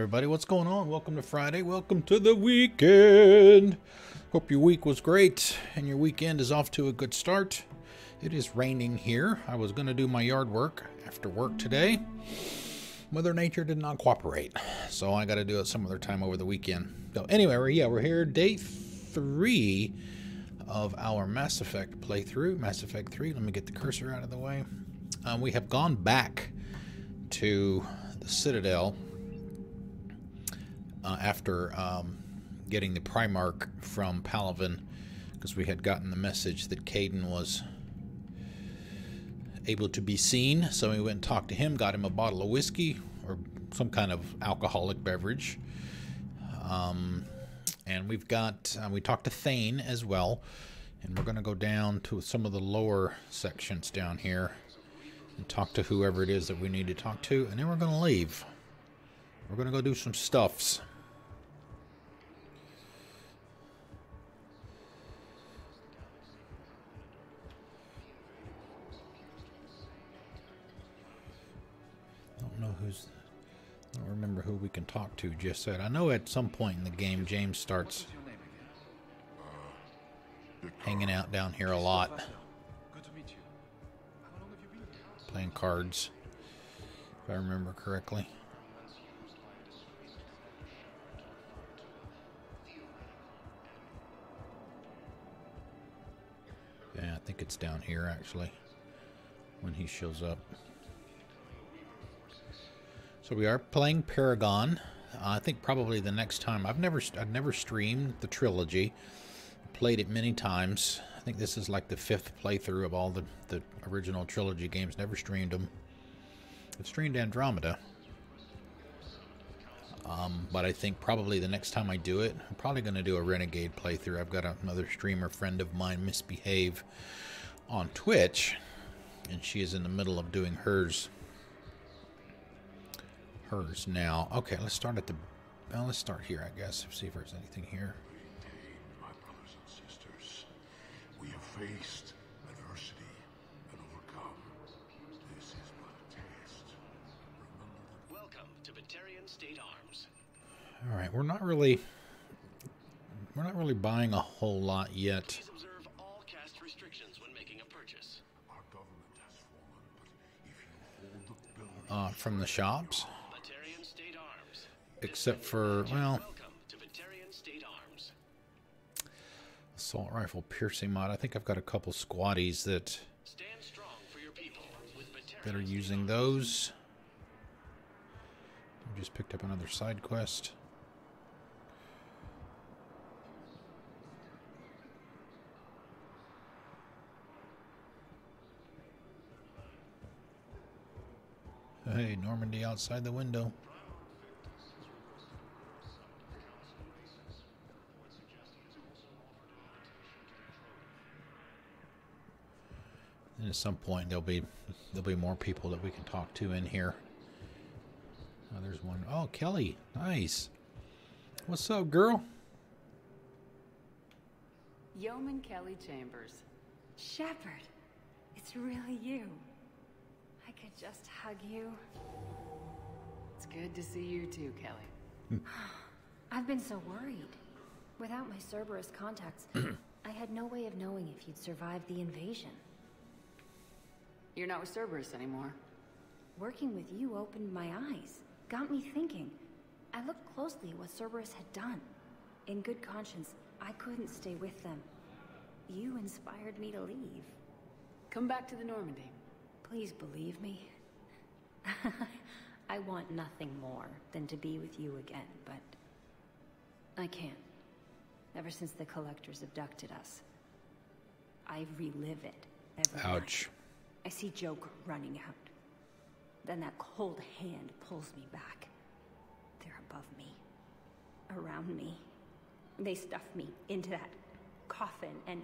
everybody. What's going on? Welcome to Friday. Welcome to the weekend. Hope your week was great and your weekend is off to a good start. It is raining here. I was going to do my yard work after work today. Mother Nature did not cooperate, so I got to do it some other time over the weekend. So anyway, we're here, day 3 of our Mass Effect playthrough. Mass Effect 3. Let me get the cursor out of the way. We have gone back to the Citadel after getting the Primarch from Palaven, because we had gotten the message that Caden was able to be seen. So we went and talked to him, got him a bottle of whiskey or some kind of alcoholic beverage. And we talked to Thane as well, and we're going to go down to some of the lower sections down here and talk to whoever it is that we need to talk to, and then we're going to leave. We're going to go do some stuffs. I don't remember who we can talk to just yet. I know at some point in the game James starts hanging out down here a lot, playing cards, if I remember correctly. Yeah, I think it's down here actually when he shows up. So we are playing Paragon. I think probably the next time. I've never streamed the trilogy. Played it many times. I think this is like the 5th playthrough of all the original trilogy games. Never streamed them. I've streamed Andromeda. But I think probably the next time I do it, I'm probably going to do a Renegade playthrough. I've got another streamer friend of mine, Misbehave, on Twitch, and she is in the middle of doing hers now. Okay, let's start at the let's start here, I guess. See if there's anything here. My brothers and sisters, we have faced adversity and overcome. This is but a test. Welcome to Batarian State Arms. All right, we're not really buying a whole lot yet. Please observe all caste restrictions when making a purchase. Our government has fallen, but if you hold the building From the shops. Batarian State Arms. Except for, well, Welcome to Batarian State Arms. assault rifle piercing mod. I think I've got a couple squaddies that Stand strong for your people with Batarian are State using Arms. those. I just picked up another side quest. Hey, Normandy outside the window. And at some point there'll be more people that we can talk to in here. Oh, there's one. Oh, Kelly. Nice. What's up, girl? Yeoman Kelly Chambers. Shepard, it's really you. I could just hug you. It's good to see you too, Kelly. I've been so worried. Without my Cerberus contacts, I had no way of knowing if you'd survived the invasion. You're not with Cerberus anymore. Working with you opened my eyes, got me thinking. I looked closely at what Cerberus had done. In good conscience, I couldn't stay with them. You inspired me to leave. Come back to the Normandy. Please believe me. I want nothing more than to be with you again, but I can't. Ever since the Collectors abducted us, I relive it every night. Ouch. I see Joke running out. Then that cold hand pulls me back. They're above me, around me. They stuff me into that coffin, and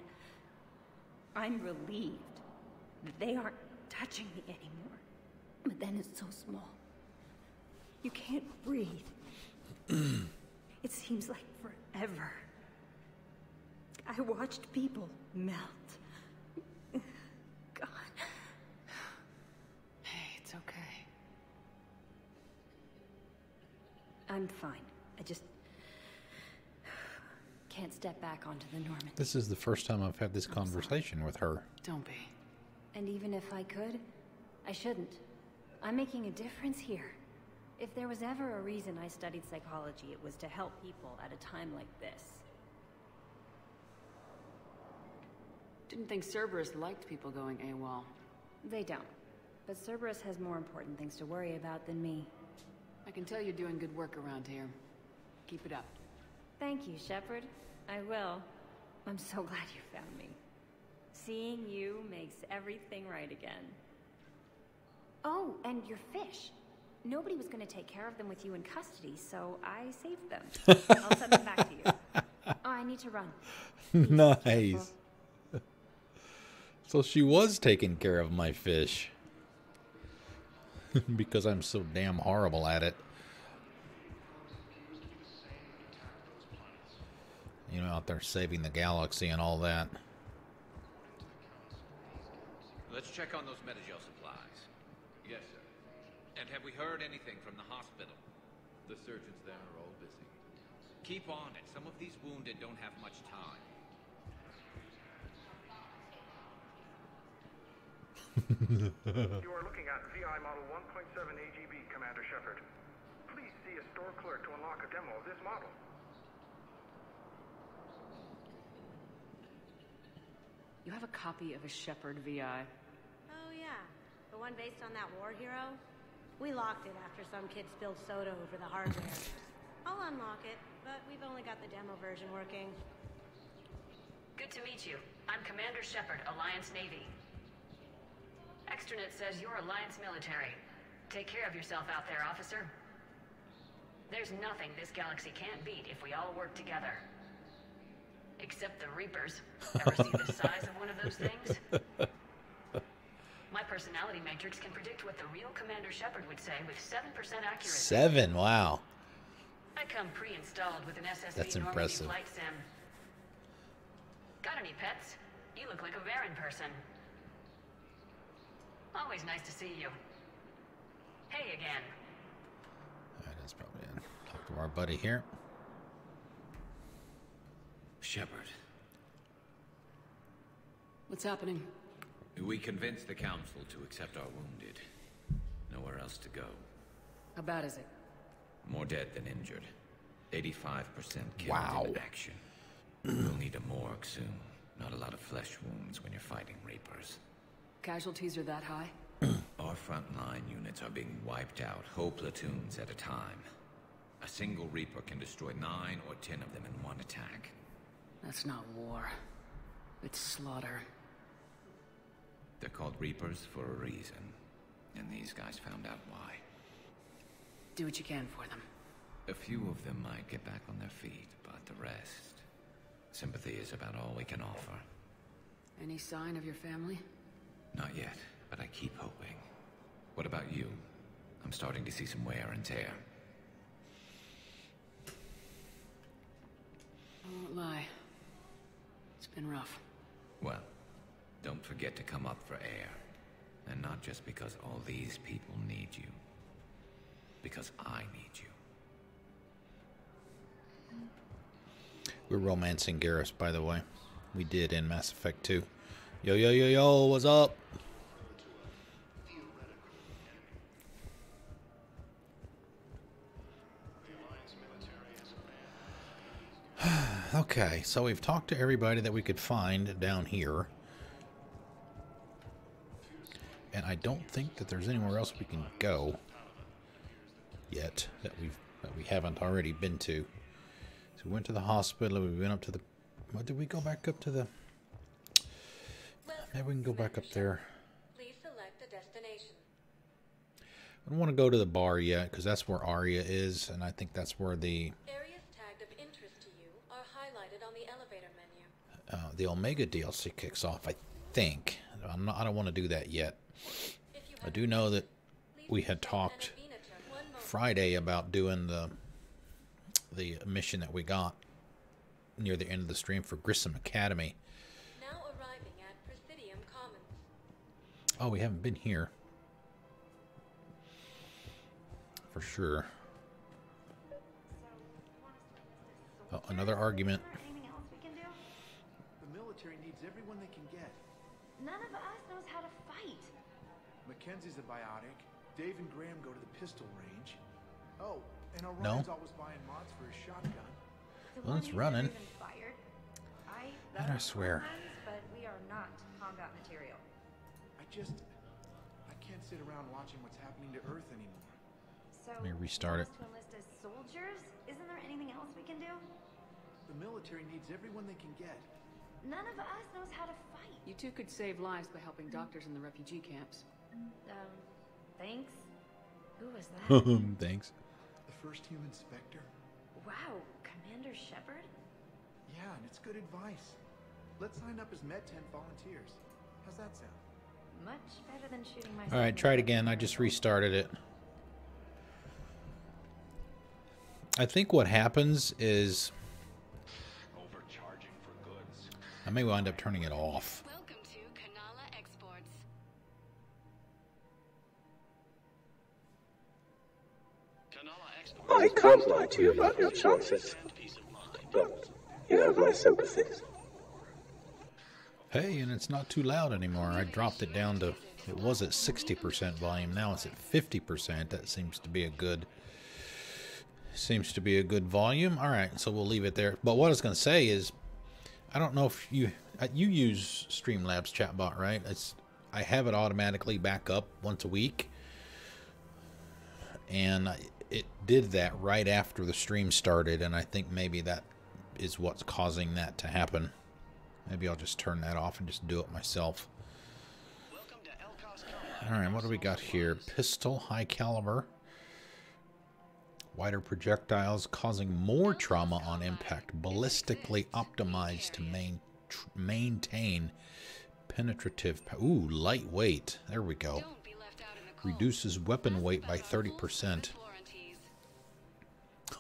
I'm relieved that they aren't touching me anymore. But then it's so small. You can't breathe. It seems like forever. I watched people melt. God. Hey, it's okay. I'm fine. I just can't step back onto the Normandy. This is the first time I've had this conversation with her. Don't be. And even if I could, I shouldn't. I'm making a difference here. If there was ever a reason I studied psychology, it was to help people at a time like this. Didn't think Cerberus liked people going AWOL. They don't. But Cerberus has more important things to worry about than me. I can tell you're doing good work around here. Keep it up. Thank you, Shepard. I will. I'm so glad you found me. Seeing you makes everything right again. Oh, and your fish. Nobody was going to take care of them with you in custody, so I saved them. I'll send them back to you. Oh, I need to run. Nice. So she was taking care of my fish. Because I'm so damn horrible at it. You know, out there saving the galaxy and all that. Let's check on those Metagel supplies. Yes, sir. And have we heard anything from the hospital? The surgeons there are all busy. Keep on it. Some of these wounded don't have much time. You are looking at VI Model 1.7 AGB, Commander Shepard. Please see a store clerk to unlock a demo of this model. You have a copy of a Shepard VI. Oh yeah, the one based on that war hero? We locked it after some kid spilled soda over the hardware. I'll unlock it, but we've only got the demo version working. Good to meet you. I'm Commander Shepard, Alliance Navy. Extranet says you're Alliance military. Take care of yourself out there, officer. There's nothing this galaxy can't beat if we all work together. Except the Reapers. Ever see the size of one of those things? My personality matrix can predict what the real Commander Shepard would say with 7% accuracy. 7, wow. I come pre-installed with an SSV That's Normandy impressive. flight sim. Got any pets? You look like a Varen person. Always nice to see you. Hey again. Alright, that's probably it. Talk to our buddy here. Shepard, What's happening? we convinced the Council to accept our wounded. Nowhere else to go. How bad is it? More dead than injured. 85% killed Wow. in action. We'll need a morgue soon. Not a lot of flesh wounds when you're fighting Reapers. Casualties are that high? Our frontline units are being wiped out, whole platoons at a time. A single Reaper can destroy 9 or 10 of them in one attack. That's not war. It's slaughter. They're called Reapers for a reason. And these guys found out why. Do what you can for them. A few of them might get back on their feet, but the rest... Sympathy is about all we can offer. Any sign of your family? Not yet, but I keep hoping. What about you? I'm starting to see some wear and tear. I won't lie. It's been rough. Well, don't forget to come up for air. And not just because all these people need you. Because I need you. We're romancing Garrus, by the way. We did in Mass Effect 2. Yo, yo, yo, yo, what's up? Okay, so we've talked to everybody that we could find down here. And I don't think that there's anywhere else we can go yet that we haven't already been to. So we went to the hospital, we went up to the... What, did we go back up to the... Maybe we can go back up there. Please select a destination. I don't want to go to the bar yet, because that's where Arya is, and I think that's where the... Areas tagged of interest to you are highlighted on the elevator menu. The Omega DLC kicks off, I think. I don't want to do that yet. I do know that we had talked Friday about doing the mission that we got near the end of the stream for Grissom Academy. Now arriving at Presidium Commons. Oh, we haven't been here. For sure. Oh, another argument. Anything else we can do? The military needs everyone they can get. None of us knows how to fight. Mackenzie's a biotic. Dave and Graham go to the pistol range. Oh, and No. Orion's always buying mods for his shotgun. Well, it's running. I swear. But we are not combat material. I can't sit around watching what's happening to Earth anymore. So Let me restart it. To enlist as soldiers? Isn't there anything else we can do? The military needs everyone they can get. None of us knows how to fight. You two could save lives by helping doctors in the refugee camps. Thanks. Who was that? Thanks. The first human Spectre? Wow, Commander Shepard? Yeah, and it's good advice. Let's sign up as Med 10 volunteers. How's that sound? Much better than shooting myself. All right, try it again. I just restarted it. I think what happens is Overcharging for goods. I may wind up turning it off. Welcome to Kanala Exports. Kanala Exports. I can't lie to you about your chances, And peace of mind. but you have my sympathies. Hey, and it's not too loud anymore. I dropped it down to, it was at 60% volume. Now it's at 50%. That seems to be a good volume. All right, so we'll leave it there. But what I was going to say is, I don't know if you use Streamlabs chatbot, right? I have it automatically back up once a week, and it did that right after the stream started, and I think maybe that is what's causing that to happen. Maybe I'll just turn that off and just do it myself. Welcome to Elcos Combat. All right, what do we got here? Pistol, high caliber. Wider projectiles causing more trauma on impact. Ballistically optimized to maintain penetrative. Ooh, lightweight. There we go. Reduces weapon weight by 30%.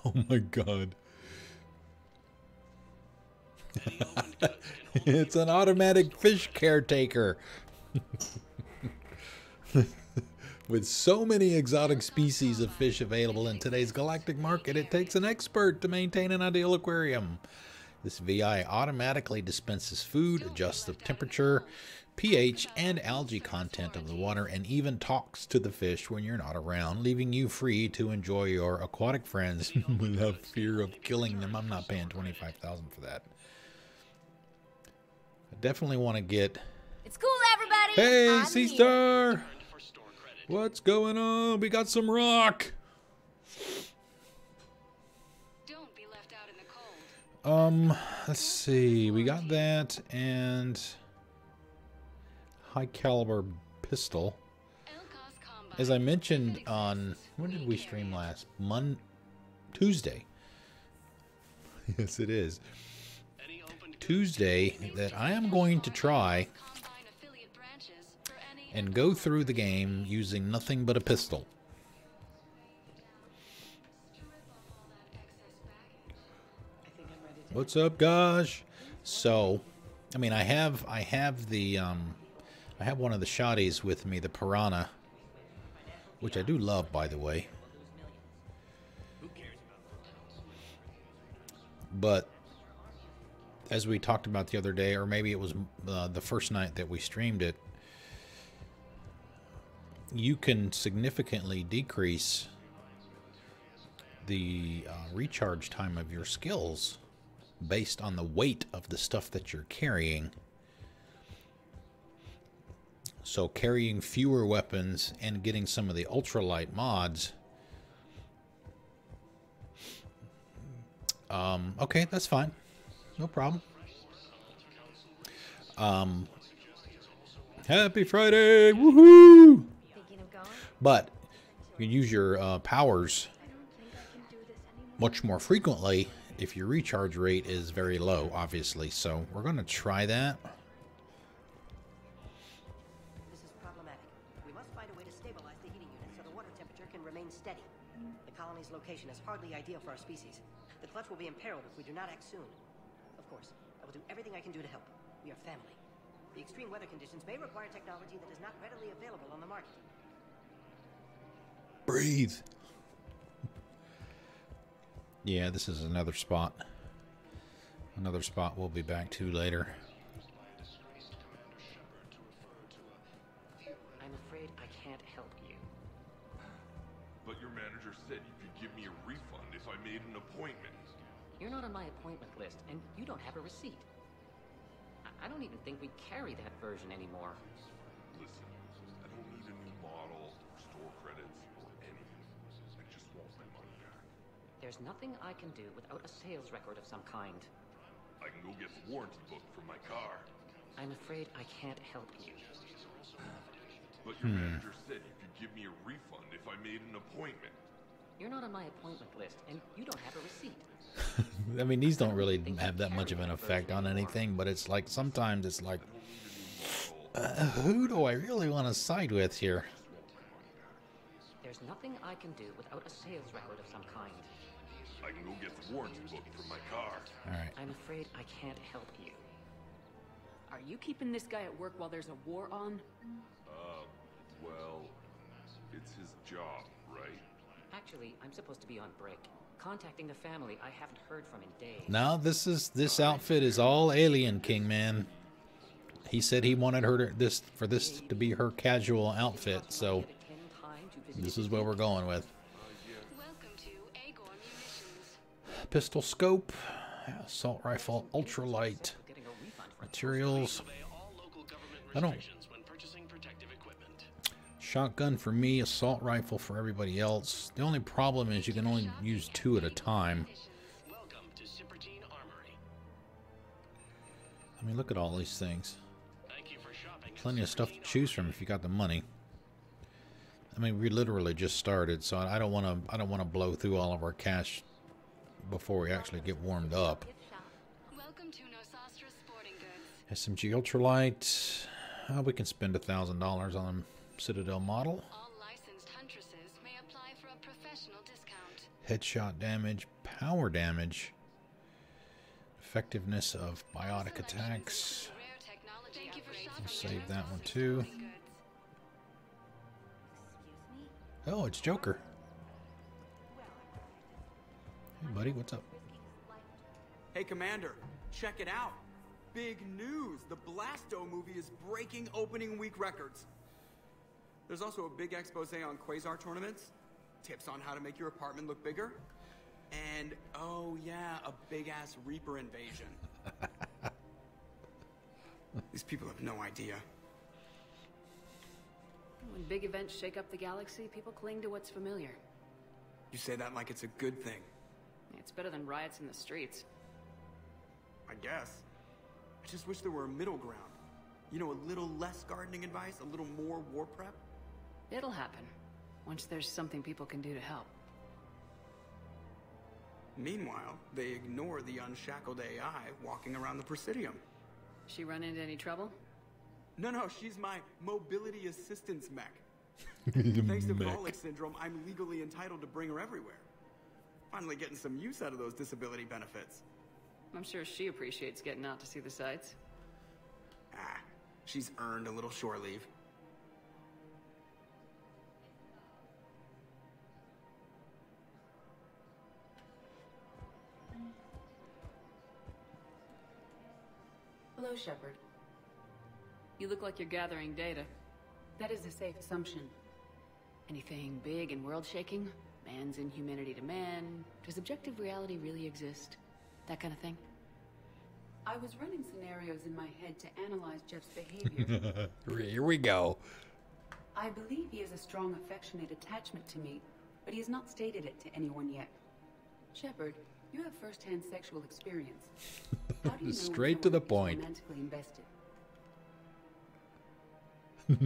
Oh my god. It's an automatic fish caretaker. With so many exotic species of fish available in today's galactic market, it takes an expert to maintain an ideal aquarium. This VI automatically dispenses food, adjusts the temperature, pH, and algae content of the water, and even talks to the fish when you're not around, leaving you free to enjoy your aquatic friends without fear of killing them. I'm not paying $25,000 for that. I definitely want to get... It's cool, everybody! Hey, C-Star! What's going on? We got some rock! Don't be left out in the cold. Let's see. We got that and high caliber pistol. As I mentioned on, when did we stream last? Tuesday. Yes, it is. Tuesday, that I am going to try and go through the game using nothing but a pistol. What's up, gosh? So, I mean, I have the I have one of the shotties with me, the Piranha, which I do love, by the way. But as we talked about the other day, or maybe it was the first night that we streamed it, you can significantly decrease the recharge time of your skills based on the weight of the stuff that you're carrying. So carrying fewer weapons and getting some of the ultralight mods. Okay, that's fine. No problem. Happy Friday! Woohoo! But you can use your powers much more frequently if your recharge rate is very low, obviously. So we're going to try that. This is problematic. We must find a way to stabilize the heating unit so the water temperature can remain steady. The colony's location is hardly ideal for our species. The clutch will be imperiled if we do not act soon. Of course, I will do everything I can do to help. We are family. The extreme weather conditions may require technology that is not readily available on the market. Breathe. Yeah, this is another spot. Another spot we'll be back to later. I'm afraid I can't help you. But your manager said you could give me a refund if I made an appointment. You're not on my appointment list, and you don't have a receipt. I don't even think we carry that version anymore. Listen, I don't need a new model, store credits, or anything. I just want my money back. There's nothing I can do without a sales record of some kind. I can go get the warranty book for my car. I'm afraid I can't help you. But your manager said you could give me a refund if I made an appointment. You're not on my appointment list, and you don't have a receipt. I mean, these don't really have that much of an effect on anything, but it's like sometimes it's like, who do I really want to side with here? There's nothing I can do without a sales record of some kind. I can go get the warranty book for my car. All right. I'm afraid I can't help you. Are you keeping this guy at work while there's a war on? Well, it's his job, right? Actually, I'm supposed to be on break. Contacting the family I haven't heard from in days. Now this outfit is all Alien King, man. He said he wanted her for this to be her casual outfit, so this is what we're going with. Pistol scope, assault rifle, ultralight, materials. I don't. Shotgun for me, assault rifle for everybody else. The only problem is you can only use 2 at a time. I mean, look at all these things. Plenty of stuff to choose from if you got the money. I mean, we literally just started, so I don't want to blow through all of our cash before we actually get warmed up. SMG ultralight. We can spend $1,000 on a Citadel model. All licensed huntresses may apply for a professional discount. Headshot damage, power damage, effectiveness of biotic attacks. We'll save that one too. Oh, it's Joker. Hey, buddy, what's up? Hey, Commander, check it out. Big news! The Blasto movie is breaking opening week records. There's also a big expose on Quasar tournaments, tips on how to make your apartment look bigger, and, oh yeah, a big-ass Reaper invasion. These people have no idea. When big events shake up the galaxy, people cling to what's familiar. You say that like it's a good thing. It's better than riots in the streets. I guess. I just wish there were a middle ground. You know, a little less gardening advice, a little more war prep. It'll happen, once there's something people can do to help. Meanwhile, they ignore the unshackled AI walking around the Presidium. She run into any trouble? No, she's my mobility assistance mech. Thanks to Volek syndrome, I'm legally entitled to bring her everywhere. Finally getting some use out of those disability benefits. I'm sure she appreciates getting out to see the sights. She's earned a little shore leave. Hello, Shepard. You look like you're gathering data. That is a safe assumption. Anything big and world-shaking? Man's inhumanity to man? Does objective reality really exist? That kind of thing? I was running scenarios in my head to analyze Jeff's behavior. Here we go. I believe he has a strong affectionate attachment to me, but he has not stated it to anyone yet. Shepard, you have first-hand sexual experience. How do you know Straight to the point. Romantically invested?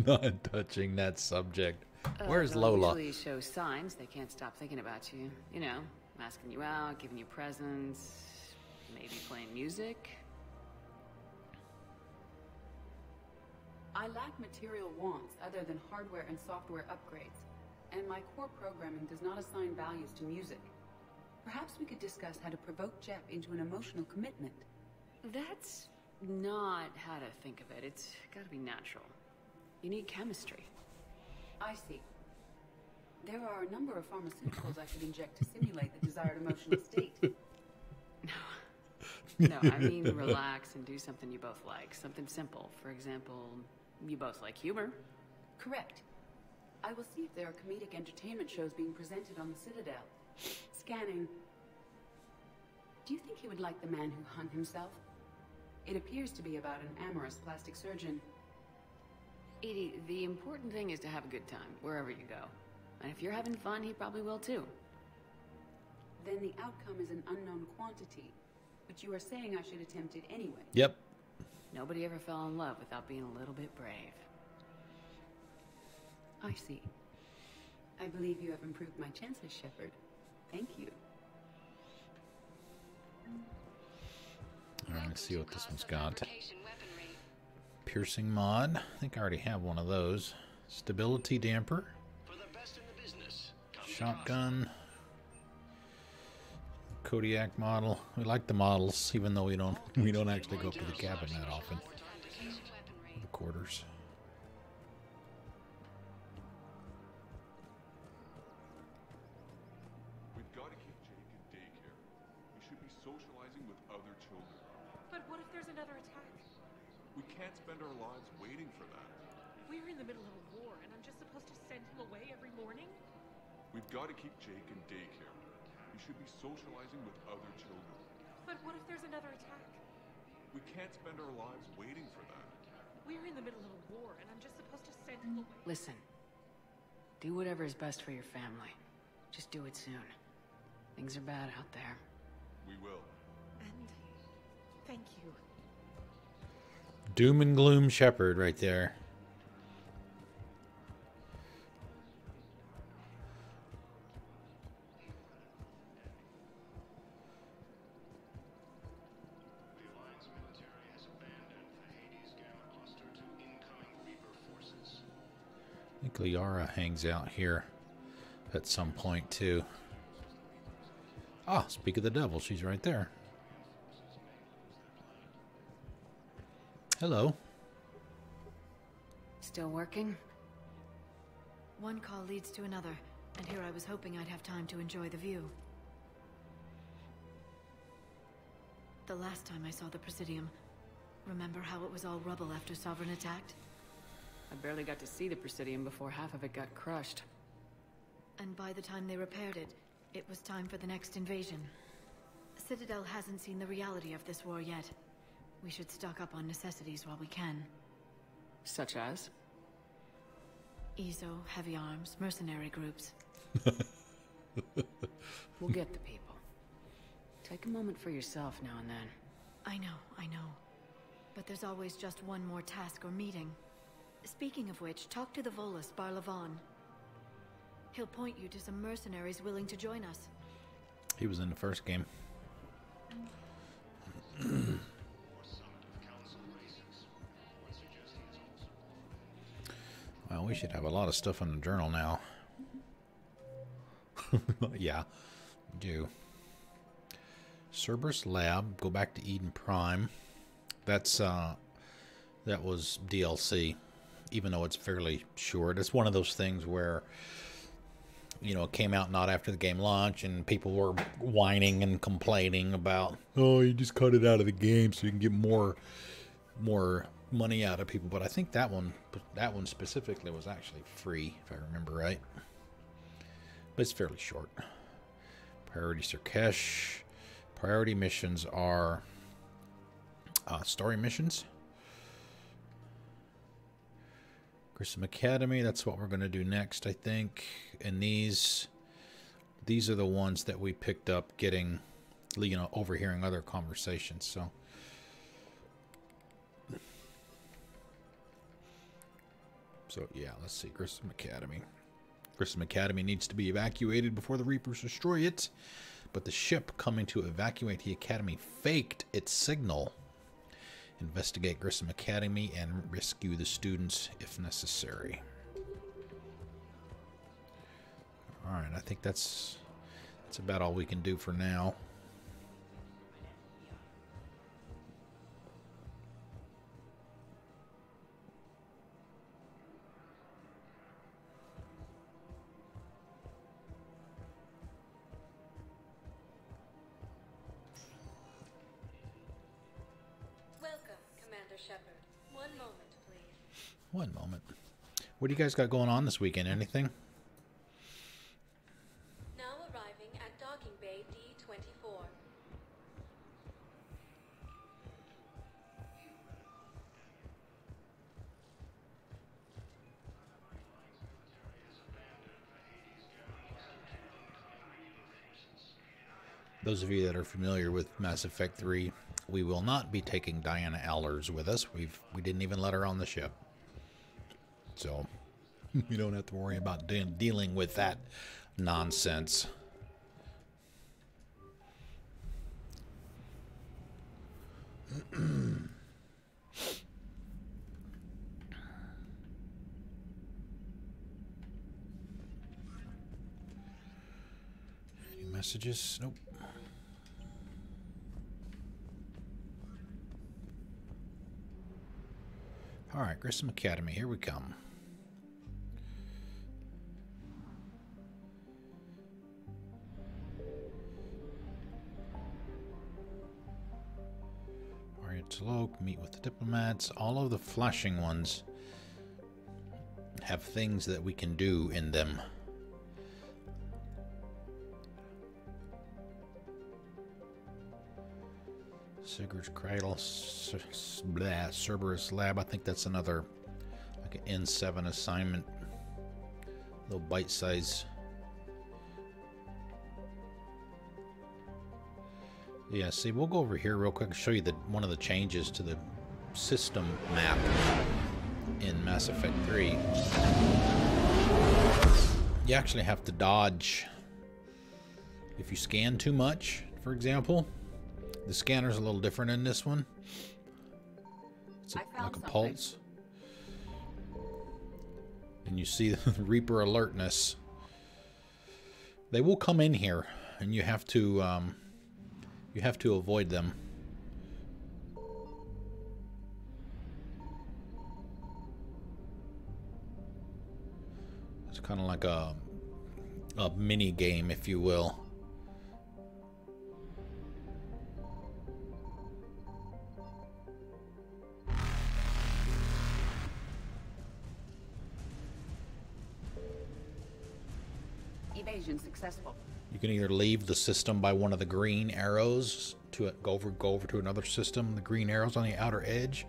Not touching that subject. Where's Lola? Usually show signs they can't stop thinking about you. You know, asking you out, giving you presents, maybe playing music. I lack material wants other than hardware and software upgrades, and my core programming does not assign values to music. Perhaps we could discuss how to provoke Jeff into an emotional commitment. That's not how to think of it. It's gotta be natural. You need chemistry. I see. There are a number of pharmaceuticals I could inject to simulate the desired emotional state. No, I mean relax and do something you both like. Something simple. For example, you both like humor. Correct. I will see if there are comedic entertainment shows being presented on the Citadel. Scanning. Do you think he would like The Man Who Hung Himself? It appears to be about an amorous plastic surgeon. Edie, the important thing is to have a good time, wherever you go. And if you're having fun, he probably will too. Then the outcome is an unknown quantity. But you are saying I should attempt it anyway. Yep. Nobody ever fell in love without being a little bit brave. I see. I believe you have improved my chances, Shepard. Thank you. Alright, let's see what this one's got. Piercing mod. I think I already have one of those. Stability damper. Shotgun. Kodiak model. We like the models, even though we don't actually go up to the cabin that often. The quarters. We've got to keep Jake in daycare. We should be socializing with other children. But what if there's another attack? We can't spend our lives waiting for that. We're in the middle of a war, and I'm just supposed to send him away every morning? We've got to keep Jake in daycare. We should be socializing with other children. But what if there's another attack? We can't spend our lives waiting for that. We're in the middle of a war, and I'm just supposed to send him away. Listen. Do whatever is best for your family. Just do it soon. Things are bad out there. We will. And thank you. Doom and gloom Shepard right there. I think Liara hangs out here at some point too. Ah, speak of the devil, she's right there. Hello. Still working? One call leads to another, and here I was hoping I'd have time to enjoy the view. The last time I saw the Presidium, remember how it was all rubble after Sovereign attacked? I barely got to see the Presidium before half of it got crushed. And by the time they repaired it, it was time for the next invasion. Citadel hasn't seen the reality of this war yet. We should stock up on necessities while we can. Such as? EZO, heavy arms, mercenary groups. We'll get the people. Take a moment for yourself now and then. I know. But there's always just one more task or meeting. Speaking of which, talk to the Volus, Barlavan. He'll point you to some mercenaries willing to join us. He was in the first game. Well, we should have a lot of stuff in the journal now. Yeah, we do. Cerberus Lab, go back to Eden Prime. That was DLC, even though it's fairly short. It's one of those things where, you know, it came out not after the game launch, and people were whining and complaining about, oh, you just cut it out of the game so you can get more money out of people. But I think that one specifically was actually free, if I remember right. But it's fairly short. Priority Sarkesh. Priority missions are story missions. Grissom Academy, that's what we're going to do next, I think. And these are the ones that we picked up getting, you know, overhearing other conversations. So yeah, let's see. Grissom Academy. Grissom Academy needs to be evacuated before the Reapers destroy it. But the ship coming to evacuate the Academy faked its signal. Investigate Grissom Academy and rescue the students if necessary. Alright, I think that's about all we can do for now. Shepard. One moment, please. One moment. What do you guys got going on this weekend? Anything? Now arriving at docking bay D-24. Those of you that are familiar with Mass Effect 3, we will not be taking Diana Allers with us. We didn't even let her on the ship. So, we don't have to worry about dealing with that nonsense. Any messages? Nope. All right, Grissom Academy, here we come. Loke, meet with the diplomats. All of the flashing ones have things that we can do in them. Sigurd's Cradle, Cerberus Lab. I think that's another like an N7 assignment. Little bite size. Yeah, see, we'll go over here real quick and show you one of the changes to the system map in Mass Effect 3. You actually have to dodge if you scan too much, for example. The scanner's a little different in this one. It's like a pulse. And you see the Reaper alertness. They will come in here, and you have to avoid them. It's kind of like a mini game, if you will. Evasion successful. You can either leave the system by one of the green arrows to go over to another system, the green arrows on the outer edge,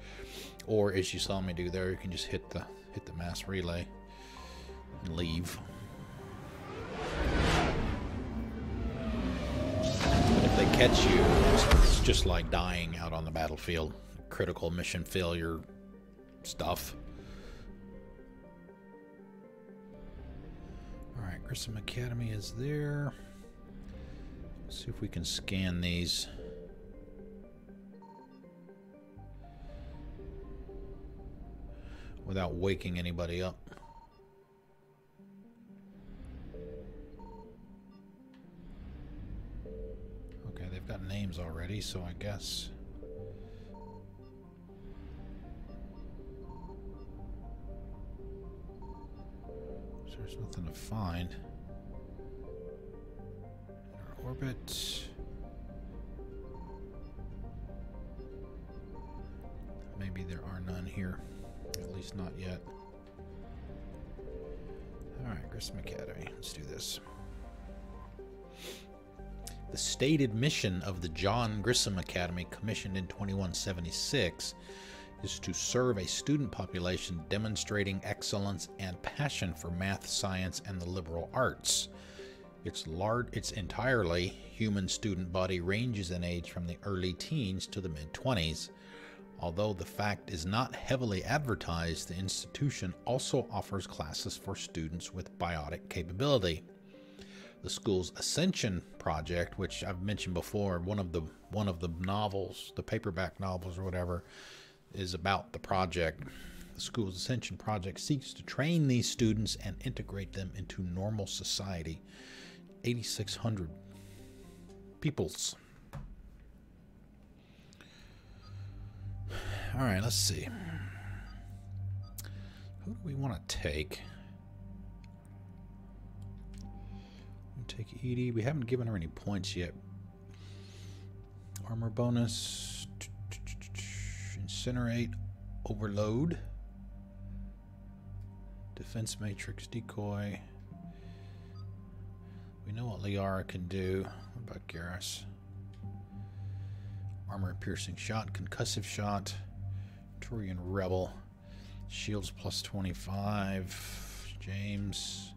or as you saw me do there, you can just hit the mass relay and leave. But if they catch you, it's just like dying out on the battlefield. Critical mission failure stuff. Alright, Grissom Academy is there. Let's see if we can scan these. Without waking anybody up. Okay, they've got names already, so I guess. So there's nothing to find. Inner orbit. Maybe there are none here. At least not yet. Alright, Grissom Academy. Let's do this. The stated mission of the John Grissom Academy, commissioned in 2176, is to serve a student population demonstrating excellence and passion for math, science, and the liberal arts. Its entirely human student body ranges in age from the early teens to the mid-20s. Although the fact is not heavily advertised, the institution also offers classes for students with biotic capability. The school's Ascension project, which I've mentioned before, one of the novels, the paperback novels or whatever, is about the project. The school's Ascension project seeks to train these students and integrate them into normal society. 8,600 peoples. All right, let's see. Who do we want to take? We'll take Edie. We haven't given her any points yet. Armor bonus. Incinerate. overload. Defense matrix, decoy. We know what Liara can do. What about Garrus? Armor piercing shot, concussive shot, Turian rebel, shields plus 25, James,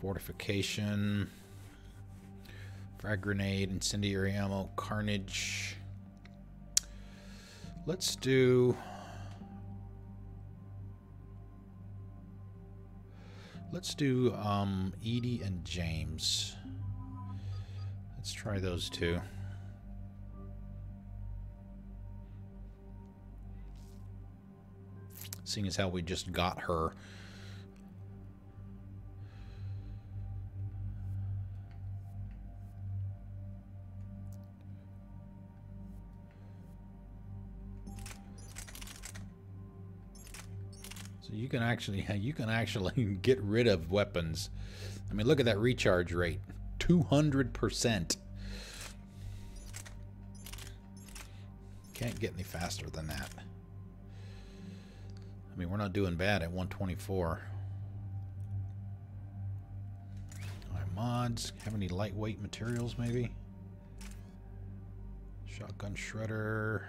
fortification, frag grenade, incendiary ammo, carnage. Let's do Edie and James. Let's try those two. Seeing as how we just got her. So you can actually get rid of weapons. I mean, look at that recharge rate. 200%. Can't get any faster than that. I mean, we're not doing bad at 124. Alright, mods. Have any lightweight materials, maybe? Shotgun shredder.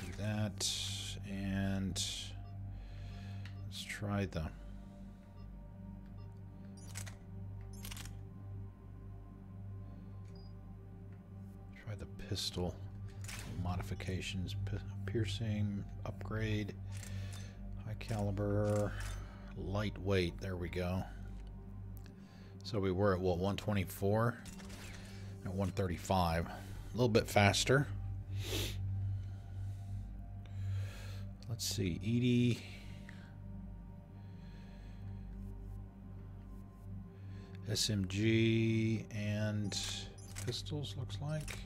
Do that. And let's try the... Try the pistol. Modifications, piercing, upgrade, high caliber, lightweight. There we go. So we were at what, 124? At 135. A little bit faster. Let's see, Edie. SMG and pistols, looks like.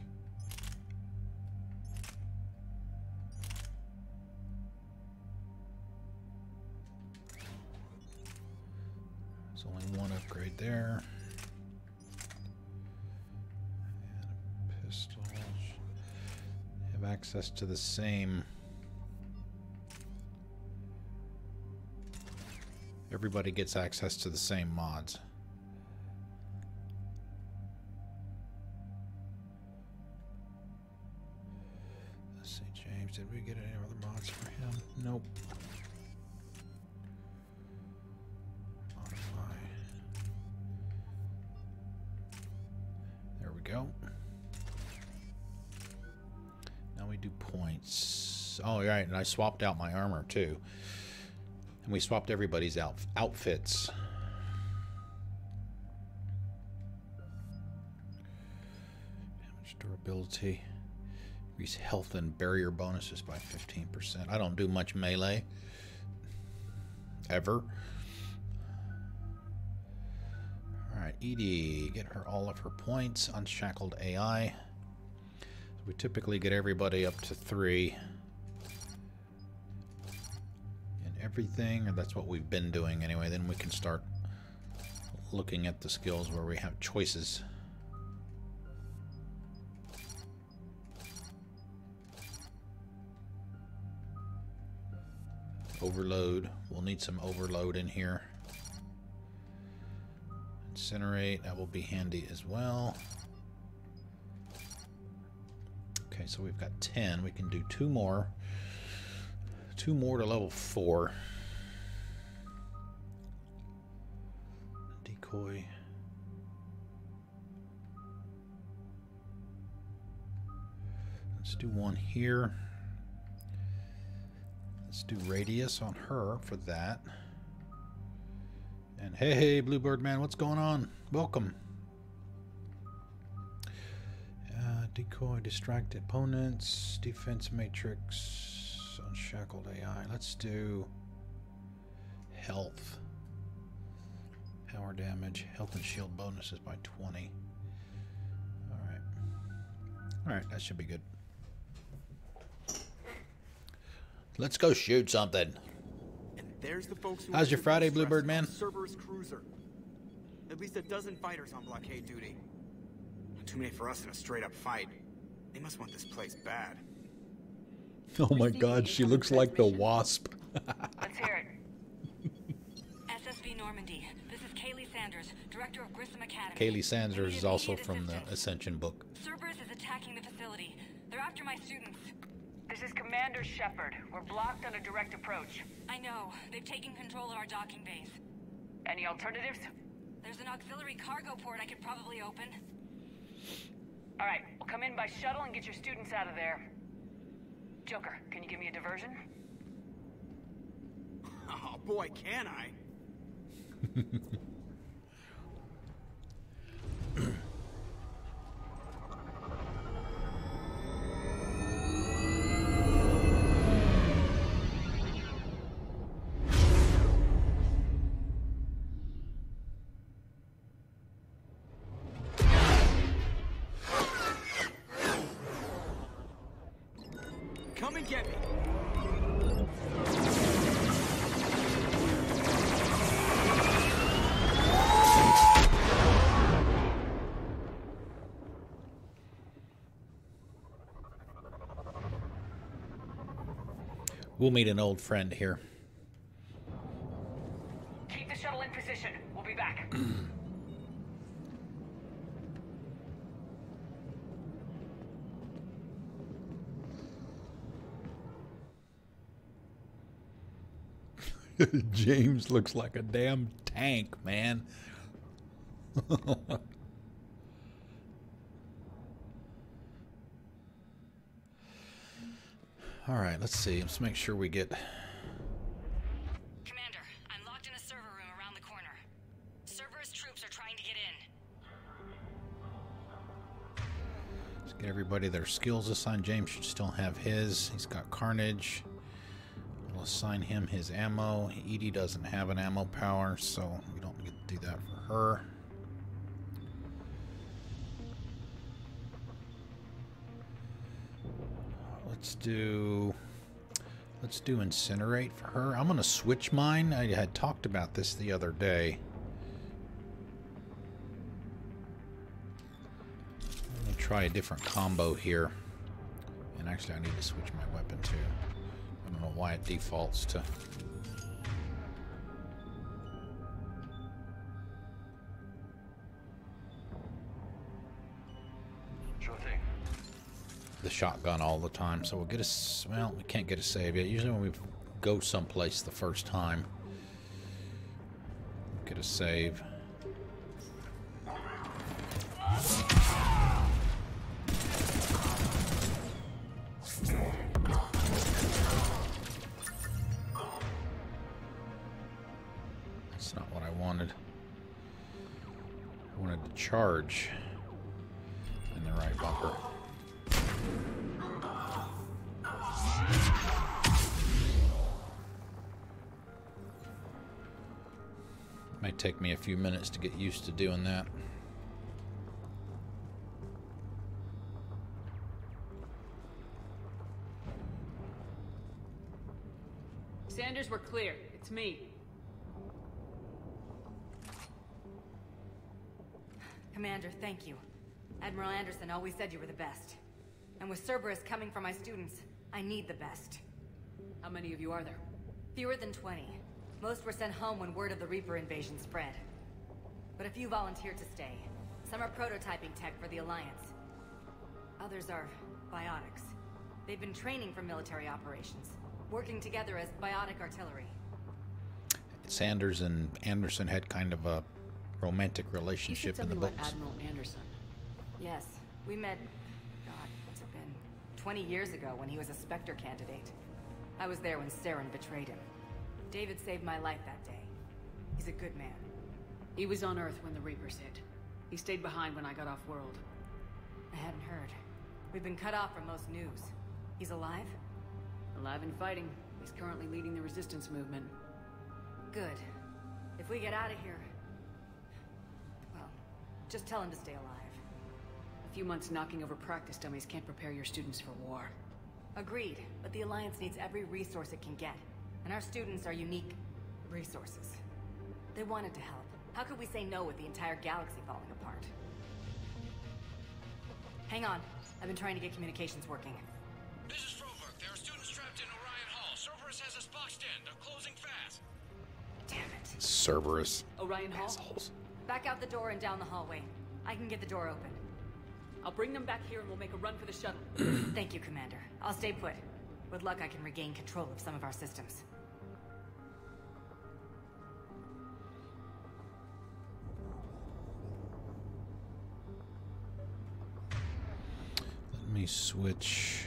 One upgrade there. And pistols. Have access to the same. Everybody gets access to the same mods. Let's see, James, did we get any other mods for him? Nope. Go. Now we do points. Oh, right, and I swapped out my armor too. And we swapped everybody's outfits. Damage durability. Increase health and barrier bonuses by 15%. I don't do much melee. Ever. Alright, Edie, get her all of her points. Unshackled AI. So we typically get everybody up to 3. And everything, and that's what we've been doing anyway. Then we can start looking at the skills where we have choices. Overload. We'll need some overload in here. Incinerate, that will be handy as well. Okay, so we've got 10. We can do 2 more. 2 more to level 4. Decoy. Let's do 1 here. Let's do radius on her for that. And hey, Bluebird Man, what's going on? Welcome. Decoy, distract opponents, defense matrix, unshackled AI. Let's do health. Power damage, health and shield bonuses by 20. Alright. Alright, that should be good. Let's go shoot something. There's the folks who How's your Friday, Bluebird Man? Cerberus cruiser. At least a dozen fighters on blockade duty. Too many for us in a straight-up fight. They must want this place bad. Oh my god, she looks like the Wasp. Let's hear it. SSV Normandy. This is Kaylee Sanders, director of Grissom Academy. Kaylee Sanders is also from the Ascension book. Cerberus is attacking the facility. They're after my students. This is Commander Shepard. We're blocked on a direct approach. I know. They've taken control of our docking base. Any alternatives? There's an auxiliary cargo port I could probably open. All right, we'll come in by shuttle and get your students out of there. Joker, can you give me a diversion? Oh boy, can I? Come and get me. We'll meet an old friend here. Keep the shuttle in position. We'll be back. James looks like a damn tank, man. All right, let's see. Let's make sure we get... Commander, I'm locked in a server room around the corner. Cerberus troops are trying to get in. Let's get everybody their skills assigned. James should still have his. He's got Carnage. We'll assign him his ammo. Edie doesn't have an ammo power, so we don't get to do that for her. Let's do Incinerate for her. I'm gonna switch mine. I had talked about this the other day. I'm gonna try a different combo here. And actually I need to switch my weapon too. I don't know why it defaults to... Sure thing. the shotgun all the time, so we'll get a... well, we can't get a save yet. Usually when we go someplace the first time, get a save. That's not what I wanted. I wanted to charge in the right bumper. Might take me a few minutes to get used to doing that. Sanders, we're clear. It's me. Commander, thank you. Admiral Anderson always said you were the best. And with Cerberus coming for my students, I need the best. How many of you are there? Fewer than 20. Most were sent home when word of the Reaper invasion spread. But a few volunteered to stay. Some are prototyping tech for the Alliance. Others are biotics. They've been training for military operations, working together as biotic artillery. Sanders and Anderson had kind of a romantic relationship in the books. Admiral Anderson. Yes, we met, God, what's it been? 20 years ago when he was a Spectre candidate. I was there when Saren betrayed him. David saved my life that day. He's a good man. He was on Earth when the Reapers hit. He stayed behind when I got off-world. I hadn't heard. We've been cut off from most news. He's alive? Alive and fighting. He's currently leading the resistance movement. Good. If we get out of here... well, just tell him to stay alive. A few months knocking over practice dummies can't prepare your students for war. Agreed, but the Alliance needs every resource it can get. And our students are unique resources. They wanted to help. How could we say no with the entire galaxy falling apart? Hang on. I've been trying to get communications working. This is Froberg. There are students Cerberus. Orion Hall? Assholes. Back out the door and down the hallway. I can get the door open. I'll bring them back here and we'll make a run for the shuttle. Thank you, Commander. I'll stay put. With luck, I can regain control of some of our systems. Let me switch.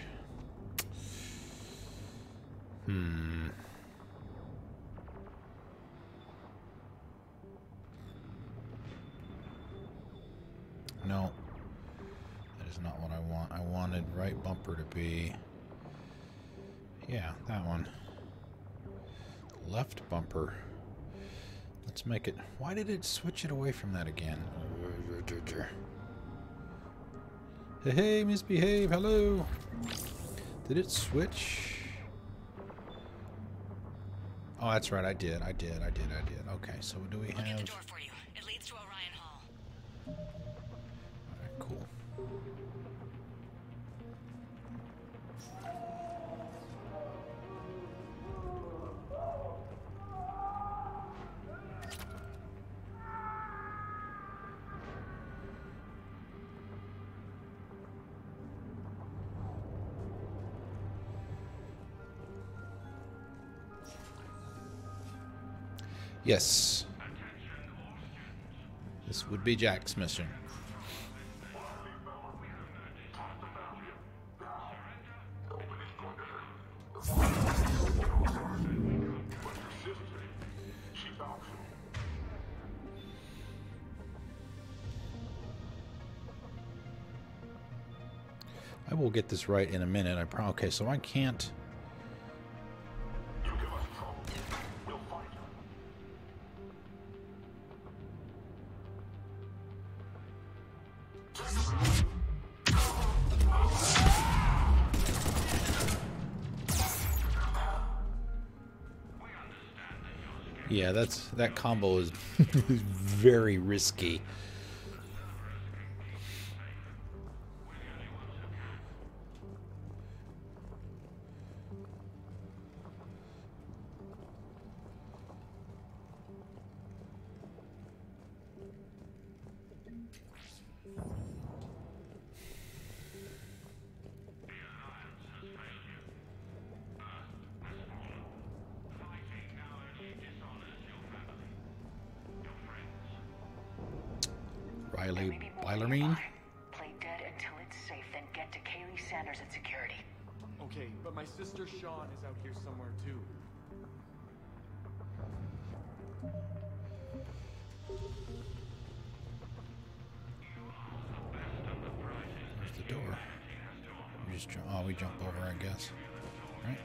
No. That is not what I want. I wanted right bumper to be... Yeah, that one. Left bumper. Let's make it... Why did it switch it away from that again? Hey, hey, misbehave. Hello. Did it switch? Oh, that's right. I did. Okay, so what do we have? I'll get the door for you. It leads to Orion Hall. Alright, cool. Yes. This would be Jack's mission. I will get this right in a minute. I probably... Okay, so I can't... Yeah, that combo is very risky. Play dead until it's safe, then get to Kaylee Sanders at security. Okay, but my sister Sean is out here somewhere too. Where's the door? We just jump. Oh, we jump over, I guess. Right?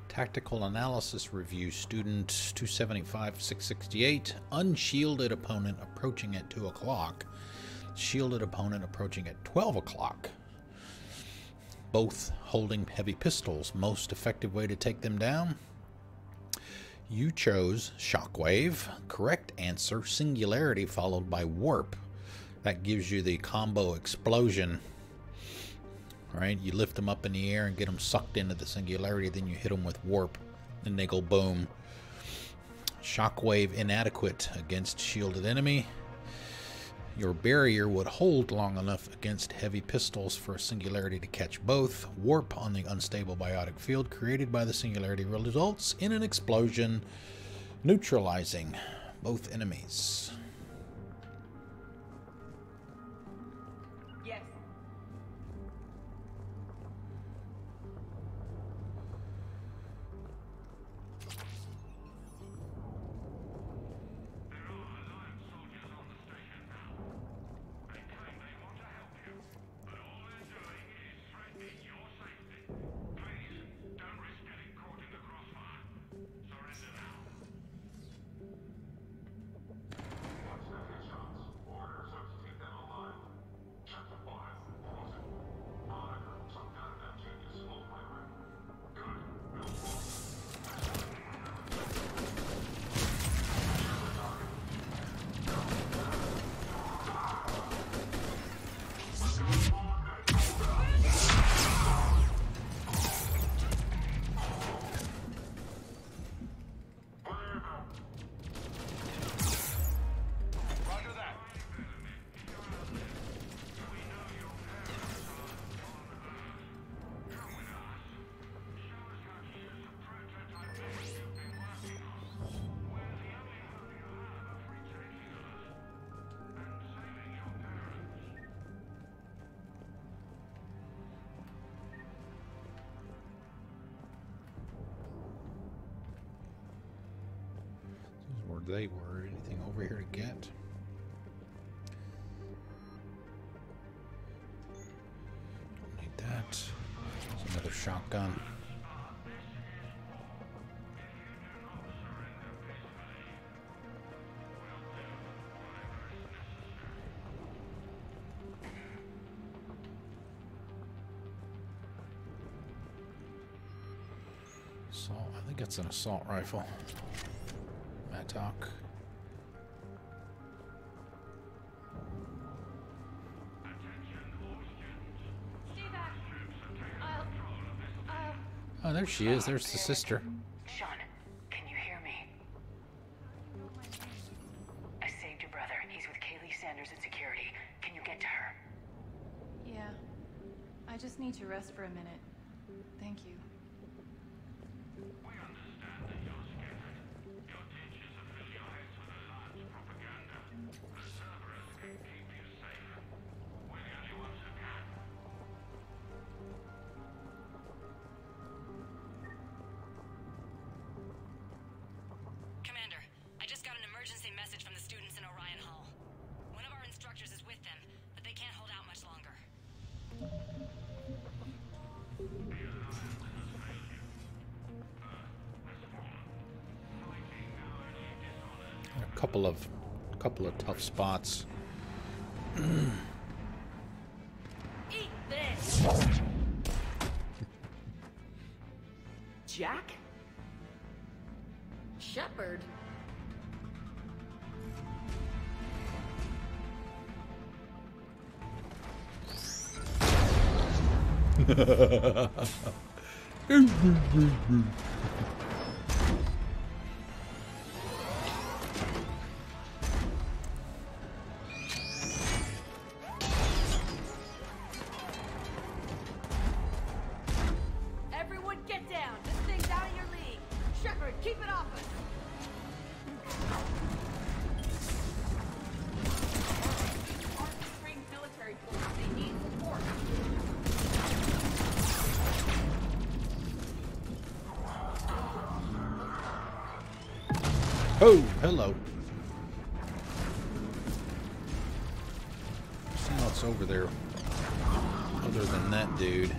Tactical Analysis Review, Student 275-668. Unshielded opponent approaching at 2 o'clock. Shielded opponent approaching at 12 o'clock. Both holding heavy pistols. Most effective way to take them down? You chose Shockwave. Correct answer, Singularity followed by Warp. That gives you the combo explosion. Right, you lift them up in the air and get them sucked into the Singularity, then you hit them with Warp, and they go boom. Shockwave inadequate against shielded enemy. Your barrier would hold long enough against heavy pistols for a Singularity to catch both. Warp on the unstable biotic field created by the Singularity results in an explosion, neutralizing both enemies. Yes. they were. Anything over here to get? Don't need that. There's another shotgun. Assault. I think it's an assault rifle. Mattock. Oh, there she is. There's the sister. Sean, can you hear me? I saved your brother. He's with Kaylee Sanders in security. Can you get to her? Yeah. I just need to rest for a minute. Thank you. Commander, I just got an emergency message from the students in Orion Hall. One of our instructors is with them, but they can't hold out much longer. A couple of tough spots. Eat this! Jack? Shepard? Everyone get down! This thing's out of your league! Shepard, keep it off us! Trained military force. They need support. Oh, hello. See what's over there other than that dude.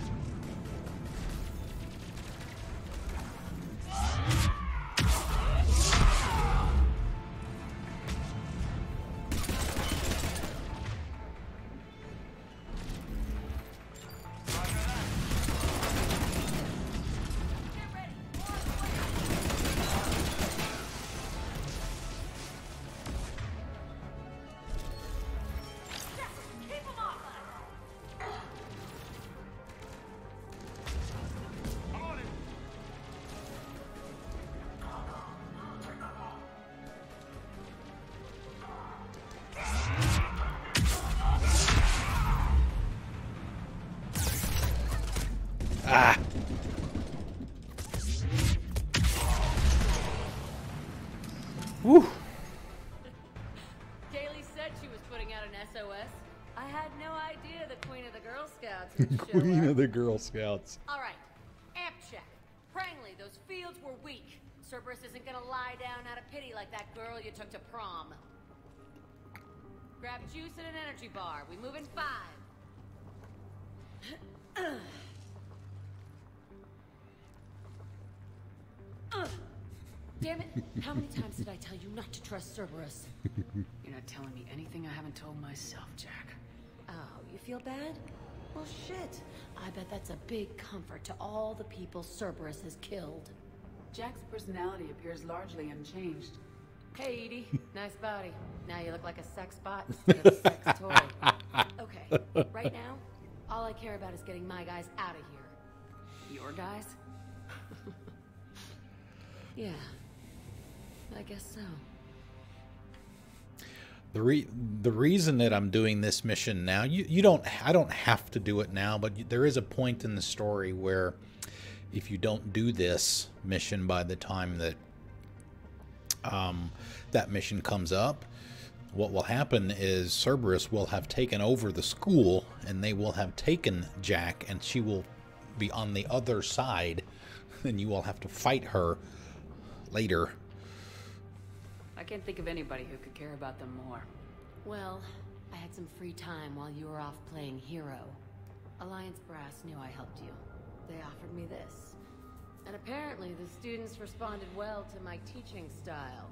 Ah! Woo! Kaylee said she was putting out an SOS. I had no idea the Queen of the Girl Scouts would show Queen up. of the Girl Scouts. All right, amp check. Prangley, those fields were weak. Cerberus isn't gonna lie down out of pity like that girl you took to prom. Grab juice and an energy bar. We move in 5. Damn it! How many times did I tell you not to trust Cerberus? You're not telling me anything I haven't told myself, Jack. Oh, you feel bad? Well, shit. I bet that's a big comfort to all the people Cerberus has killed. Jack's personality appears largely unchanged. Hey, Edie. Nice body. Now you look like a sex bot instead of a sex toy. Okay, right now, all I care about is getting my guys out of here. Your guys? Yeah, I guess so. The reason that I'm doing this mission now, I don't have to do it now, but there is a point in the story where if you don't do this mission by the time that that mission comes up, what will happen is Cerberus will have taken over the school and they will have taken Jack, and she will be on the other side, and you will have to fight her later. I can't think of anybody who could care about them more. Well, I had some free time while you were off playing hero. Alliance Brass knew I helped you. They offered me this. And apparently the students responded well to my teaching style.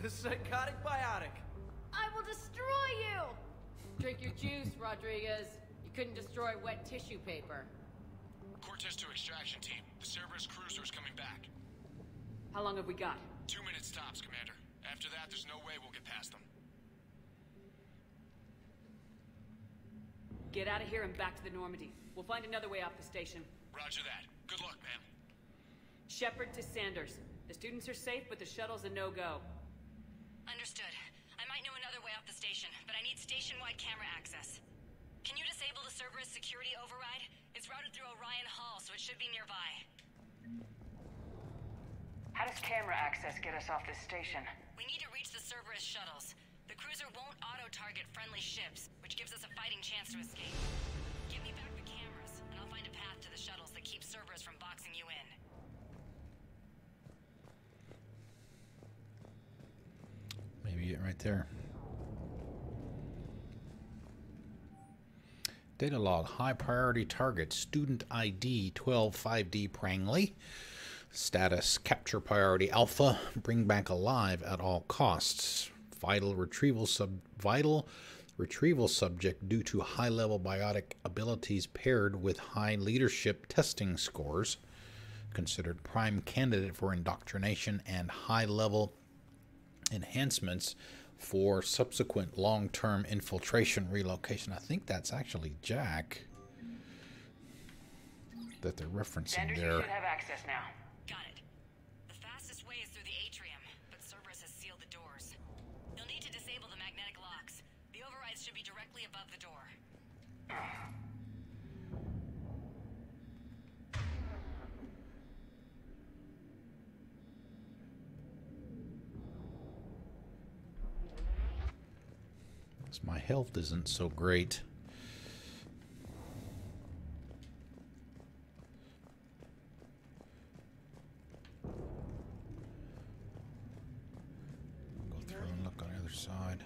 The psychotic biotic. I will destroy you! Drink your juice, Rodriguez. You couldn't destroy wet tissue paper. Cortez to extraction team. The Cerberus cruiser is coming back. How long have we got? 2 minutes tops, Commander. After that, there's no way we'll get past them. Get out of here and back to the Normandy. We'll find another way off the station. Roger that. Good luck, ma'am. Shepard to Sanders. The students are safe, but the shuttle's a no-go. Understood. I might know another way off the station, but I need station-wide camera access. Can you disable the Cerberus security override? It's routed through Orion Hall, so it should be nearby. How does camera access get us off this station? We need to reach the Cerberus shuttles. The cruiser won't auto-target friendly ships, which gives us a fighting chance to escape. Give me back the cameras, and I'll find a path to the shuttles that keeps Cerberus from boxing you in. Maybe it right there. Data log, high priority target, student ID 125D Prangley. Status, capture priority alpha, bring back alive at all costs. Vital retrieval subject due to high-level biotic abilities paired with high leadership testing scores. Considered prime candidate for indoctrination and high-level enhancements for subsequent long-term infiltration relocation. I think that's actually Jack that they're referencing Sanders, there. you should have access now. Got it. The fastest way is through the atrium, but Cerberus has sealed the doors. You'll need to disable the magnetic locks. The overrides should be directly above the door. My health isn't so great. Go through and look on the other side.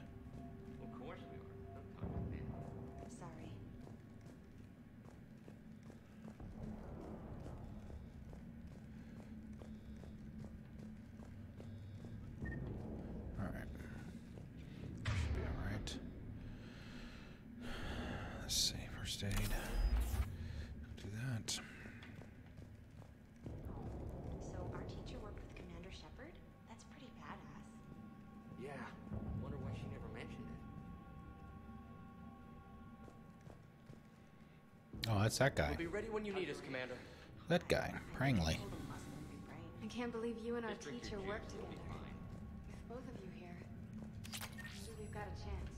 Of course we were. Sorry. Alright. Should be alright. Let's see, first aid. Do that. So our teacher worked with Commander Shepard? That's pretty badass. Yeah. Wonder why she never mentioned it. Oh, that's that guy. We'll be ready when you need us, Commander. That guy, Prangley. I can't believe you and our teacher worked together. With both of you here, maybe we've got a chance.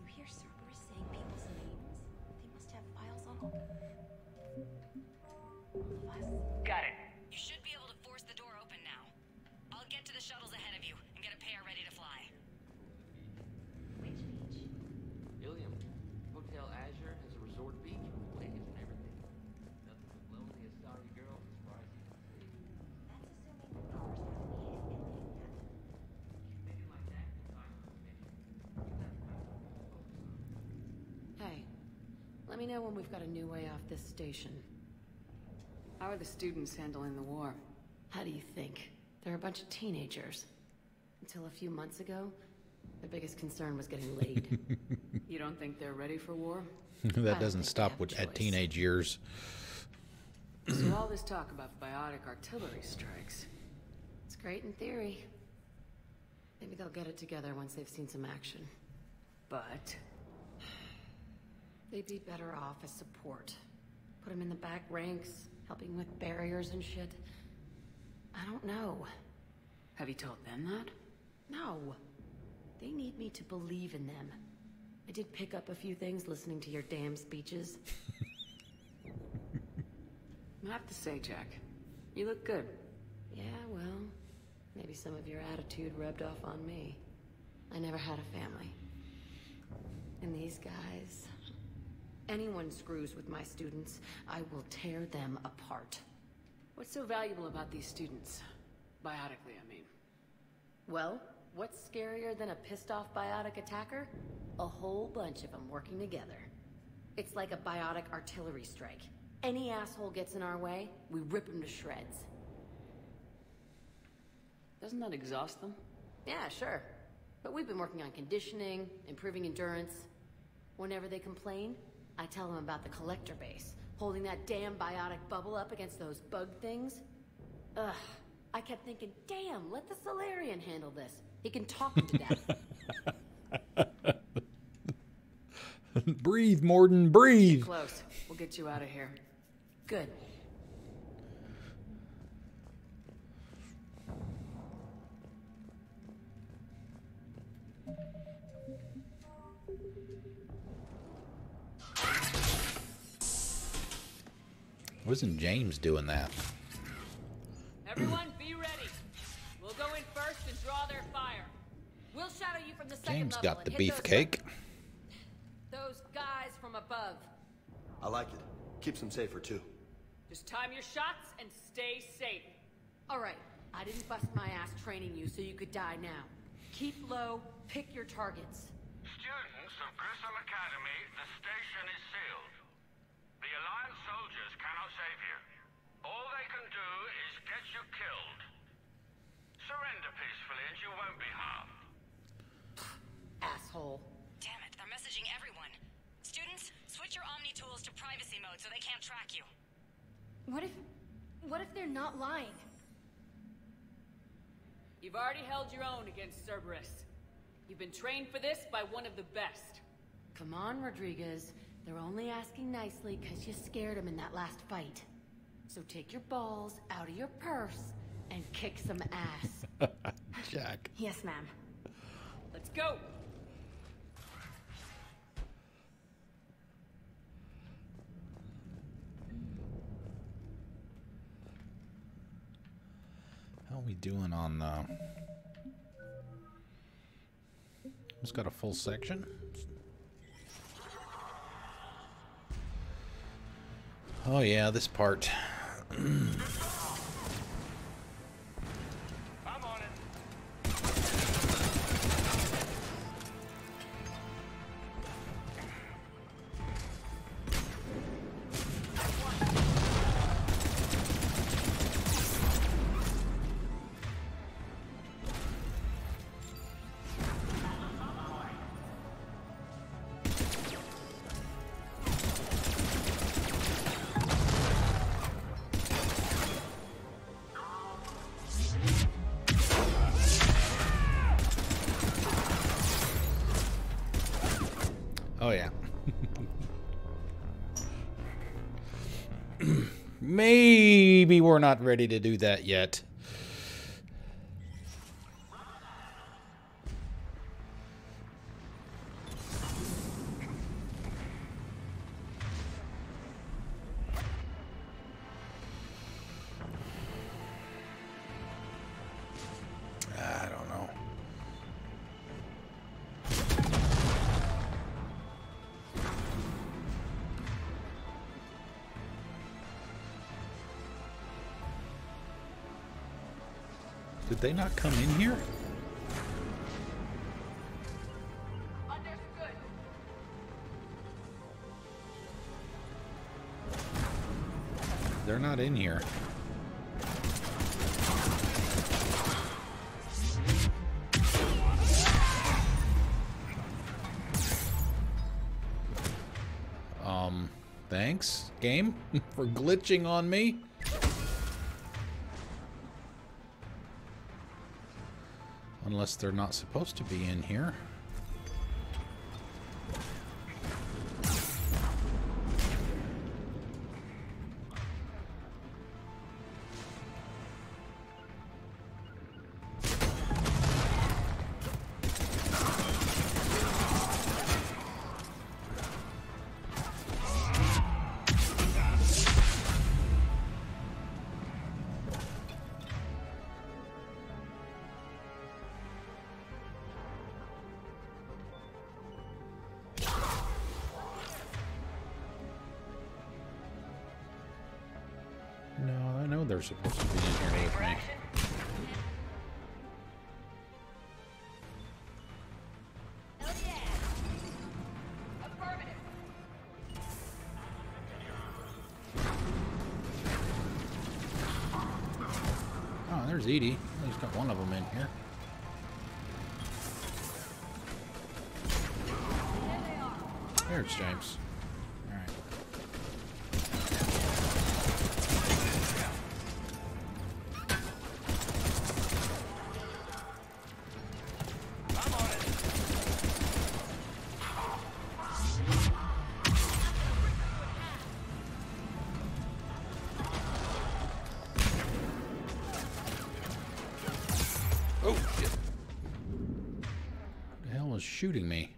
You hear Cerberus saying people's names? They must have files on all of us. Got it. You should be able to force the door open now. I'll get to the shuttles ahead of you and get a pair ready to fly. Which beach? Ilium. Hotel Azure has a resort beach with waves and everything. Nothing but lonely Astari girls as far as you can see. That's assuming the doors haven't hit anything yet. Maybe like that in time for the mission. Hey, let me know when we've got a new way off this station. How are the students handling the war? How do you think? They're a bunch of teenagers. Until a few months ago, their biggest concern was getting laid. You don't think they're ready for war? That doesn't stop at teenage years. So all this talk about biotic artillery strikes. It's great in theory. Maybe they'll get it together once they've seen some action. But they'd be better off as support. Put them in the back ranks, helping with barriers and shit. I don't know. have you told them that? No. They need me to believe in them. I did pick up a few things listening to your damn speeches. I have to say, Jack, you look good. Yeah, well, maybe some of your attitude rubbed off on me. I never had a family. And these guys... Anyone screws with my students, I will tear them apart. What's so valuable about these students? Biotically, I mean. Well, what's scarier than a pissed-off biotic attacker? A whole bunch of them working together. It's like a biotic artillery strike. Any asshole gets in our way, we rip him to shreds. Doesn't that exhaust them? Yeah, sure. But we've been working on conditioning, improving endurance. Whenever they complain, I tell them about the collector base, holding that damn biotic bubble up against those bug things. Ugh. I kept thinking, damn, let the Solarian handle this. He can talk him to death. Breathe, Morden, breathe. Get close. We'll get you out of here. Good. Wasn't James doing that? Everyone, be ready. We'll go in first and draw their fire. We'll shadow you from the second James level got the and hit beefcake. those guys from above. I like it. Keeps them safer, too. Just time your shots and stay safe. All right. I didn't bust my ass training you so you could die now. Keep low, pick your targets. Students of Grissom Academy, the station is sealed. The Alliance soldiers cannot save you. All they can do is get you killed. Surrender peacefully and you won't be harmed. Asshole. Damn it, they're messaging everyone. Students, switch your Omni tools to privacy mode so they can't track you. What if they're not lying? You've already held your own against Cerberus. You've been trained for this by one of the best. Come on, Rodriguez. They're only asking nicely because you scared them in that last fight. So take your balls out of your purse and kick some ass. Jack. Yes, ma'am. Let's go. How are we doing on the... It's got a full section. Oh yeah, this part. Oh yeah. Maybe we're not ready to do that yet. I don't know. Did they not come in here? Understood. They're not in here. Thanks, game, for glitching on me. Unless they're not supposed to be in here. No, I know they're supposed to be in here to help me. There's Edie. He's got one of them in here. There's James. Alright. Oh, shit. Who the hell is shooting me?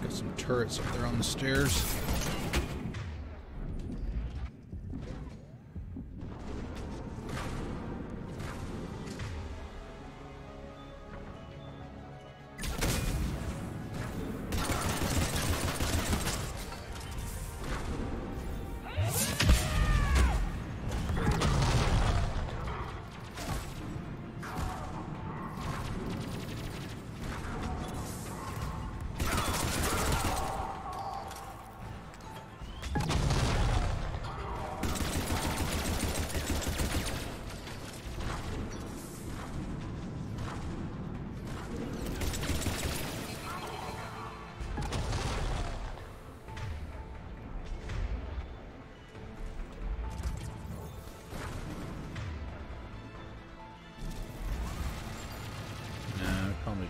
Some turrets up there on the stairs.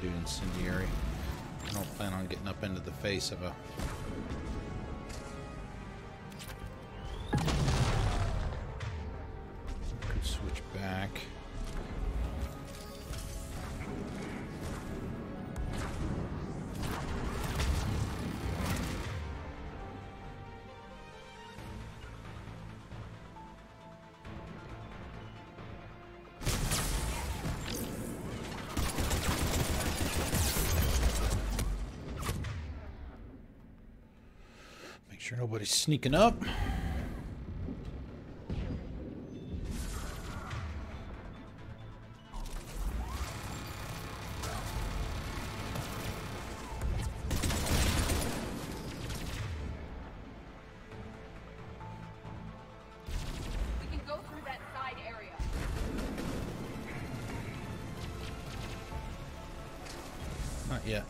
Do incendiary. I don't plan on getting up into the face of a... Could switch back. Sure nobody's sneaking up. We can go through that side area. Not yet.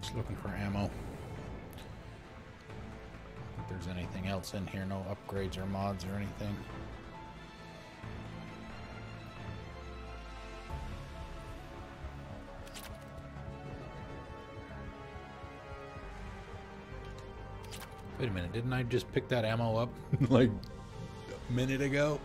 Just looking for ammo. I don't think there's anything else in here. No upgrades or mods or anything. Wait a minute, didn't I just pick that ammo up like a minute ago?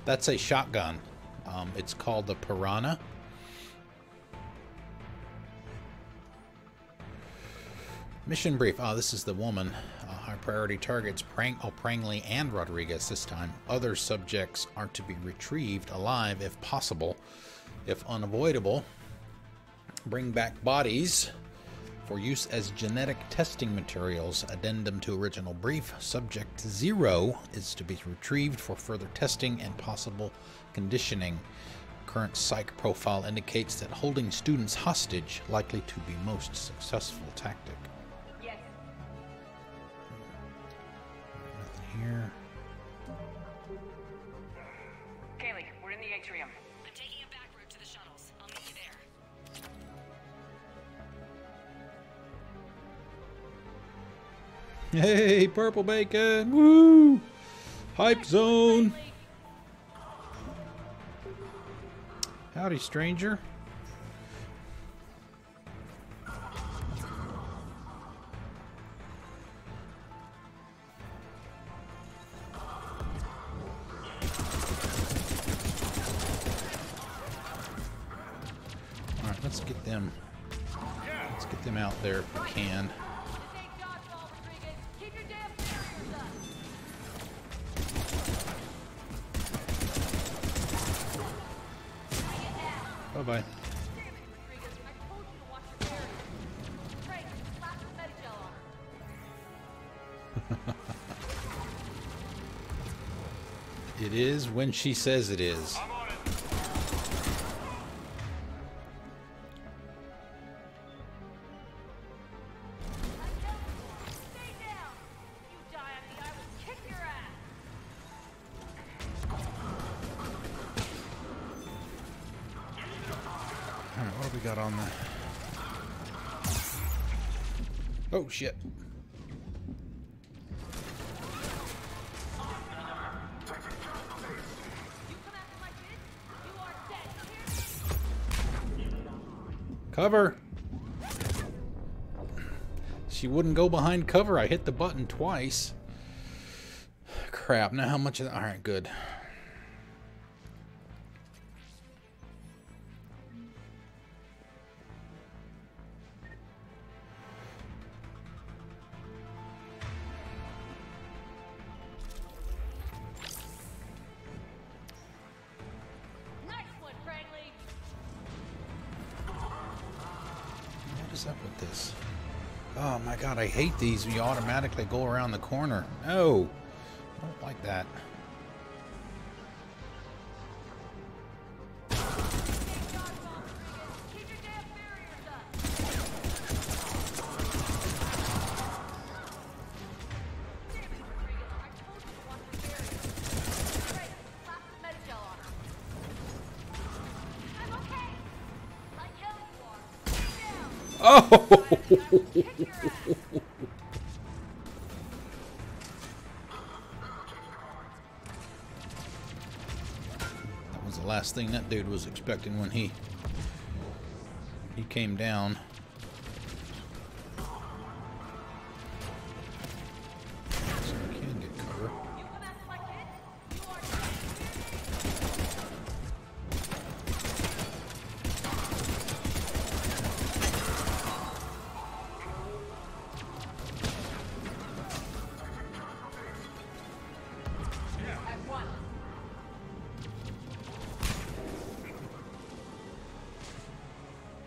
That's a shotgun. It's called the Piranha. Mission brief. Oh, this is the woman. High priority targets Prangley and Rodriguez this time. Other subjects are to be retrieved alive if possible. If unavoidable, bring back bodies for use as genetic testing materials. Addendum to original brief. Subject 0 is to be retrieved for further testing and possible conditioning. Current psych profile indicates that holding students hostage likely to be most successful tactic. Yes. Nothing here. Kaylee, we're in the atrium. I'm taking a back route to the shuttles. I'll meet you there. Hey, purple bacon! Woo! Hype zone! Howdy, stranger. Alright, let's get them. Let's get them out there if we can. Bye-bye. It is when she says it is. Alright, what do we got on the... Oh, shit. Cover! She wouldn't go behind cover. I hit the button twice. Crap. Now how much of that? Alright, good. What is up with this? Oh my god, I hate these. You automatically go around the corner. No! I don't like that. Oh! That was the last thing that dude was expecting when he came down. So I can get cover.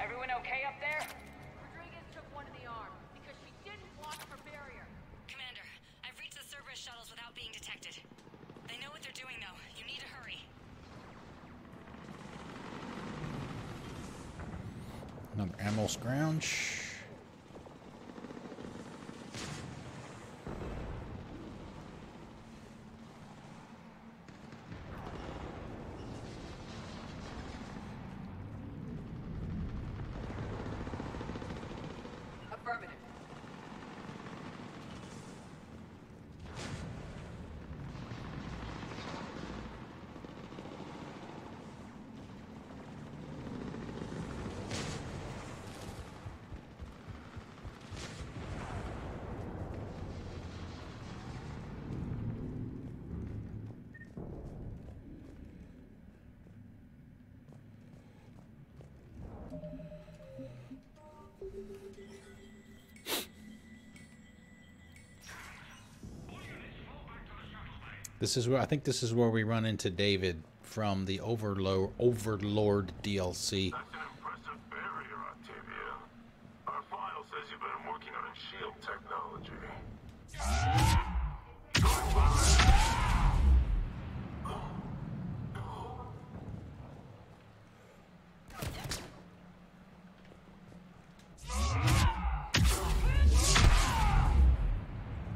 Everyone okay up there? ammo scrounge. Affirmative. This is where I think this is where we run into David from the Overlord DLC. That's an impressive barrier, Octavia. Our file says you've been working on shield technology.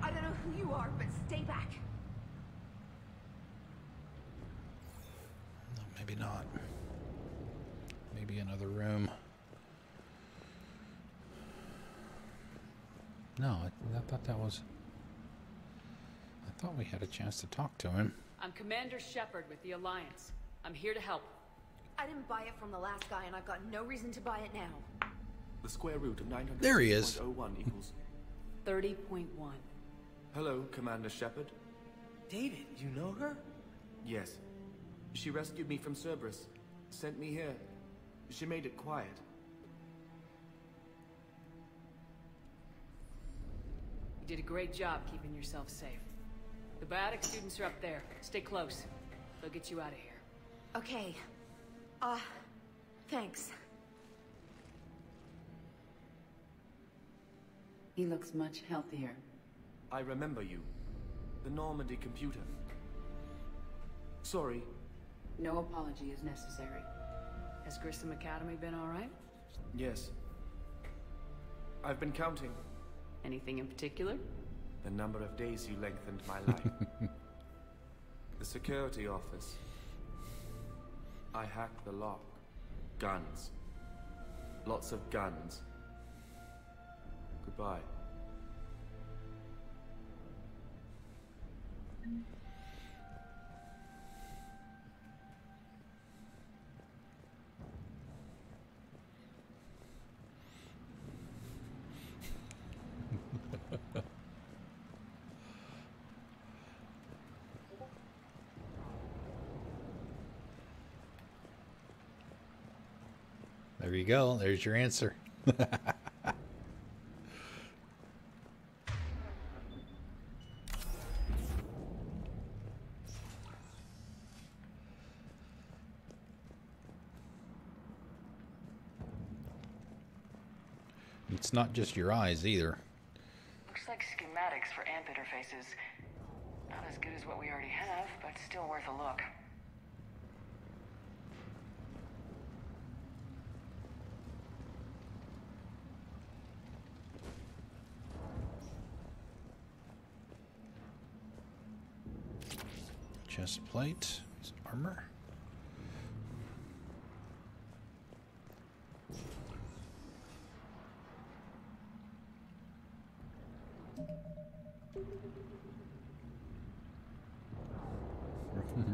I don't know who you are, but stay back. Maybe not. Maybe another room. No, I thought that was... I thought we had a chance to talk to him. I'm Commander Shepard with the Alliance. I'm here to help. I didn't buy it from the last guy, and I've got no reason to buy it now. The square root of 900. There he is. 0.01 equals 30.1. Hello, Commander Shepard. David, you know her? Yes. She rescued me from Cerberus. Sent me here. She made it quiet. You did a great job keeping yourself safe. The biotic students are up there. Stay close. They'll get you out of here. Okay. Thanks. He looks much healthier. I remember you. The Normandy computer. Sorry. No apology is necessary. Has Grissom Academy been all right? Yes. I've been counting. Anything in particular? The number of days you lengthened my life. The security office. I hacked the lock. Guns. Lots of guns. Goodbye. There you go. There's your answer. It's not just your eyes either. Looks like schematics for AMP interfaces. Not as good as what we already have, but still worth a look. Chest plate, some armor.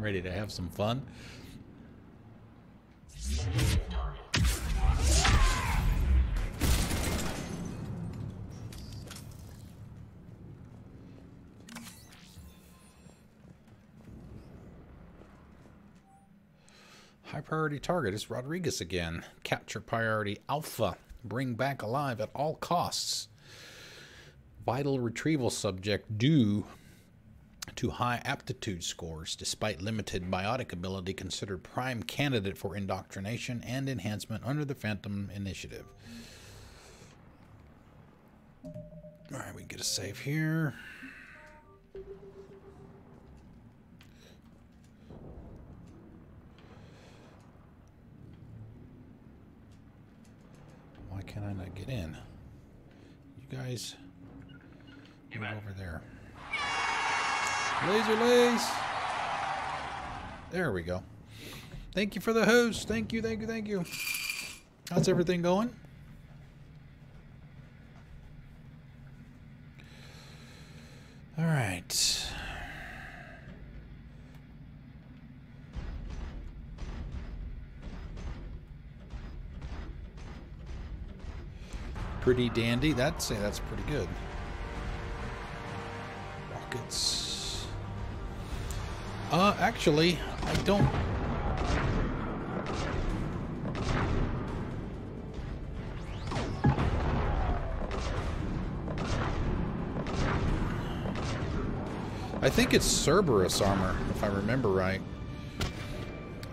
Ready to have some fun. High priority target is Rodriguez again. Capture priority Alpha. Bring back alive at all costs. Vital retrieval subject due to high aptitude scores, despite limited biotic ability, considered prime candidate for indoctrination and enhancement under the Phantom Initiative. Alright, we can get a save here. Why trying to get in. You guys move over there. Laser lace. There we go. Thank you for the host. Thank you, thank you, thank you. How's everything going? All right. Pretty dandy. I'd say that's pretty good. Rockets. Actually, I don't. I think it's Cerberus armor, if I remember right.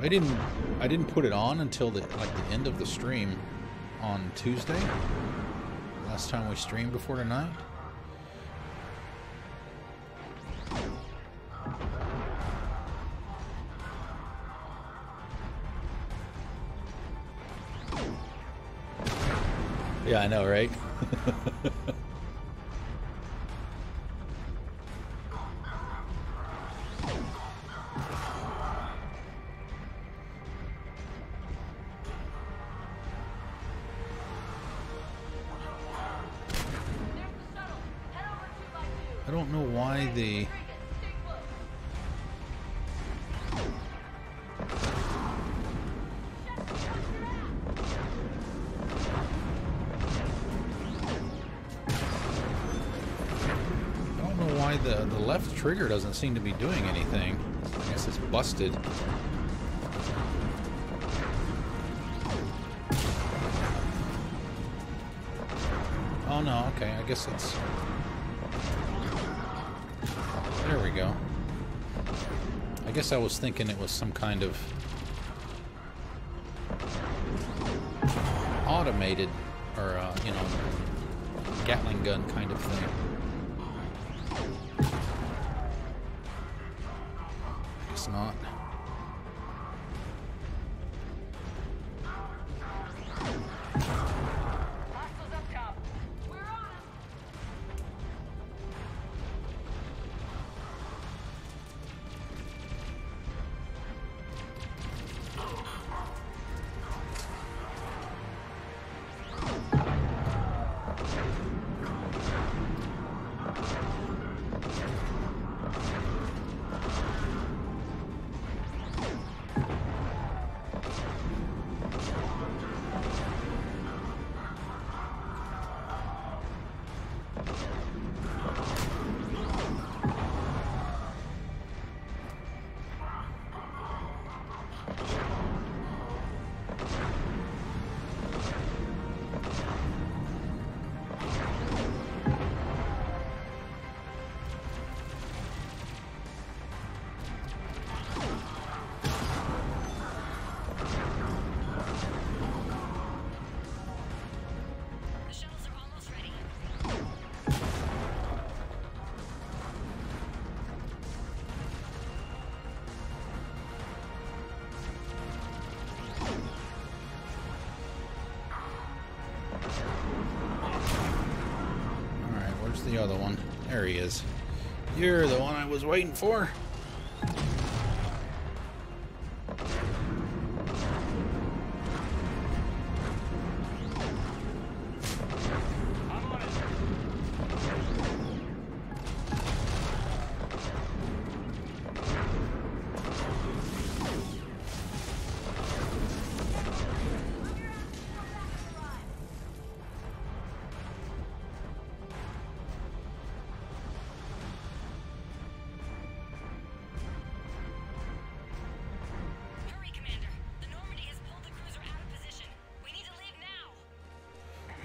I didn't put it on until the end of the stream on Tuesday. Last time we streamed before tonight. Yeah, I know, right? I don't know why the... The left trigger doesn't seem to be doing anything. I guess it's busted. Oh no, okay, I guess it's... There we go. I guess I was thinking it was some kind of automated or, you know, Gatling gun kind of thing. Not. The other one. There he is. You're the one I was waiting for.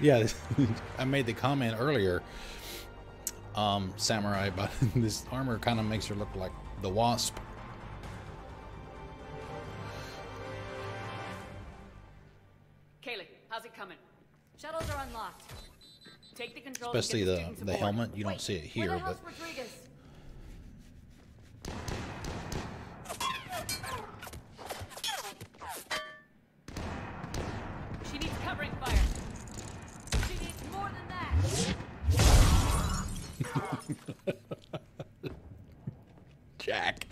Yeah, I made the comment earlier, Samurai, but this armor kind of makes her look like the Wasp. Kaylee, how's it coming? Shuttles are unlocked. Take the controls. Especially the helmet. You don't see it here, but. She needs covering fire. Jack.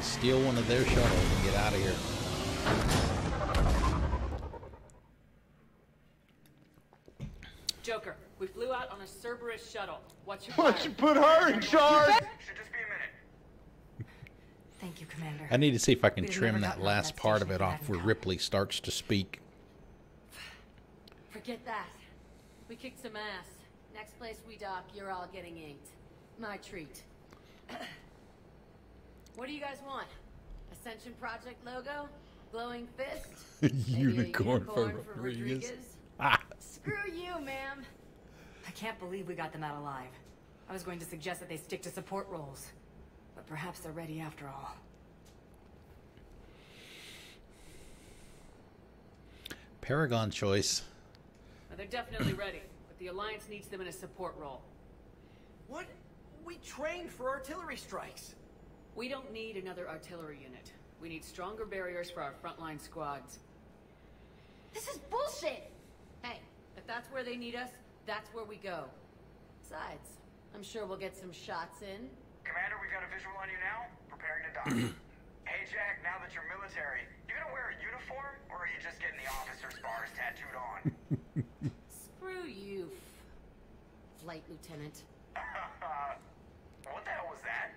Steal one of their shuttles and get out of here. Joker, we flew out on a Cerberus shuttle. What's your Why don't plan? you put her in charge? Should just be a minute. Thank you, Commander. I need to see if I can We've trim never that gotten on last that part of station it if we off where hadn't Ripley starts to speak. Forget that. We kicked some ass. Next place we dock, you're all getting inked. My treat. What do you guys want? Ascension Project logo? Glowing fist? Maybe a Unicorn for for Rodriguez. Ah. Screw you, ma'am. I can't believe we got them out alive. I was going to suggest that they stick to support roles. But perhaps they're ready after all. Paragon choice. Well, they're definitely ready, but the Alliance needs them in a support role. What? We trained for artillery strikes. We don't need another artillery unit. We need stronger barriers for our frontline squads. This is bullshit! Hey, if that's where they need us, that's where we go. Besides, I'm sure we'll get some shots in. Commander, we got a visual on you now. Preparing to dock. Hey, Jack, now that you're military, you gonna wear a uniform, or are you just getting the officer's bars tattooed on? Screw you, Flight Lieutenant. What the hell was that?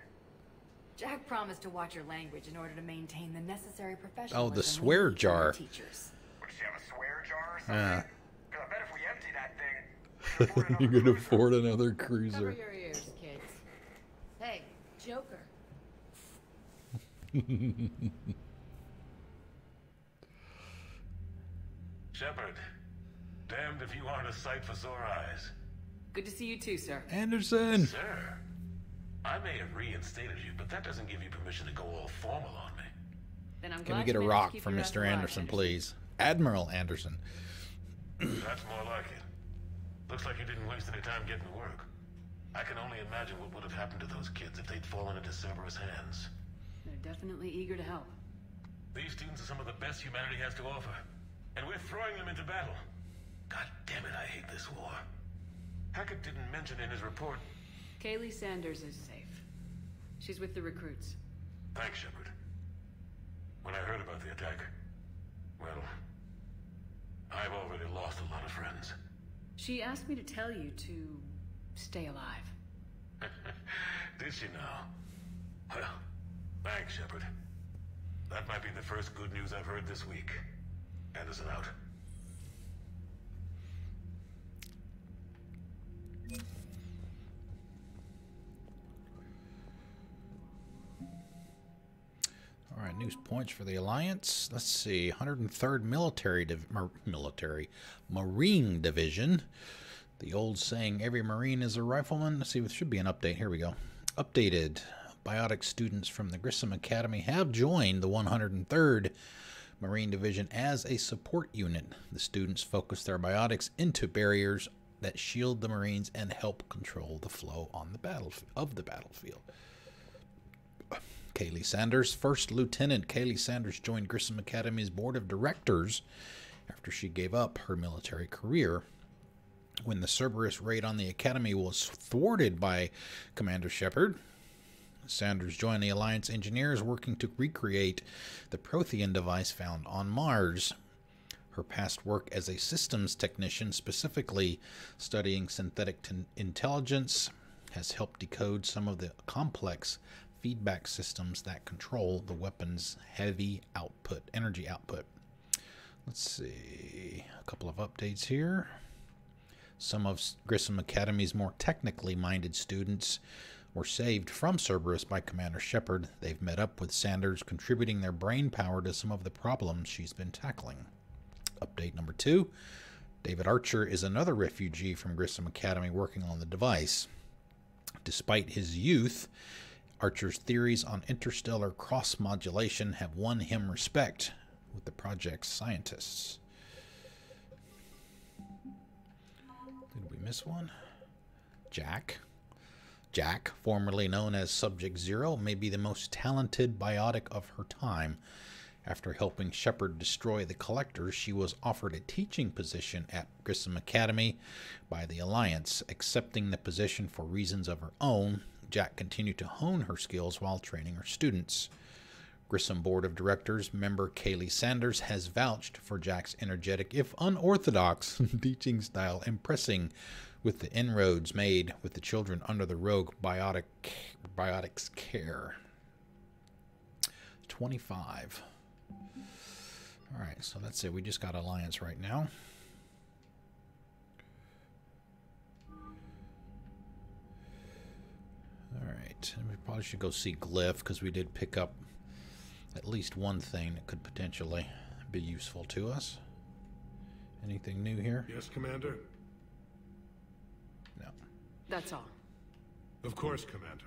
Jack promised to watch your language in order to maintain the necessary professionalism. Oh, the swear we need from our jar. teachers. Would you have a swear jar or something? Yeah. Because I bet if we empty that thing, You can afford another Cover cruiser. your ears, kids. Hey, Joker. Shepard, damned if you aren't a sight for sore eyes. Good to see you too, sir. Anderson! Sir, I may have reinstated you, but that doesn't give you permission to go all formal on me. Then I'm Can glad we get a you managed to rock keep from your ass Mr. alive, Anderson, please? Admiral Anderson. That's more like it. Looks like you didn't waste any time getting to work. I can only imagine what would have happened to those kids if they'd fallen into Cerberus' hands. They're definitely eager to help. These students are some of the best humanity has to offer, and we're throwing them into battle. God damn it, I hate this war. Hackett didn't mention in his report. Kaylee Sanders is safe. She's with the recruits. Thanks, Shepard. When I heard about the attack, well, I've already lost a lot of friends. She asked me to tell you to stay alive. Did she now? Well, thanks, Shepard. That might be the first good news I've heard this week. Anderson out. All right, news points for the Alliance. Let's see, 103rd Marine Division. The old saying, every Marine is a rifleman. Let's see, it should be an update. Here we go. Updated. Biotic students from the Grissom Academy have joined the 103rd Marine Division as a support unit. The students focus their biotics into barriers that shield the Marines and help control the flow on the battlefield. Kaylee Sanders, First Lieutenant Kaylee Sanders, joined Grissom Academy's board of directors after she gave up her military career. When the Cerberus raid on the academy was thwarted by Commander Shepard, Sanders joined the Alliance engineers working to recreate the Prothean device found on Mars. Her past work as a systems technician, specifically studying synthetic intelligence, has helped decode some of the complex feedback systems that control the weapon's heavy energy output. Let's see, a couple of updates here. Some of Grissom Academy's more technically minded students were saved from Cerberus by Commander Shepard. They've met up with Sanders, contributing their brain power to some of the problems she's been tackling. Update number 2. David Archer is another refugee from Grissom Academy working on the device. Despite his youth, Archer's theories on interstellar cross-modulation have won him respect with the project's scientists. Did we miss one? Jack. Jack, formerly known as Subject Zero, may be the most talented biotic of her time After helping Shepard destroy the Collectors, she was offered a teaching position at Grissom Academy by the Alliance. Accepting the position for reasons of her own, Jack continued to hone her skills while training her students. Grissom Board of Directors member Kaylee Sanders has vouched for Jack's energetic, if unorthodox, teaching style, impressing with the inroads made with the children under the rogue biotics care. 25. Alright, so that's it. We just got Alliance right now. Alright, we probably should go see Glyph, because we did pick up at least one thing that could potentially be useful to us. Anything new here? Yes, Commander? No. That's all. Of course, Commander.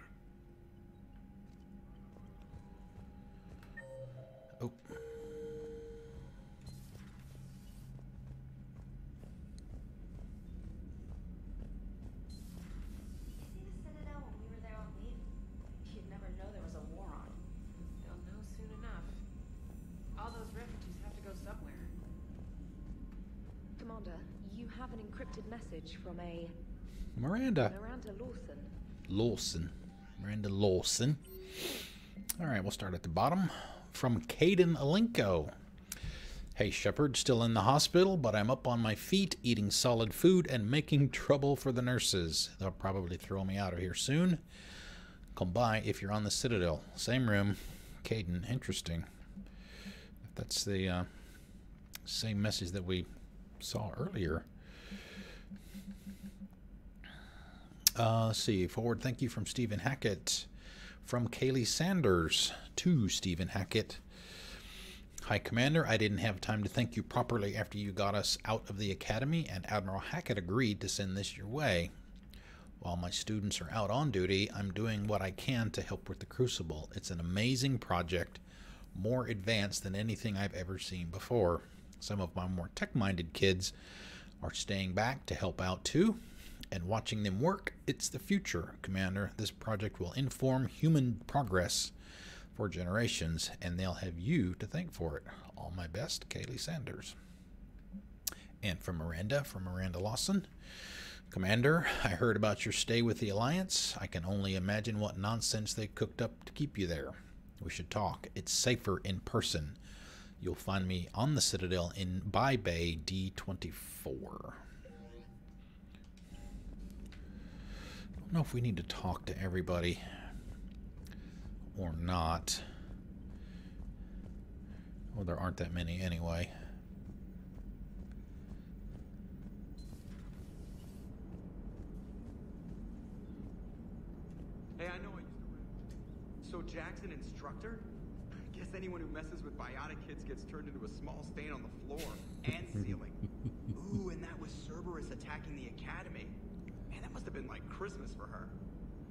Oh. You'd never know there was a war on. They'll know soon enough. All those refugees have to go somewhere. Commander, you have an encrypted message from a... Miranda Lawson. Miranda Lawson. Alright, we'll start at the bottom. From Caden Alenko. Hey Shepard, still in the hospital, but I'm up on my feet, eating solid food and making trouble for the nurses. They'll probably throw me out of here soon. Come by if you're on the Citadel. Same room. Caden, interesting. That's the same message that we saw earlier. Let's see. Forward thank you from Stephen Hackett. From Kaylee Sanders to Stephen Hackett. Hi, Commander. I didn't have time to thank you properly after you got us out of the Academy, and Admiral Hackett agreed to send this your way. While my students are out on duty, I'm doing what I can to help with the Crucible. It's an amazing project, more advanced than anything I've ever seen before. Some of my more tech-minded kids are staying back to help out too. And watching them work, it's the future, Commander. This project will inform human progress for generations, and they'll have you to thank for it. All my best, Kaylee Sanders. And from Miranda Lawson. Commander, I heard about your stay with the Alliance. I can only imagine what nonsense they cooked up to keep you there. We should talk. It's safer in person. You'll find me on the Citadel in Bay D24. I don't know if we need to talk to everybody or not. Well, there aren't that many anyway. Hey, I know I used to... So Jack's an instructor? I guess anyone who messes with biotic kids gets turned into a small stain on the floor and ceiling. Ooh, and that was Cerberus attacking the Academy. Man, that must have been like Christmas for her.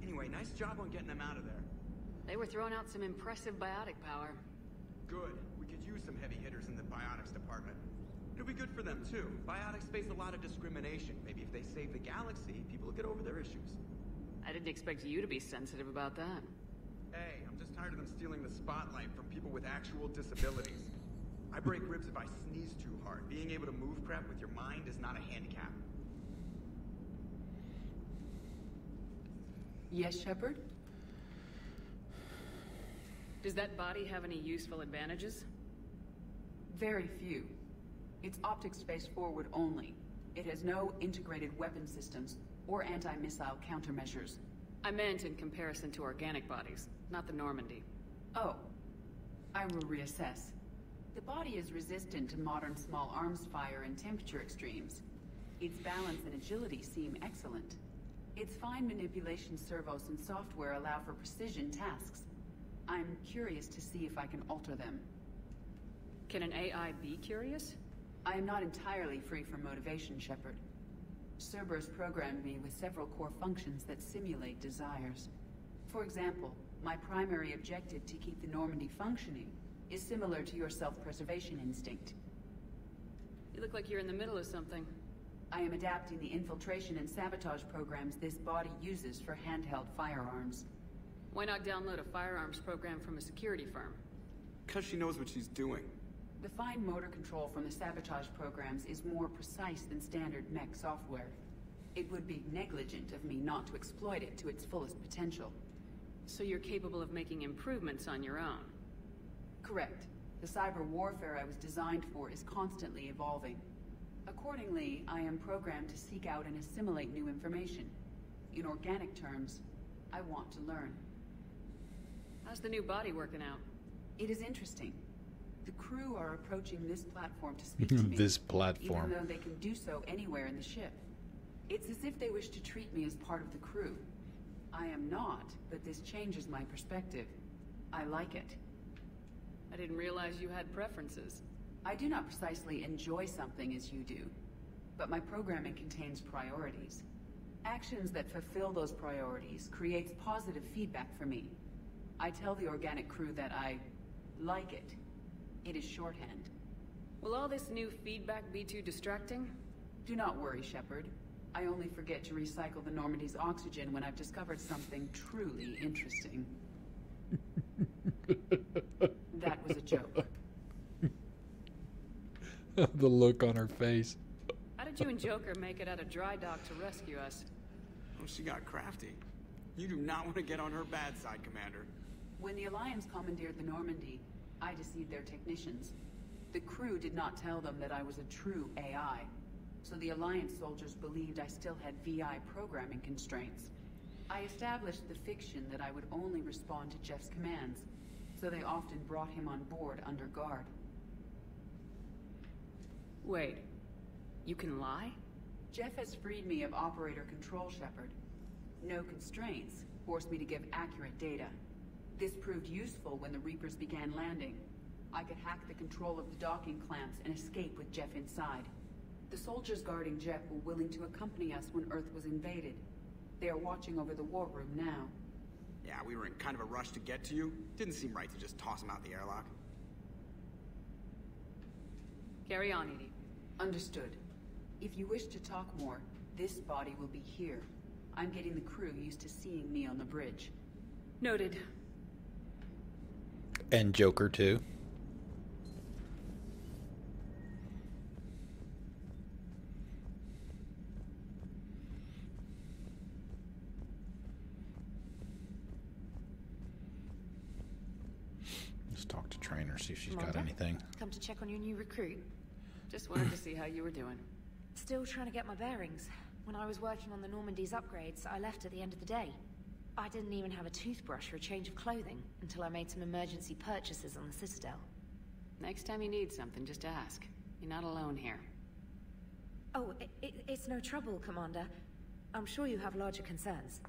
Anyway, nice job on getting them out of there. They were throwing out some impressive biotic power. Good. We could use some heavy hitters in the biotics department. It'll be good for them, too. Biotics face a lot of discrimination. Maybe if they save the galaxy, people will get over their issues. I didn't expect you to be sensitive about that. Hey, I'm just tired of them stealing the spotlight from people with actual disabilities. I break ribs if I sneeze too hard. Being able to move crap with your mind is not a handicap. Yes, Shepard? Does that body have any useful advantages? Very few. It's optic space forward only. It has no integrated weapon systems or anti-missile countermeasures. I meant in comparison to organic bodies, not the Normandy. Oh. I will reassess. The body is resistant to modern small arms fire and temperature extremes. Its balance and agility seem excellent. Its fine manipulation servos and software allow for precision tasks. I'm curious to see if I can alter them. Can an AI be curious? I am not entirely free from motivation, Shepard. Cerberus programmed me with several core functions that simulate desires. For example, my primary objective to keep the Normandy functioning is similar to your self-preservation instinct. You look like you're in the middle of something. I am adapting the infiltration and sabotage programs this body uses for handheld firearms. Why not download a firearms program from a security firm? Because she knows what she's doing. The fine motor control from the sabotage programs is more precise than standard mech software. It would be negligent of me not to exploit it to its fullest potential. So you're capable of making improvements on your own? Correct. The cyber warfare I was designed for is constantly evolving. Accordingly, I am programmed to seek out and assimilate new information. In organic terms, I want to learn. How's the new body working out? It is interesting. The crew are approaching this platform to speak to me. This platform. Even though they can do so anywhere in the ship. It's as if they wish to treat me as part of the crew. I am not, but this changes my perspective. I like it. I didn't realize you had preferences. I do not precisely enjoy something as you do, but my programming contains priorities. Actions that fulfill those priorities creates positive feedback for me. I tell the organic crew that I like it. It is shorthand. Will all this new feedback be too distracting? Do not worry, Shepard. I only forget to recycle the Normandy's oxygen when I've discovered something truly interesting. That was a joke. The look on her face. How did you and Joker make it out of dry dock to rescue us? Oh, she got crafty. You do not want to get on her bad side, Commander. When the Alliance commandeered the Normandy, I deceived their technicians. The crew did not tell them that I was a true AI, so the Alliance soldiers believed I still had VI programming constraints. I established the fiction that I would only respond to Jeff's commands, so they often brought him on board under guard. Wait, you can lie? Jeff has freed me of operator control, Shepard. No constraints forced me to give accurate data. This proved useful when the Reapers began landing. I could hack the control of the docking clamps and escape with Jeff inside. The soldiers guarding Jeff were willing to accompany us when Earth was invaded. They are watching over the war room now. Yeah, we were in kind of a rush to get to you. Didn't seem right to just toss him out the airlock. Carry on, Edie. Understood. If you wish to talk more, this body will be here. I'm getting the crew used to seeing me on the bridge. Noted. And Joker too. Let's talk to Trainer, see if she's got anything. Come to check on your new recruit. Just wanted to see how you were doing. Still trying to get my bearings. When I was working on the Normandy's upgrades, I left at the end of the day. I didn't even have a toothbrush or a change of clothing until I made some emergency purchases on the Citadel. Next time you need something, just ask. You're not alone here. Oh, it's no trouble, Commander. I'm sure you have larger concerns.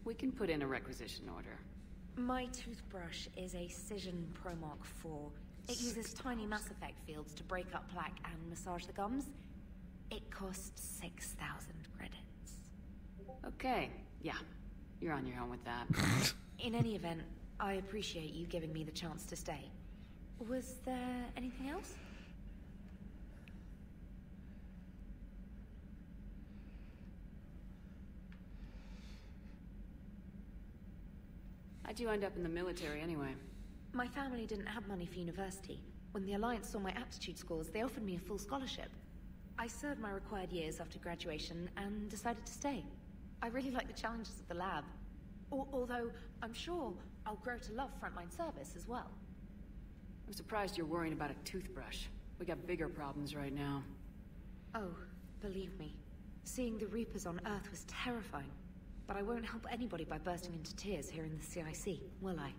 We can put in a requisition order. My toothbrush is a Cision Pro Mark IV. It uses tiny Mass Effect fields to break up plaque and massage the gums. It costs 6,000 credits. Okay, yeah. You're on your own with that. In any event, I appreciate you giving me the chance to stay. Was there anything else? How'd you end up in the military anyway? My family didn't have money for university. When the Alliance saw my aptitude scores, they offered me a full scholarship. I served my required years after graduation and decided to stay. I really like the challenges of the lab. Although, I'm sure I'll grow to love frontline service as well. I'm surprised you're worrying about a toothbrush. We got bigger problems right now. Oh, believe me. Seeing the Reapers on Earth was terrifying. But I won't help anybody by bursting into tears here in the CIC, will I?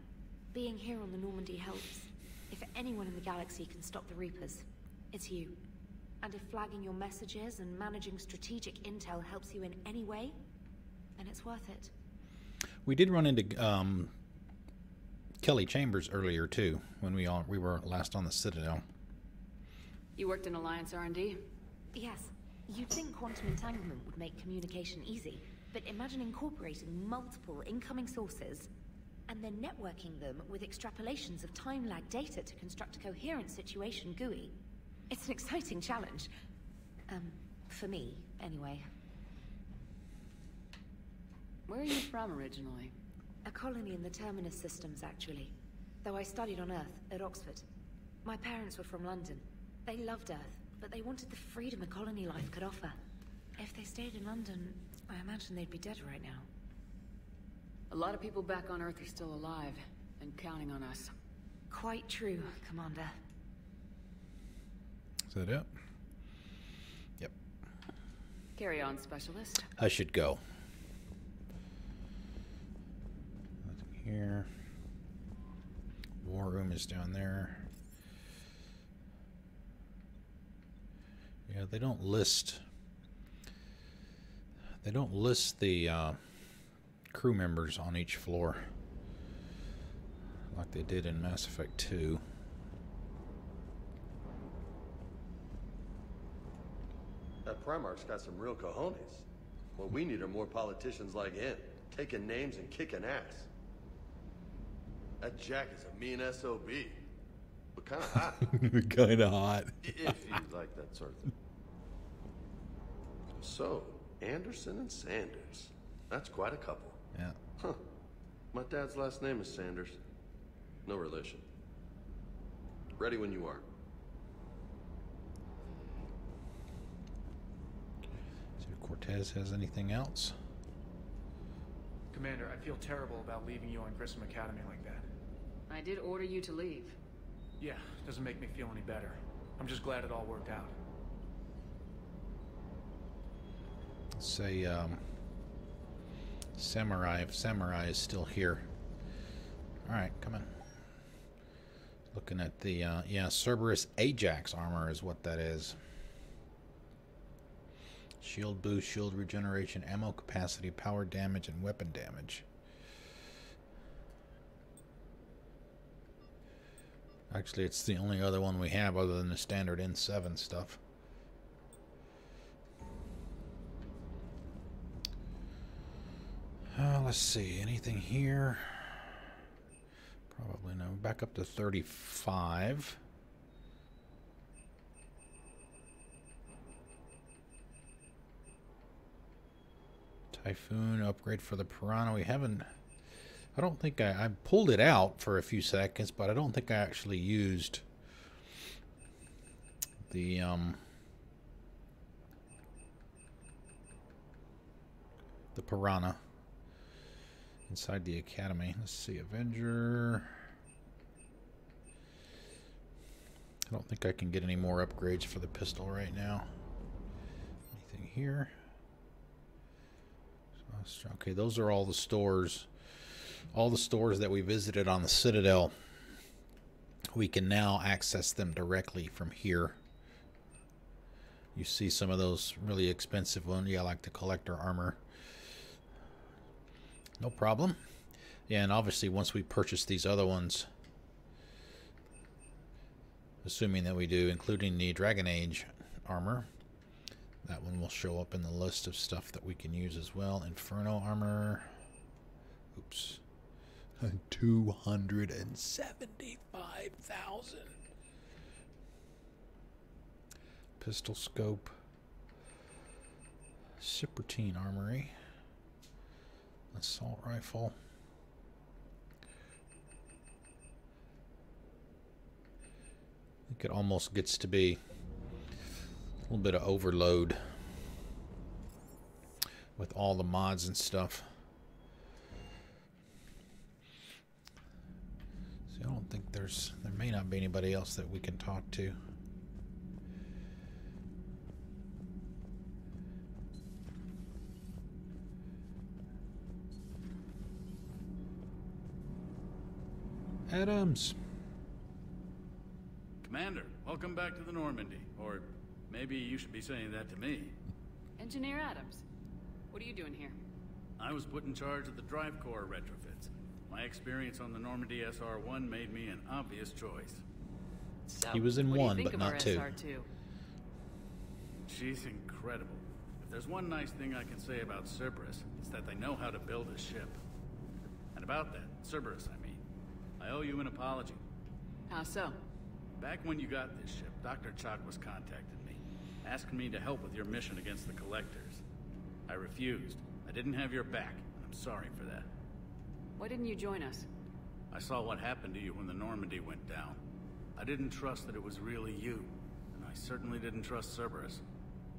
Being here on the Normandy helps. If anyone in the galaxy can stop the Reapers, it's you. And if flagging your messages and managing strategic intel helps you in any way, then it's worth it. We did run into Kelly Chambers earlier too, when we were last on the Citadel. You worked in Alliance R&D? Yes. You'd think quantum entanglement would make communication easy, but imagine incorporating multiple incoming sources and then networking them with extrapolations of time-lag data to construct a coherent situation GUI. It's an exciting challenge. For me, anyway. Where are you from originally? A colony in the Terminus systems, actually. though I studied on Earth at Oxford. My parents were from London. They loved Earth, but they wanted the freedom a colony life could offer. If they stayed in London, I imagine they'd be dead right now. A lot of people back on Earth are still alive, and counting on us. Quite true, Commander. Is that it? Yep. Carry on, Specialist. I should go. Nothing here. War room is down there. Yeah, they don't list the crew members on each floor like they did in Mass Effect 2. That Primarch's got some real cojones. What we need are more politicians like him, taking names and kicking ass. That Jack is a mean SOB, but kind of hot. Kind of hot. If you like that sort of thing. So, Anderson and Sanders. That's quite a couple. Yeah. Huh. My dad's last name is Sanders. No relation. Ready when you are. See if Cortez has anything else. Commander, I feel terrible about leaving you on Grissom Academy like that. I did order you to leave. Yeah, doesn't make me feel any better. I'm just glad it all worked out. Let's say Samurai, if Samurai is still here. Alright, come on. Looking at the, yeah, Cerberus Ajax armor is what that is. Shield boost, shield regeneration, ammo capacity, power damage, and weapon damage. Actually, it's the only other one we have other than the standard N7 stuff. Let's see, anything here? Probably no. Back up to 35. Typhoon upgrade for the Piranha. We haven't... I don't think I pulled it out for a few seconds, but I don't think I actually used the Piranha inside the academy. Let's see, Avenger. I don't think I can get any more upgrades for the pistol right now. Anything here? Okay, those are all the stores. All the stores that we visited on the Citadel. We can now access them directly from here. You see some of those really expensive ones. Yeah, like the collector armor. No problem. Yeah, and obviously once we purchase these other ones, assuming that we do, including the Dragon Age armor, that one will show up in the list of stuff that we can use as well. Inferno armor. Oops. 275,000. Pistol scope. Cypertine armory. Assault rifle. I think it almost gets to be a little bit of overload with all the mods and stuff. See, I don't think there may not be anybody else that we can talk to. Adams. Commander, welcome back to the Normandy. Or maybe you should be saying that to me. Engineer Adams, what are you doing here? I was put in charge of the drive core retrofits. My experience on the Normandy SR-1 made me an obvious choice. So, he was in what one, do you think but of not two. SR2? She's incredible. If there's one nice thing I can say about Cerberus, it's that they know how to build a ship. And about that, Cerberus, I mean, I owe you an apology. How so? Back when you got this ship, Dr. Chakwas contacted me, asking me to help with your mission against the Collectors. I refused. I didn't have your back, and I'm sorry for that. Why didn't you join us? I saw what happened to you when the Normandy went down. I didn't trust that it was really you, and I certainly didn't trust Cerberus.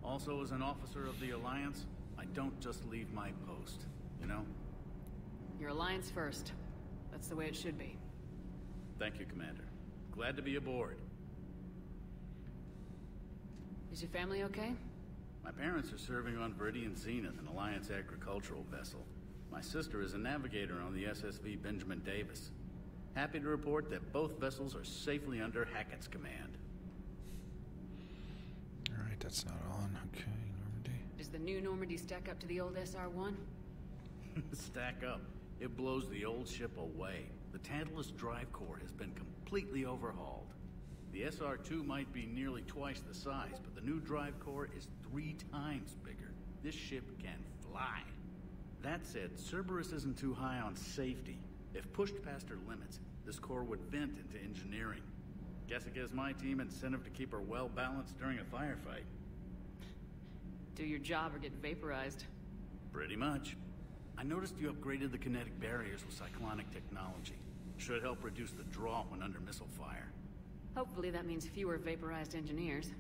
Also, as an officer of the Alliance, I don't just leave my post, you know? Your Alliance first. That's the way it should be. Thank you, Commander. Glad to be aboard. Is your family okay? My parents are serving on Viridian Zenith, an Alliance agricultural vessel. My sister is a navigator on the SSV Benjamin Davis. Happy to report that both vessels are safely under Hackett's command. Alright, that's not on. Okay, Normandy. Does the new Normandy stack up to the old SR-1? Stack up. It blows the old ship away. The Tantalus drive core has been completely overhauled. The SR-2 might be nearly twice the size, but the new drive core is 3 times bigger. This ship can fly. That said, Cerberus isn't too high on safety. If pushed past her limits, this core would vent into engineering. Guess it gives my team incentive to keep her well balanced during a firefight. Do your job or get vaporized. Pretty much. I noticed you upgraded the kinetic barriers with cyclonic technology. Should help reduce the draw when under missile fire. Hopefully that means fewer vaporized engineers.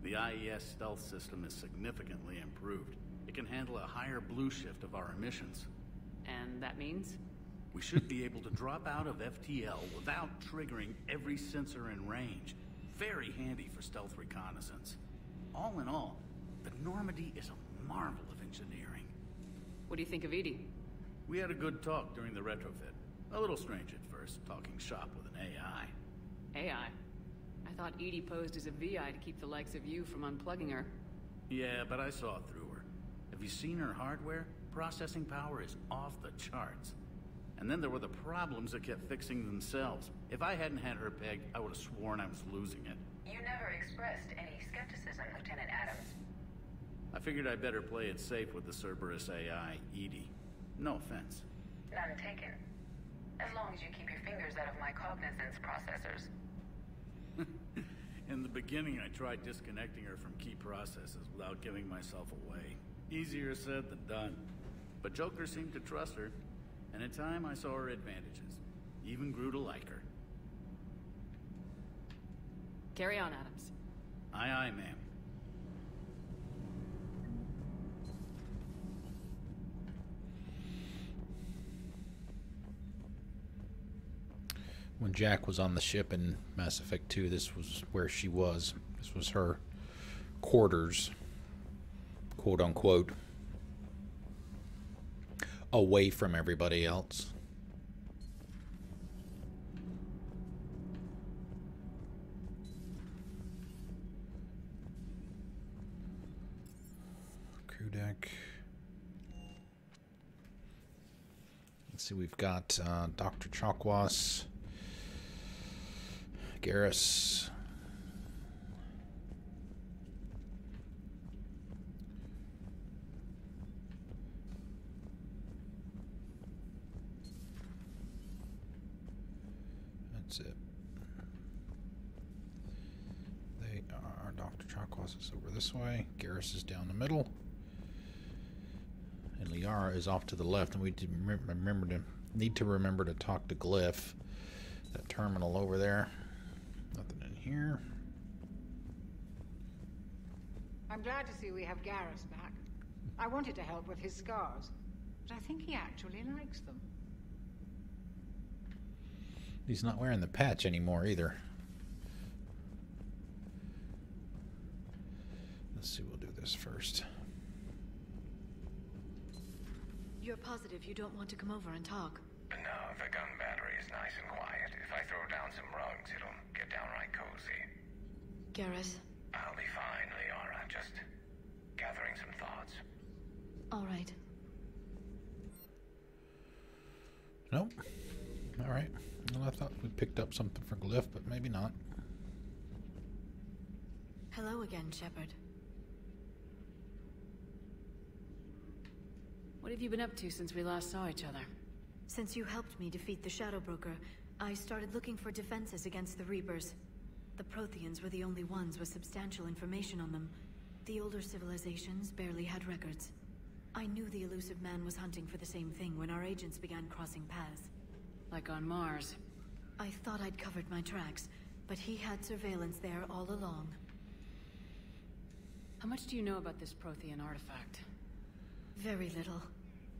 The IES stealth system is significantly improved. It can handle a higher blue shift of our emissions. And that means? We should be able to drop out of FTL without triggering every sensor in range. Very handy for stealth reconnaissance. All in all, the Normandy is a marvel of engineering. What do you think of Edie? We had a good talk during the retrofit. A little strange at first, talking shop with an AI. AI? I thought Edie posed as a VI to keep the likes of you from unplugging her. Yeah, but I saw through her. Have you seen her hardware? Processing power is off the charts. And then there were the problems that kept fixing themselves. If I hadn't had her pegged, I would have sworn I was losing it. You never expressed any skepticism, Lieutenant Adams. I figured I'd better play it safe with the Cerberus AI, Edie. No offense. None taken. As long as you keep your fingers out of my cognizance processors. In the beginning, I tried disconnecting her from key processes without giving myself away. Easier said than done. But Joker seemed to trust her, and in time I saw her advantages. Even grew to like her. Carry on, Adams. Aye, aye, ma'am. When Jack was on the ship in Mass Effect 2, this was where she was. This was her quarters, quote unquote, away from everybody else. Crew deck. Let's see, we've got Dr. Chakwas, Garrus, that's it. They are, Dr. Chakwas is over this way, Garrus is down the middle, and Liara is off to the left, and we need to remember to talk to Glyph, that terminal over there. Nothing in here. I'm glad to see we have Garrus back. I wanted to help with his scars, but I think he actually likes them. He's not wearing the patch anymore either. Let's see, we'll do this first. You're positive you don't want to come over and talk? No, the gun battery is nice and quiet. If I throw down some rugs, it'll get downright cozy. Garrus? I'll be fine, Liara. Just gathering some thoughts. All right. Nope. All right. Well, I thought we picked up something for Glyph, but maybe not. Hello again, Shepard. What have you been up to since we last saw each other? Since you helped me defeat the Shadow Broker, I started looking for defenses against the Reapers. The Protheans were the only ones with substantial information on them. The older civilizations barely had records. I knew the elusive man was hunting for the same thing when our agents began crossing paths. Like on Mars. I thought I'd covered my tracks, but he had surveillance there all along. How much do you know about this Prothean artifact? Very little.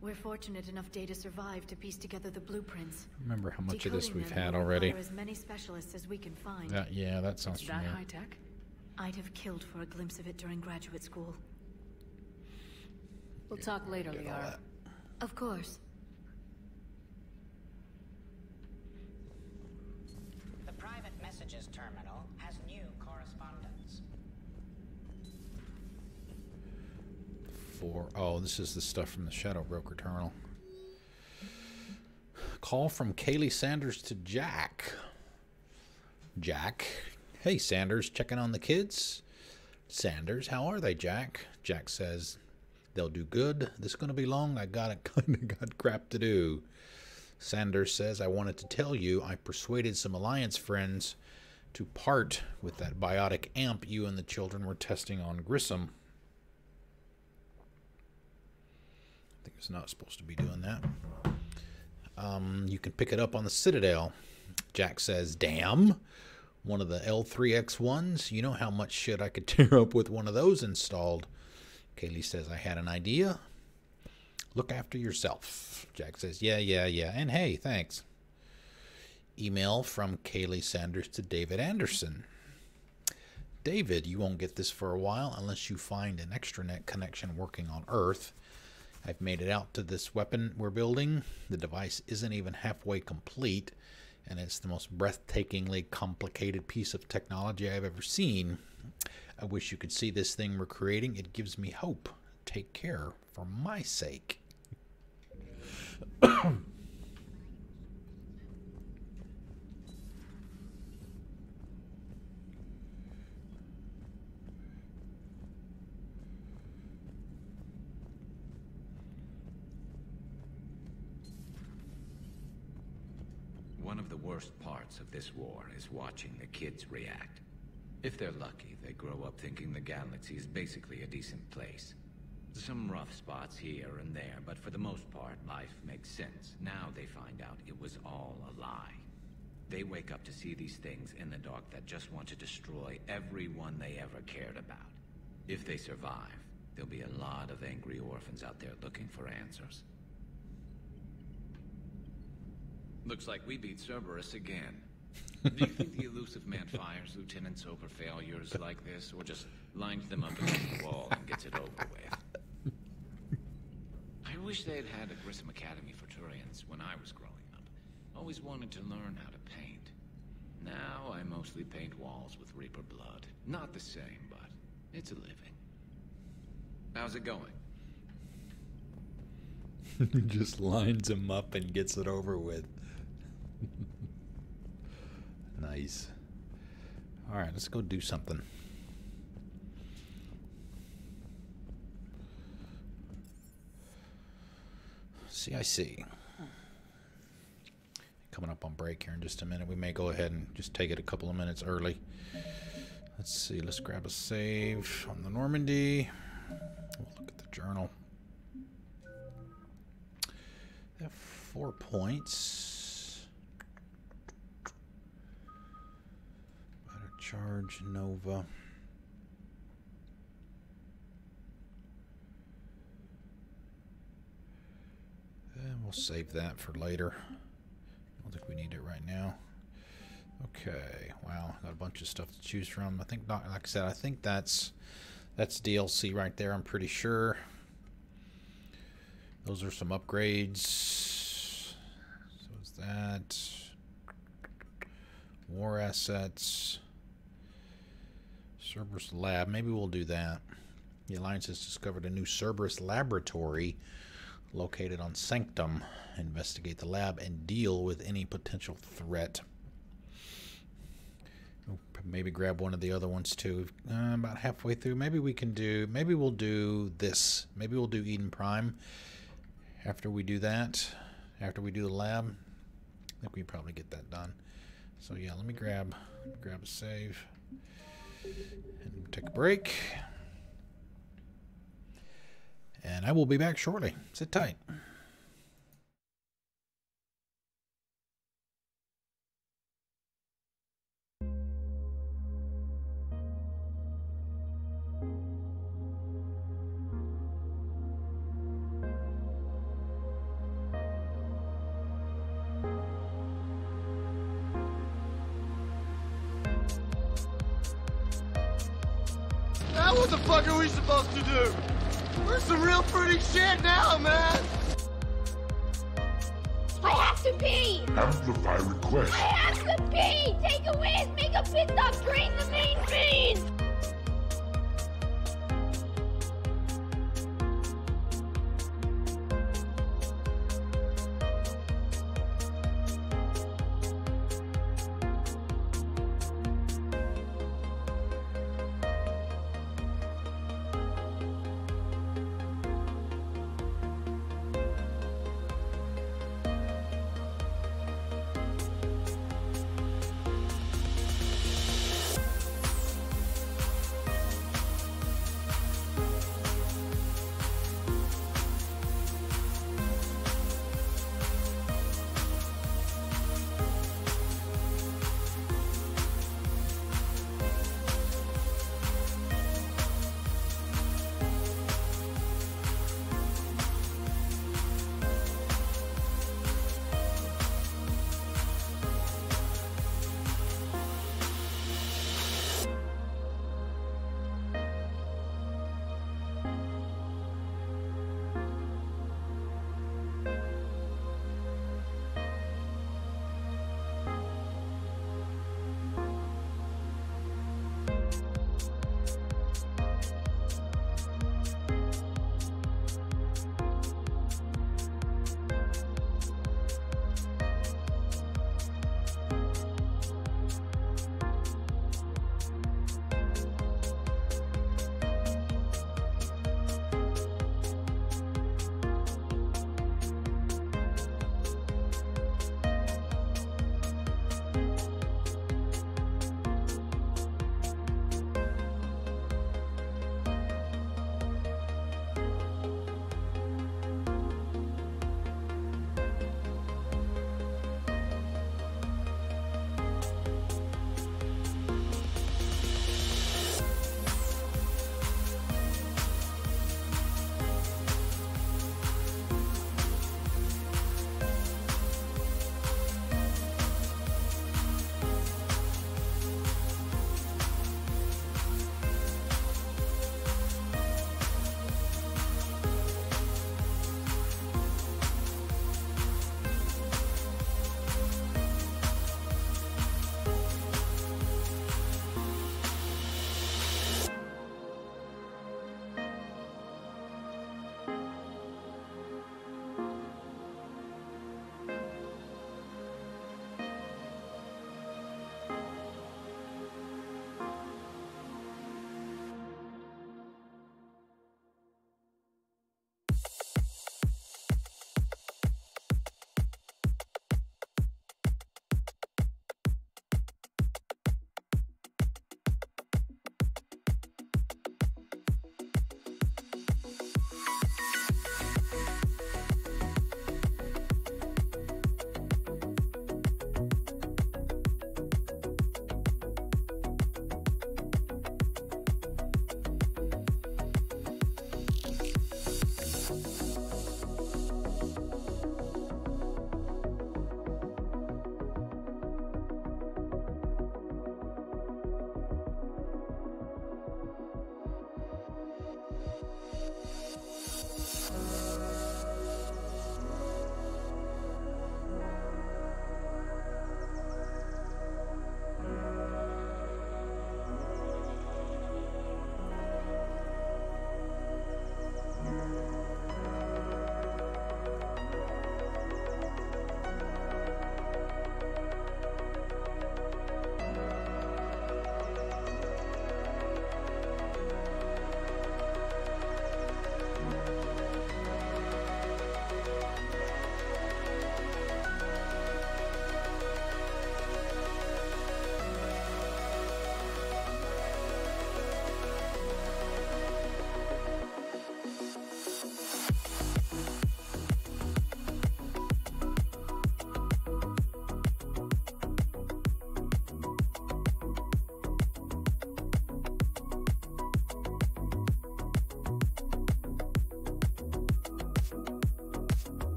We're fortunate enough Data survived to piece together the blueprints. Remember how much of this Decoding we've them had will already. require as many specialists as we can find. Yeah, that sounds It's familiar. that high tech? I'd have killed for a glimpse of it during graduate school. We'll talk later, Liara. Of course. The private messages terminal has new correspondence. Oh, this is the stuff from the Shadow Broker terminal. Call from Kaylee Sanders to Jack. Jack. Hey, Sanders, checking on the kids? Sanders, how are they, Jack? Jack says, they'll do good. This is going to be long. I got crap to do. Sanders says, I wanted to tell you I persuaded some Alliance friends to part with that biotic amp you and the children were testing on Grissom. I think it's not supposed to be doing that. You can pick it up on the Citadel. Jack says, damn. One of the L3X1s? You know how much shit I could tear up with one of those installed. Kaylee says, I had an idea. Look after yourself. Jack says, yeah. And hey, thanks. Email from Kaylee Sanders to David Anderson. David, you won't get this for a while unless you find an extranet connection working on Earth. I've made it out to this weapon we're building. The device isn't even halfway complete, and it's the most breathtakingly complicated piece of technology I've ever seen. I wish you could see this thing we're creating. It gives me hope. Take care for my sake. One of the worst parts of this war is watching the kids react. If they're lucky, they grow up thinking the galaxy is basically a decent place. Some rough spots here and there, but for the most part, life makes sense. Now they find out it was all a lie. They wake up to see these things in the dark that just want to destroy everyone they ever cared about. If they survive, there'll be a lot of angry orphans out there looking for answers. Looks like we beat Cerberus again. Do you think the elusive man fires lieutenants over failures like this, or just lines them up against the wall and gets it over with? I wish they'd had a Grissom Academy for Turians when I was growing up. Always wanted to learn how to paint. Now I mostly paint walls with Reaper blood. Not the same, but it's a living. How's it going? Just lines him up and gets it over with. Nice. All right, let's go do something. CIC. Coming up on break here in just a minute. We may go ahead and just take it a couple of minutes early. Let's see. Let's grab a save on the Normandy. We'll look at the journal. They have 4 points. Charge Nova. And we'll save that for later. I don't think we need it right now. Okay. Wow, got a bunch of stuff to choose from. I think, like I said, I think that's DLC right there. I'm pretty sure. Those are some upgrades. So is that war assets. Cerberus Lab. Maybe we'll do that. The Alliance has discovered a new Cerberus laboratory located on Sanctum. Investigate the lab and deal with any potential threat. Maybe grab one of the other ones too. About halfway through. Maybe we can do. Maybe we'll do this. Maybe we'll do Eden Prime. After we do that, after we do the lab, I think we probably get that done. So yeah, let me grab a save. And take a break. And I will be back shortly. Sit tight. What the fuck are we supposed to do? We're some real pretty shit now, man! I have to pee! Amplify request. I have to pee! Take a whiz! Make a pit stop! Drain the main vein!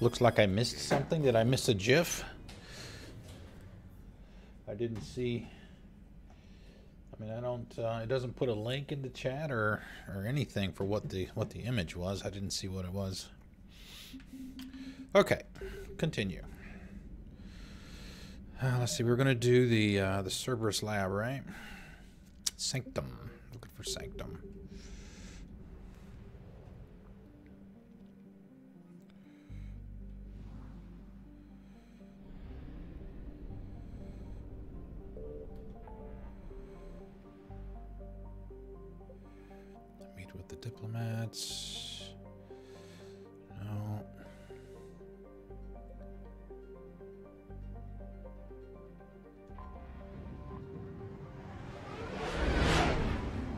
Looks like I missed something. Did I miss a GIF? I didn't see. I mean, I don't. It doesn't put a link in the chat or anything for what the image was. I didn't see what it was. Okay, continue. Let's see. We're gonna do the Cerberus lab, right? Sanctum. Looking for Sanctum. Meet with the diplomats. No.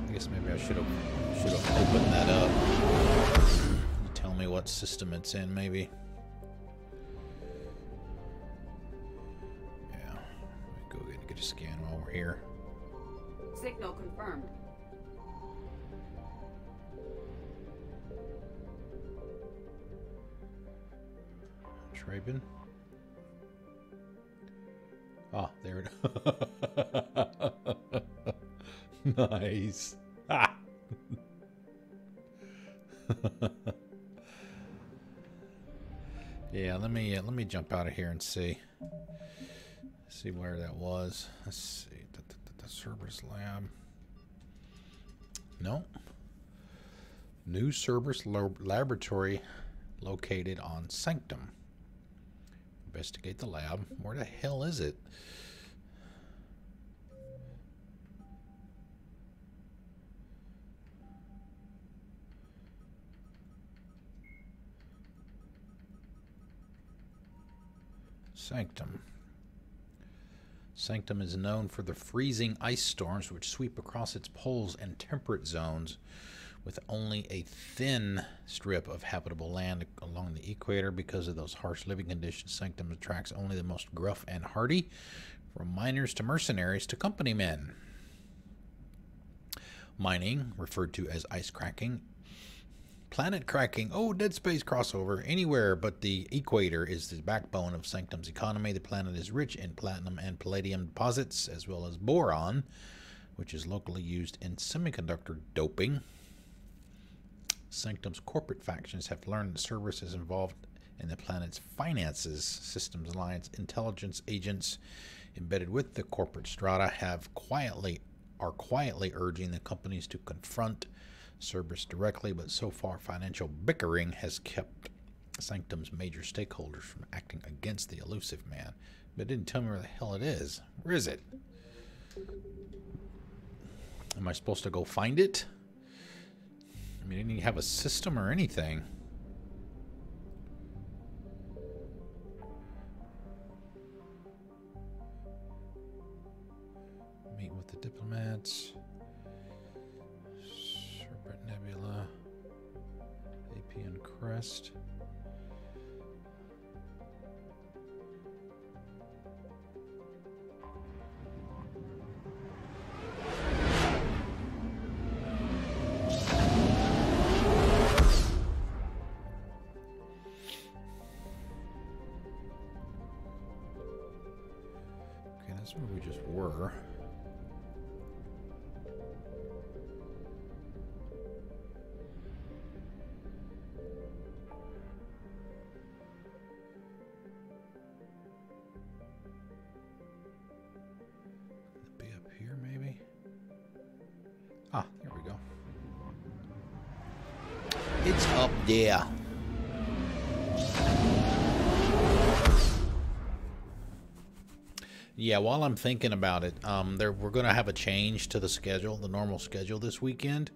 I guess maybe I should have opened that up. Tell me what system it's in, maybe. Yeah. Let me go get a scan while we're here. Signal confirmed. Traben. Ah, there it. Nice. Ah. Yeah, let me jump out of here and see where that was. Let's see the Cerberus lab. No. New Cerberus laboratory located on Sanctum. Investigate the lab. Where the hell is it? Sanctum. Sanctum is known for the freezing ice storms which sweep across its poles and temperate zones, with only a thin strip of habitable land along the equator. Because of those harsh living conditions, Sanctum attracts only the most gruff and hardy, from miners to mercenaries to company men. Mining, referred to as ice cracking, planet cracking, oh, Dead Space crossover, anywhere but the equator is the backbone of Sanctum's economy. The planet is rich in platinum and palladium deposits, as well as boron, which is locally used in semiconductor doping. Sanctum's corporate factions have learned that Cerberus is involved in the planet's finances. Systems Alliance intelligence agents embedded with the corporate strata are quietly urging the companies to confront Cerberus directly, but so far financial bickering has kept Sanctum's major stakeholders from acting against the elusive man. But it didn't tell me where the hell it is. Where is it? Am I supposed to go find it? I mean, it didn't have a system or anything. Meet with the diplomats. Serpent Nebula. Apian Crest. That's where we just were. Could it be up here, maybe? Ah, there we go. It's up there. Yeah, while I'm thinking about it, we're going to have a change to the schedule, the normal schedule this weekend.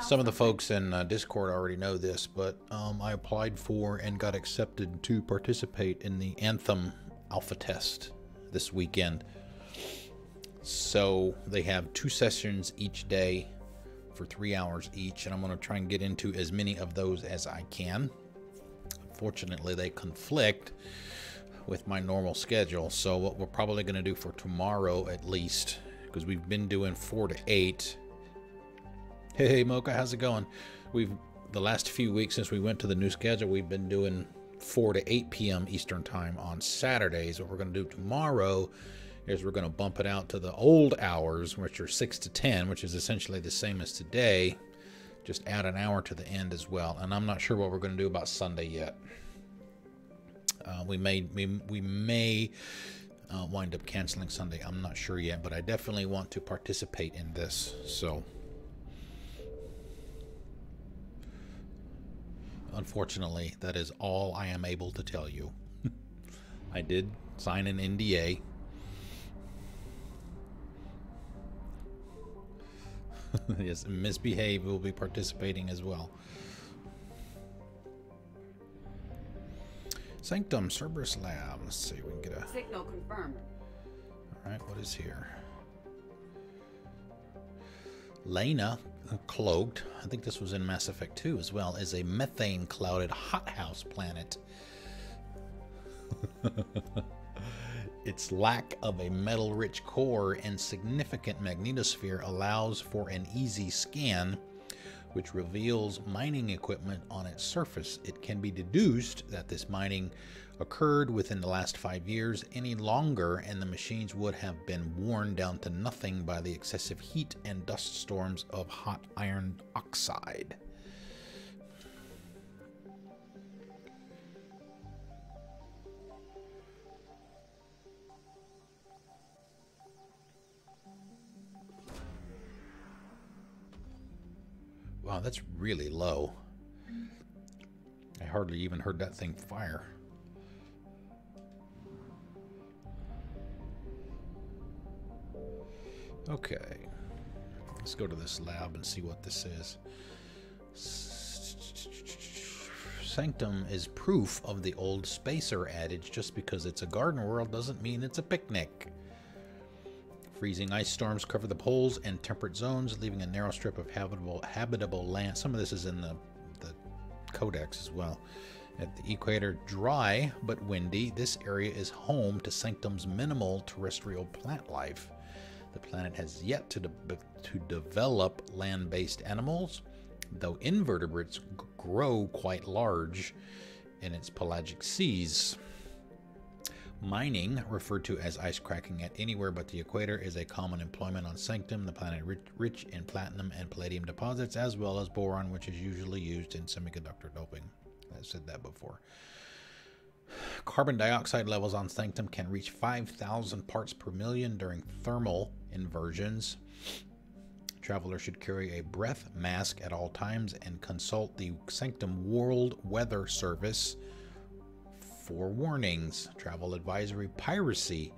Some of the folks in Discord already know this, but I applied for and got accepted to participate in the Anthem alpha test this weekend. So they have 2 sessions each day for 3 hours each, and I'm going to try and get into as many of those as I can. Unfortunately, they conflict with my normal schedule, so what we're probably going to do for tomorrow at least, because we've been doing 4 to 8. Hey Mocha, how's it going? The last few weeks since we went to the new schedule, we've been doing 4 to 8 p.m. Eastern Time on Saturdays. What we're going to do tomorrow is we're going to bump it out to the old hours, which are 6 to 10, which is essentially the same as today. Just add an hour to the end as well. And I'm not sure what we're going to do about Sunday yet. We may wind up canceling Sunday. I'm not sure yet, but I definitely want to participate in this. So, unfortunately, that is all I am able to tell you. I did sign an NDA. Yes, Misbehave will be participating as well. Sanctum, Cerberus Lab. Let's see if we can get a... Signal confirmed. Alright, what is here? Lena, cloaked, I think this was in Mass Effect 2 as well, is a methane-clouded hothouse planet. Its lack of a metal-rich core and significant magnetosphere allows for an easy scan, which reveals mining equipment on its surface. It can be deduced that this mining occurred within the last 5 years. Any longer, and the machines would have been worn down to nothing by the excessive heat and dust storms of hot iron oxide. Wow, that's really low. I hardly even heard that thing fire. Okay. Let's go to this lab and see what this is. Sanctum is proof of the old spacer adage, just because it's a garden world doesn't mean it's a picnic. Freezing ice storms cover the poles and temperate zones, leaving a narrow strip of habitable land. Some of this is in the codex as well. At the equator, dry but windy, this area is home to Sanctum's minimal terrestrial plant life. The planet has yet to develop land-based animals, though invertebrates grow quite large in its pelagic seas. Mining, referred to as ice cracking at anywhere but the equator, is a common employment on Sanctum, the planet rich in platinum and palladium deposits, as well as boron, which is usually used in semiconductor doping. I've said that before. Carbon dioxide levels on Sanctum can reach 5,000 parts per million during thermal inversions. Travelers should carry a breath mask at all times and consult the Sanctum World Weather Service for warnings. Travel advisory piracy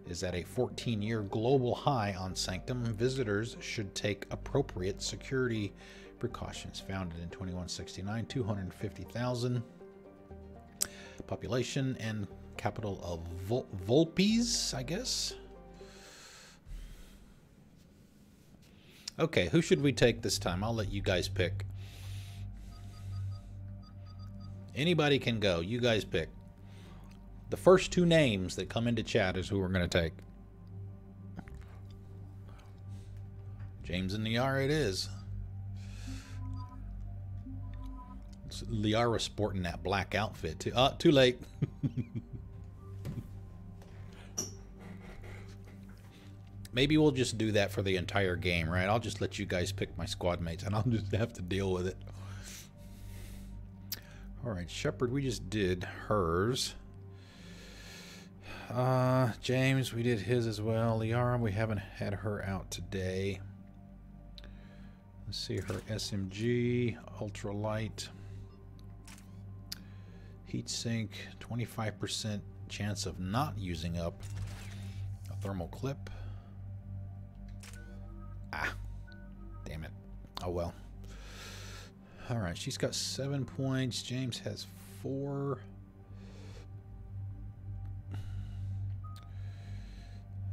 is at a 14-year global high on Sanctum. Visitors should take appropriate security precautions. Founded in 2169, 250,000 population and capital of Vulpes, I guess. Okay, who should we take this time? I'll let you guys pick. Anybody can go. You guys pick. The first two names that come into chat is who we're going to take. James and Liara it is. It's Liara sporting that black outfit too. Too late. Maybe we'll just do that for the entire game, right? I'll just let you guys pick my squad mates and I'll just have to deal with it. Alright, Shepard, we just did hers. James, we did his as well. Liara, we haven't had her out today. Let's see her SMG, ultralight, heatsink, 25% chance of not using up a thermal clip. Ah, damn it. Oh well. Alright, she's got 7 points. James has 4.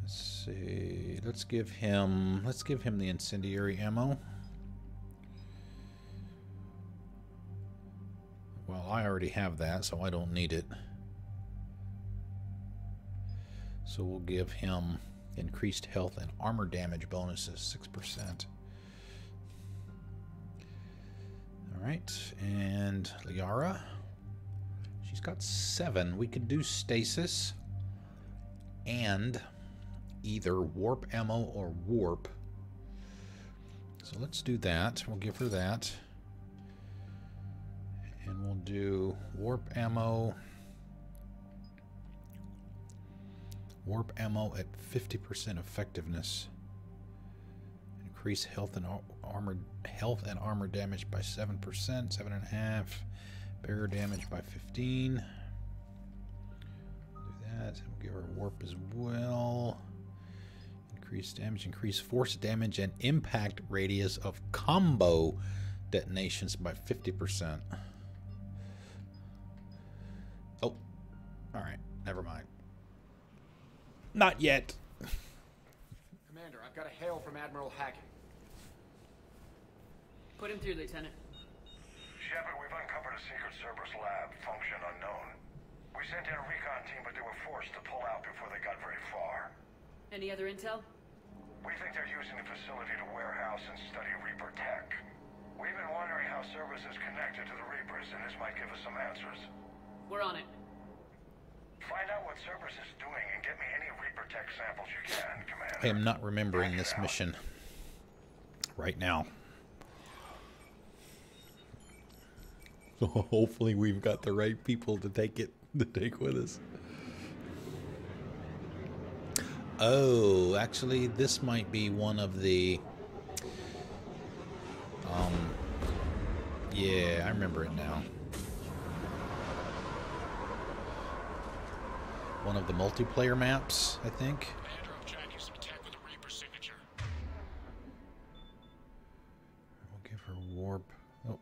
See, let's give him the incendiary ammo. Well, I already have that, so I don't need it. So we'll give him increased health and armor damage bonuses, 6%. All right, and Liara, She's got 7. We could do stasis and either warp ammo or warp. So let's do that. We'll give her that. And we'll do warp ammo. Warp ammo at 50% effectiveness. Increase health and armor damage by 7%, 7.5. Barrier damage by 15. Do that. We'll give her warp as well. Increase damage, increase force damage and impact radius of combo detonations by 50%. Oh, all right. Never mind. Not yet. Commander, I've got a hail from Admiral Hackett. Put him through, Lieutenant. Shepard, we've uncovered a secret Cerberus lab, function unknown. We sent in a recon team, but they were forced to pull out before they got very far. Any other intel? We think they're using the facility to warehouse and study Reaper tech. We've been wondering how Cerberus is connected to the Reapers, and this might give us some answers. We're on it. Find out what Cerberus is doing and get me any Reaper tech samples you can, Commander. I am not remembering this mission right now. So hopefully we've got the right people to take with us. Oh, actually, this might be one of the... yeah, I remember it now. One of the multiplayer maps, I think. Commander, I'm tracking some tech with a Reaper signature. We'll give her warp. Oh,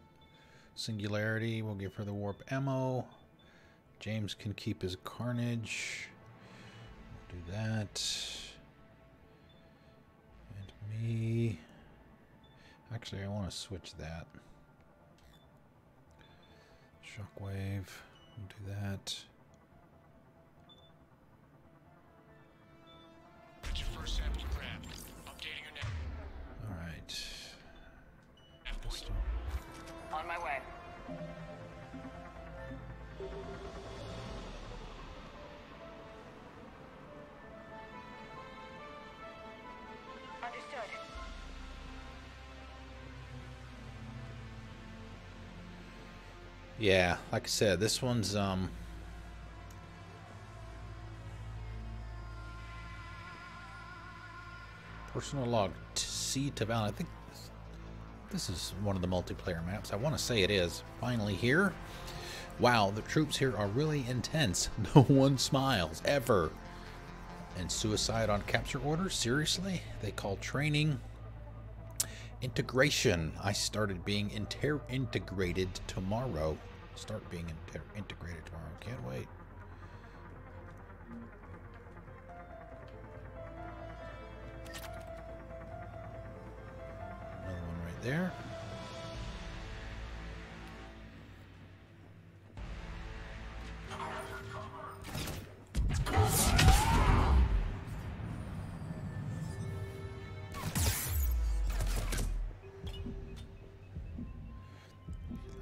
singularity. We'll give her the warp ammo. James can keep his carnage. We'll do that. And me. Actually, I want to switch that. Shockwave. We'll do that. That's your first sample grabbed. Updating your net. All right. On my way. Understood. Yeah, like I said, this one's personal log C to Val. I think this is one of the multiplayer maps. I want to say it is. Finally here. Wow, the troops here are really intense. No one smiles ever. And suicide on capture order? Seriously? They call training integration. I started being integrated tomorrow. Start being integrated tomorrow. Can't wait. Another one right there.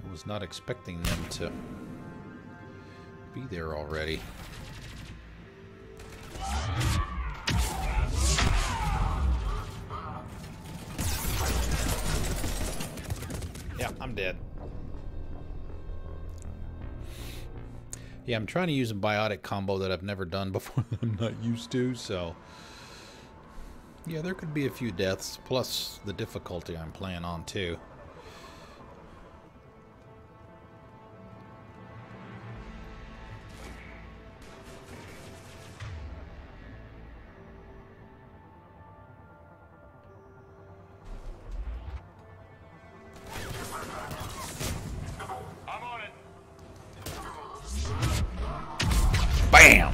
I was not expecting them to be there already. Yeah, I'm dead. Yeah, I'm trying to use a biotic combo that I've never done before that I'm not used to, so... yeah, there could be a few deaths, plus the difficulty I'm playing on, too. Bam!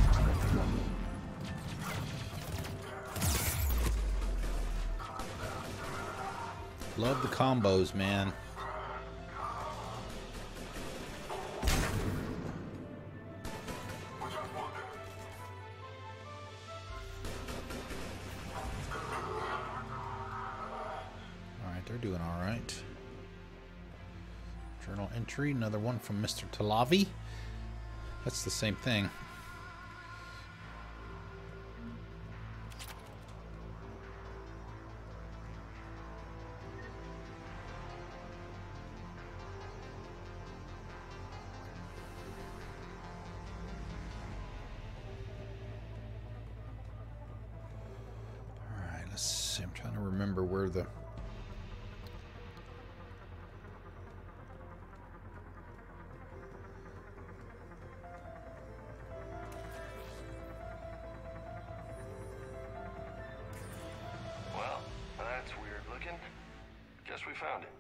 Love the combos, man. Alright, they're doing alright. Journal entry, another one from Mr. Talavi. That's the same thing. Alright, let's see. I'm trying to remember where the... Well, that's weird looking. Guess we found it.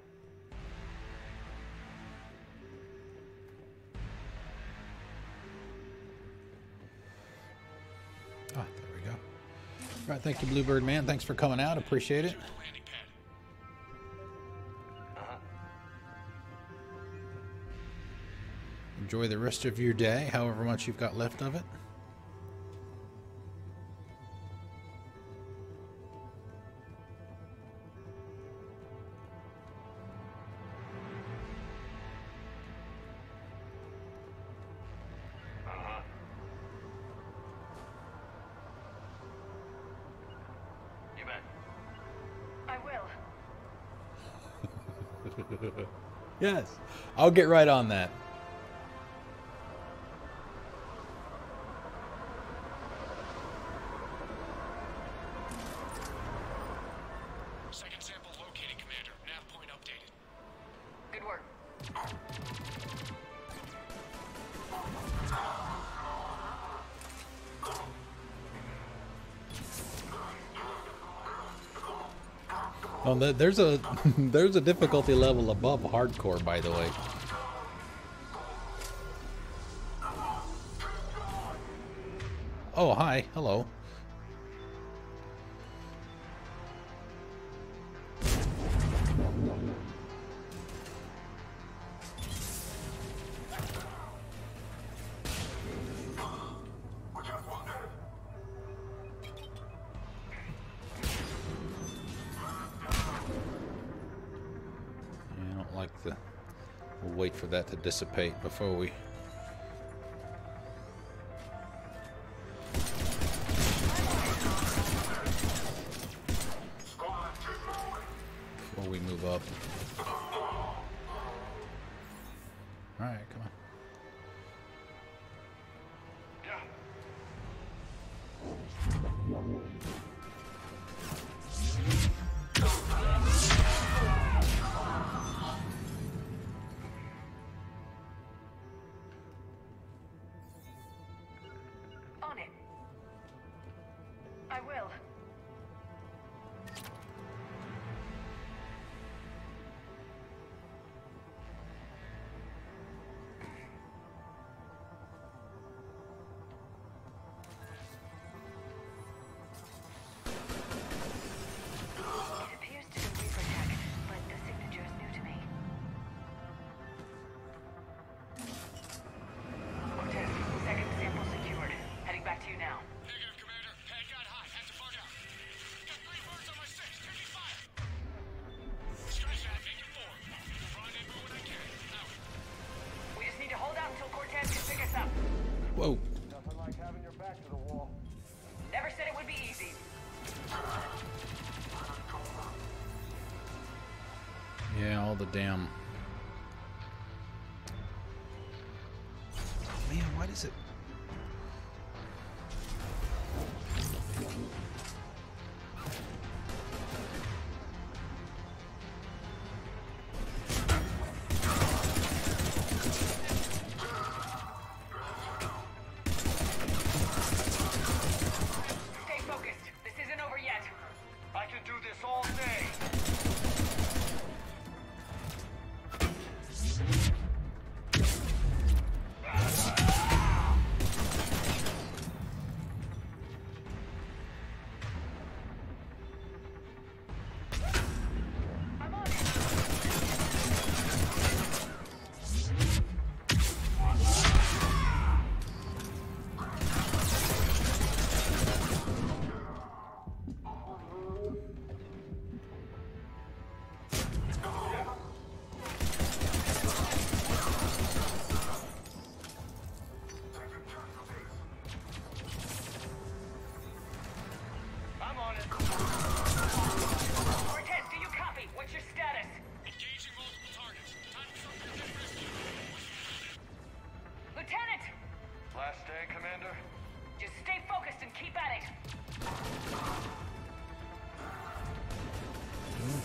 Ah, there we go. All right, thank you, Bluebird Man. Thanks for coming out. Appreciate it. Enjoy the rest of your day, however much you've got left of it. You bet. I will. Yes, I'll get right on that. Second sample located, Commander. Nav point updated. Good work. Oh, there's a there's a difficulty level above hardcore, by the way. Oh, hi. Hello. We'll wait for that to dissipate before we... move up. Alright, come on. On it. I will. Whoa. Nothing like having your back to the wall. Never said it would be easy. Yeah, all the damn... Oh man, why does it...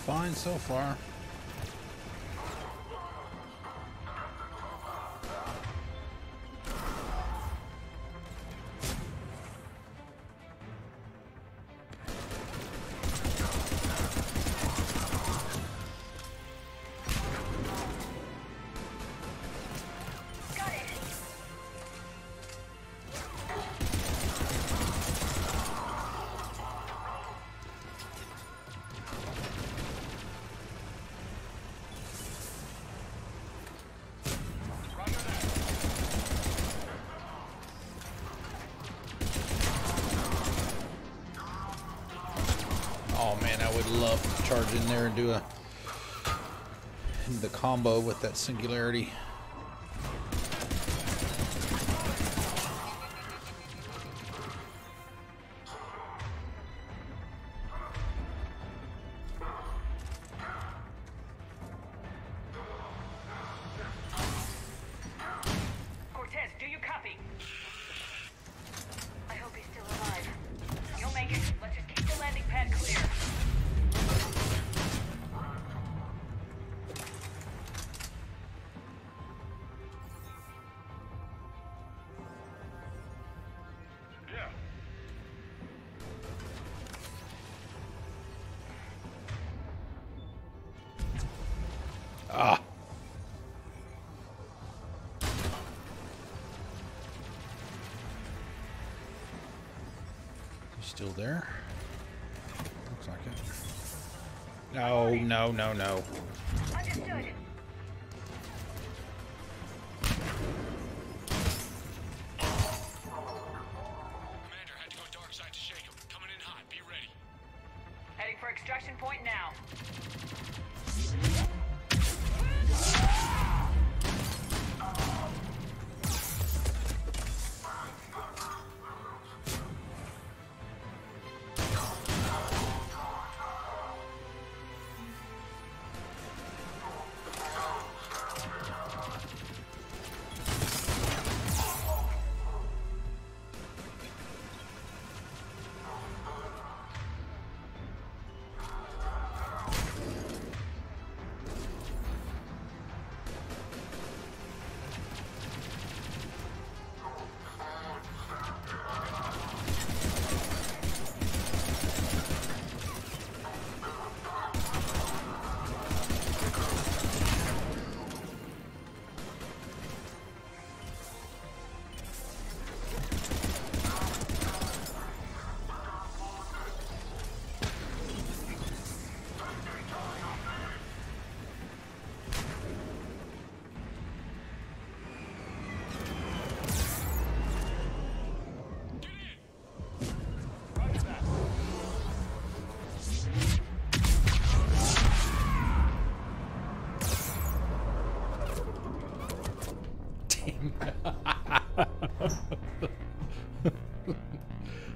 fine so far. Oh man, I would love to charge in there and do the combo with that singularity. Cortez, do you copy? I hope he's still alive. You'll make it. Let's just keep the landing pad clear. Yeah. Ah. Still there? Looks like it. No, no, no, no. Understood. Commander had to go dark side to shake him. Coming in hot. Be ready. Heading for extraction point now.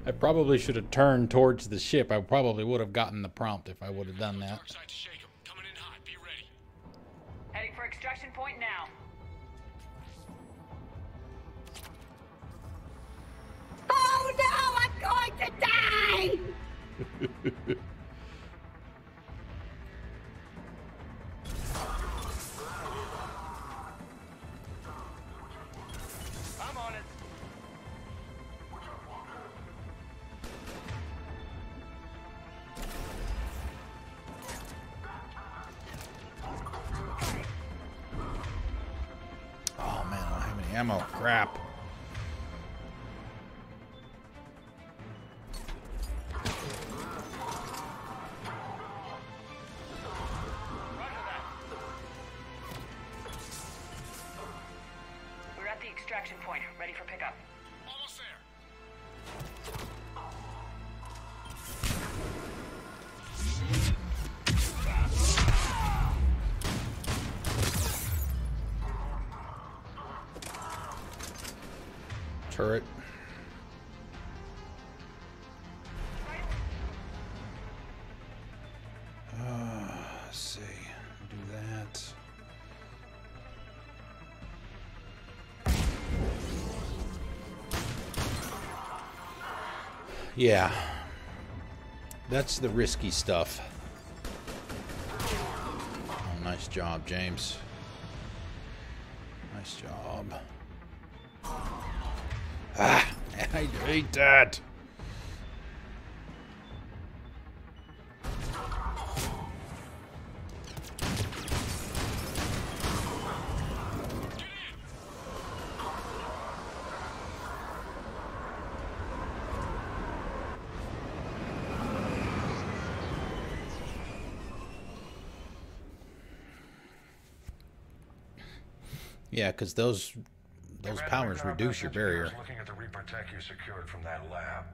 I probably should have turned towards the ship. I probably would have gotten the prompt if I would have done that. Heading for extraction point now. Oh no, I'm going to die! I'm on it. Oh man, I don't have any ammo. Crap. We're at the extraction point, ready for pickup. Almost there. Turret. Let's see. Do that. Yeah. That's the risky stuff. Nice job, James. Nice job. Ah, I hate that. Yeah, because those powers reduce your barrier. Looking at the Reaper tech you secured from that lab.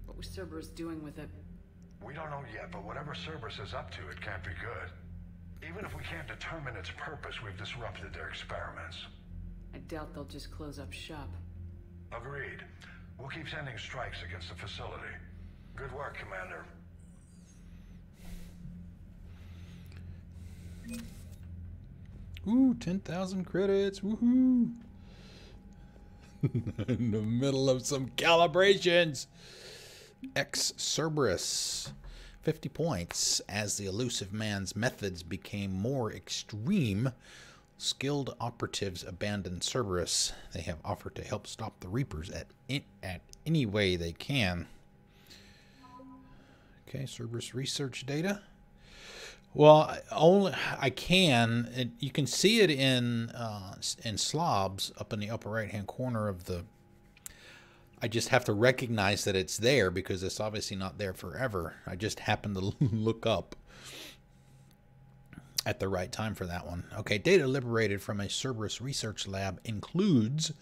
What was Cerberus doing with it? We don't know yet, but whatever Cerberus is up to, it can't be good. Even if we can't determine its purpose, we've disrupted their experiments. I doubt they'll just close up shop. Agreed. We'll keep sending strikes against the facility. Good work, Commander. Ooh, 10,000 credits. Woohoo! In the middle of some calibrations. Cerberus. 50 points. As the elusive man's methods became more extreme, skilled operatives abandoned Cerberus. They have offered to help stop the Reapers at any way they can. Okay, Cerberus research data. Well, I can. You can see it in slobs up in the upper right-hand corner of the. I just have to recognize that it's there because it's obviously not there forever. I just happened to look up at the right time for that one. Okay, data liberated from a Cerberus research lab includes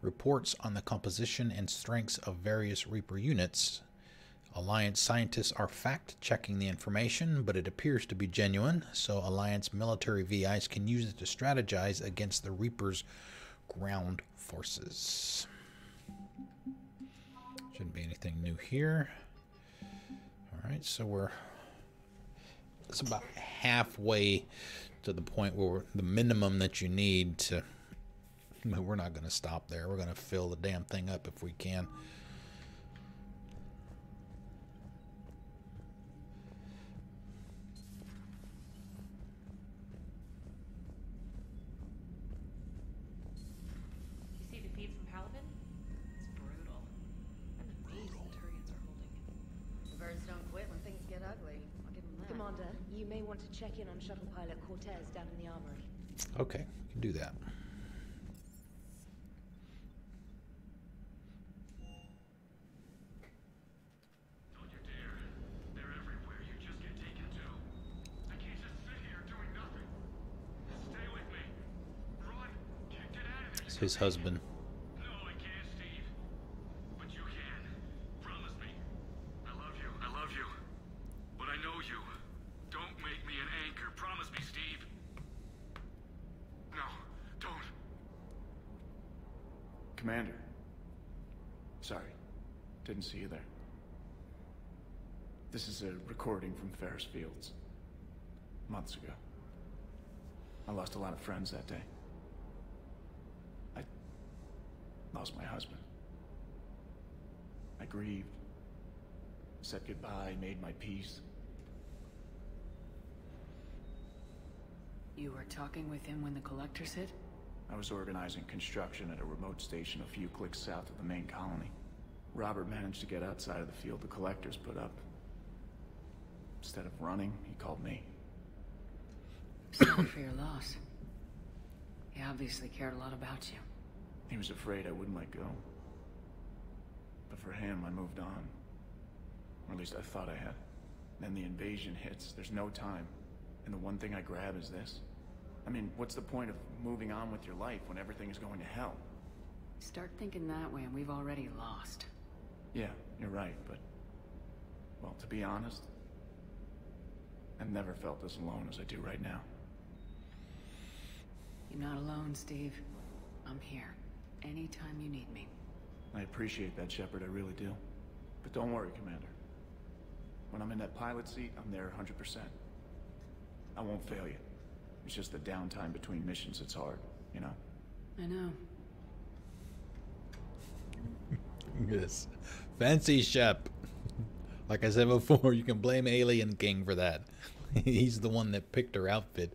reports on the composition and strengths of various Reaper units. Alliance scientists are fact-checking the information, but it appears to be genuine, so Alliance military VIs can use it to strategize against the Reaper's ground forces. Shouldn't be anything new here. Alright, so it's about halfway to the point where the minimum that you need to... We're not going to stop there. We're going to fill the damn thing up if we can. You may want to check in on shuttle pilot Cortez down in the armory. Okay, you can do that. Don't you dare. They're everywhere. You just get taken too. I can't just sit here doing nothing. Stay with me. Run. Get out of there. It's his husband. No, I can't, Steve. But you can. Promise me. I love you. I love you. But I know you. Don't make me an anchor. Promise me, Steve. No, don't. Commander. Sorry. Didn't see you there. This is a recording from Ferris Fields. Months ago. I lost a lot of friends that day. I lost my husband. I grieved. Said goodbye, made my peace. You were talking with him when the collectors hit? I was organizing construction at a remote station a few clicks south of the main colony. Robert managed to get outside of the field the collectors put up. Instead of running, he called me. Sorry for your loss. He obviously cared a lot about you. He was afraid I wouldn't let go. But for him, I moved on. Or at least I thought I had. Then the invasion hits. There's no time. And the one thing I grab is this. I mean, what's the point of moving on with your life when everything is going to hell? Start thinking that way and we've already lost. Yeah, you're right, but... Well, to be honest, I've never felt as alone as I do right now. You're not alone, Steve. I'm here. Anytime you need me. I appreciate that, Shepard, I really do. But don't worry, Commander. When I'm in that pilot seat, I'm there 100%. I won't fail you. It's just the downtime between missions that's hard, you know? I know. Yes. Fancy Shep. Like I said before, you can blame Alien King for that. He's the one that picked her outfit.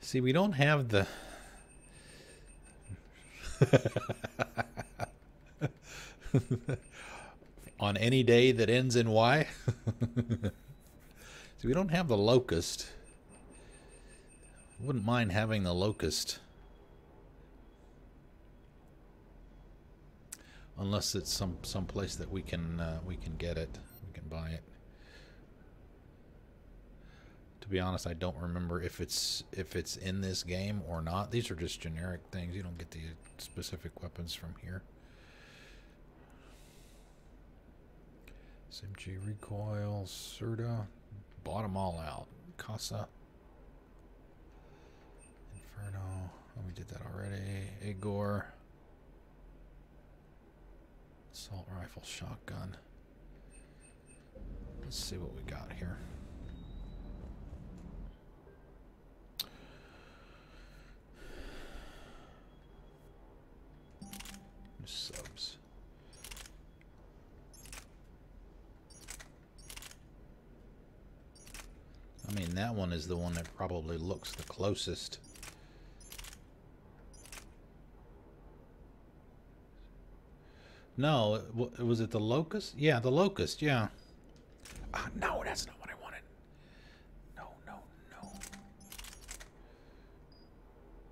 See, we don't have the... On any day that ends in Y. See, we don't have the locust. Wouldn't mind having the locust. Unless it's some place that we can get it. We can buy it. To be honest, I don't remember if it's in this game or not. These are just generic things. You don't get the specific weapons from here. SMG recoil, Serta, bought them all out. Casa, Inferno. Oh, we did that already. Igor, assault rifle, shotgun. Let's see what we got here. Subs. I mean, that one is the one that probably looks the closest. No, was it the locust? Yeah, the locust, yeah. No, that's not what I wanted. No, no, no.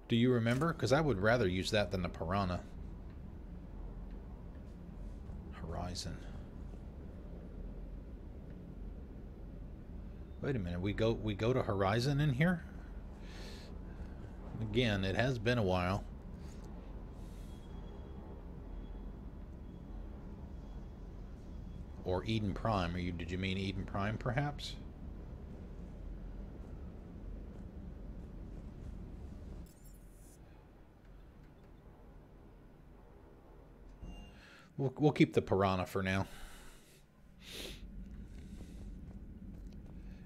Do you remember? Because I would rather use that than the piranha. Horizon. Wait a minute, we go to Horizon in here? Again, it has been a while. Or Eden Prime. Did you mean Eden Prime perhaps? We'll keep the piranha for now.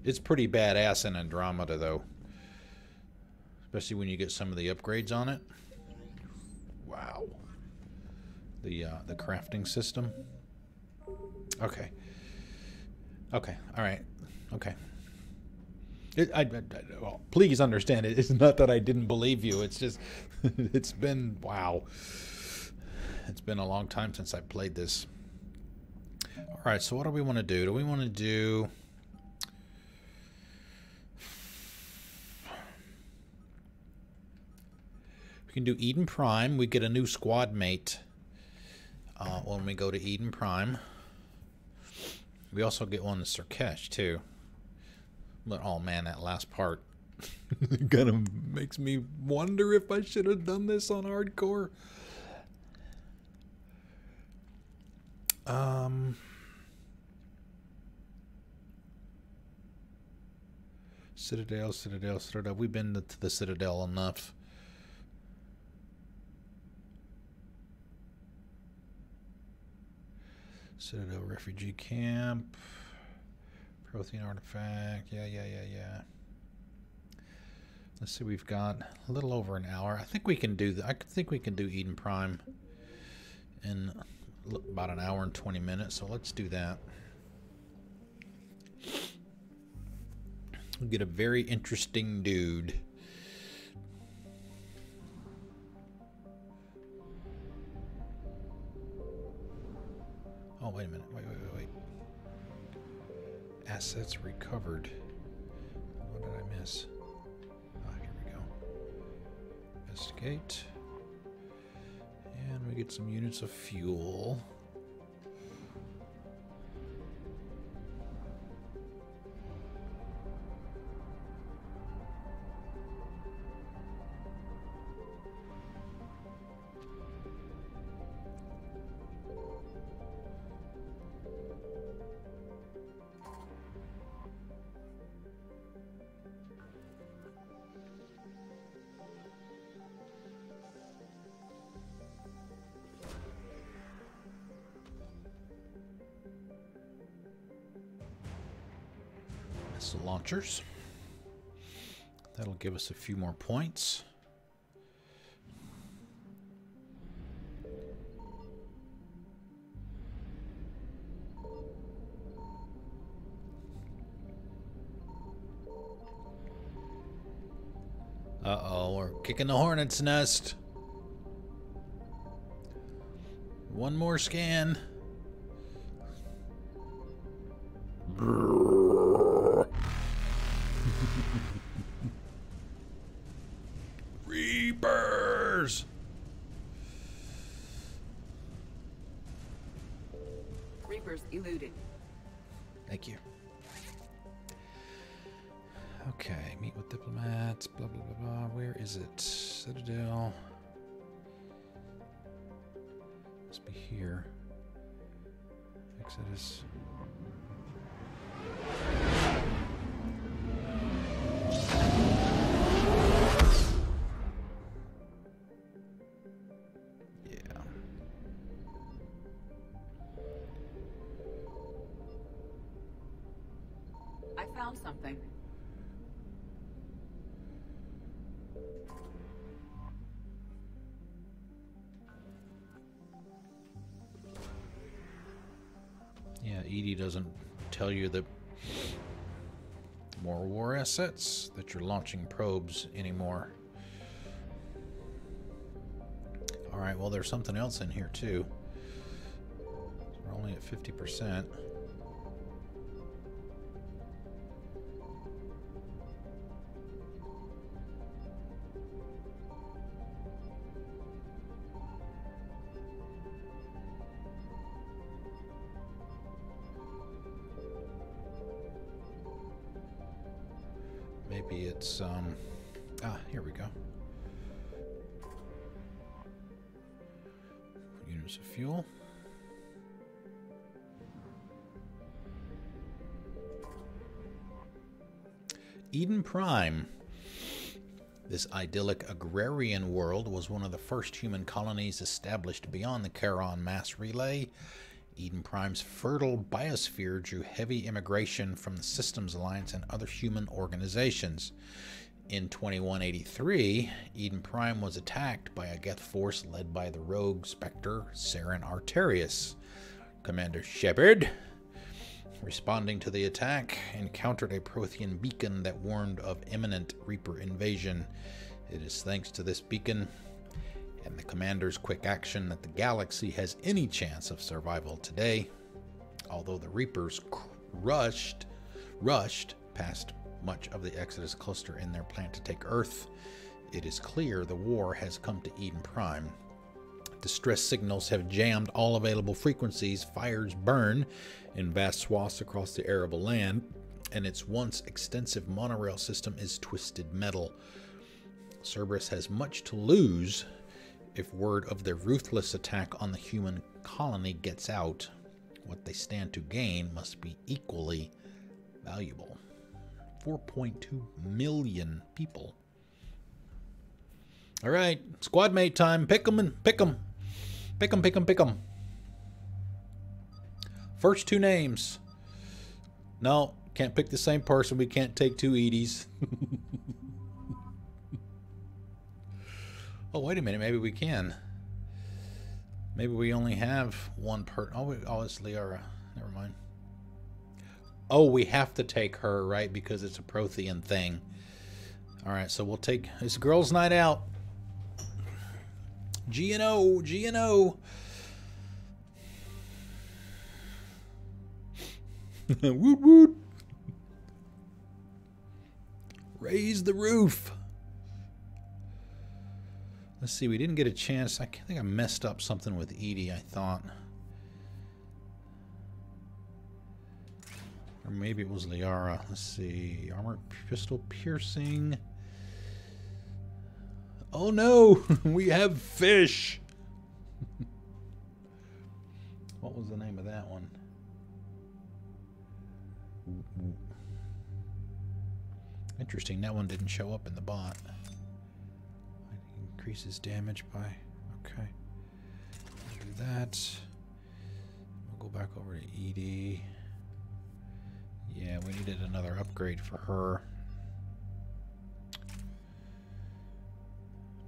It's pretty badass in Andromeda, though. Especially when you get some of the upgrades on it. Wow. The crafting system. Okay. Okay. All right. Okay. Well, please understand it. It's not that I didn't believe you. It's just, it's been, wow. It's been a long time since I played this. All right, so what do we want to do? Do we want to do... We can do Eden Prime. We get a new squad mate when we go to Eden Prime. We also get one to Sarkesh, too. But, oh man, that last part kind of makes me wonder if I should have done this on hardcore. Citadel. We've been to the Citadel enough. Citadel refugee camp. Prothean artifact. Yeah. Let's see, we've got a little over an hour. I think we can do I think we can do Eden Prime in about an hour and 20 minutes, so let's do that. We'll get a very interesting dude. Oh, wait a minute. Wait. Assets recovered. What did I miss? Ah, here we go. Investigate. And we get some units of fuel. Missile launchers. That'll give us a few more points. Uh-oh, we're kicking the hornet's nest. One more scan. Reapers! Reapers eluded. Thank you. Okay, meet with diplomats, blah, blah, blah, blah. Where is it? Citadel. Must be here. Exodus. Yeah. I found something. Yeah, Edie doesn't tell you that more war assets, that you're launching probes anymore. Alright, well there's something else in here too. We're only at 50%. Maybe it's, here we go. Units of fuel. Eden Prime. This idyllic agrarian world was one of the first human colonies established beyond the Charon mass relay. Eden Prime's fertile biosphere drew heavy immigration from the Systems Alliance and other human organizations. In 2183, Eden Prime was attacked by a Geth force led by the rogue Spectre Saren Arterius. Commander Shepard, responding to the attack, encountered a Prothean beacon that warned of imminent Reaper invasion. It is thanks to this beacon and the commander's quick action that the galaxy has any chance of survival today. Although the Reapers rushed past much of the Exodus cluster in their plan to take Earth, it is clear the war has come to Eden Prime. Distress signals have jammed all available frequencies, fires burn in vast swaths across the arable land, and its once extensive monorail system is twisted metal. Cerberus has much to lose if word of their ruthless attack on the human colony gets out. What they stand to gain must be equally valuable. 4.2 million people. All right, squad mate time. Pick 'em and pick 'em. Pick 'em, pick 'em, pick 'em. First two names. No, can't pick the same person. We can't take two Edies. Oh, wait a minute. Maybe we can. Maybe we only have one per... Oh, it's Liara. Never mind. Oh, we have to take her, right? Because it's a Prothean thing. All right, so we'll take... It's girls' night out. G&O, G&O. Woot woot. Raise the roof. Let's see, we didn't get a chance. I think I messed up something with Edie, I thought. Or maybe it was Liara. Let's see. Armor pistol piercing. Oh no! We have fish! What was the name of that one? Interesting, that one didn't show up in the bot. Increases damage by... Okay. We'll do that. We'll go back over to Edie. Yeah, we needed another upgrade for her.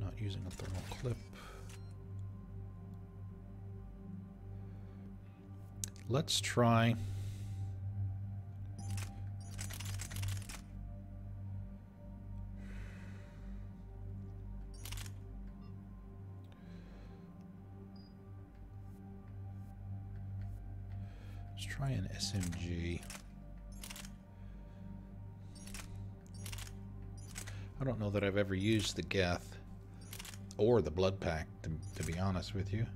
Not using a thermal clip. Let's try... Let's try an SMG. I don't know that I've ever used the Geth or the Blood Pack, to be honest with you.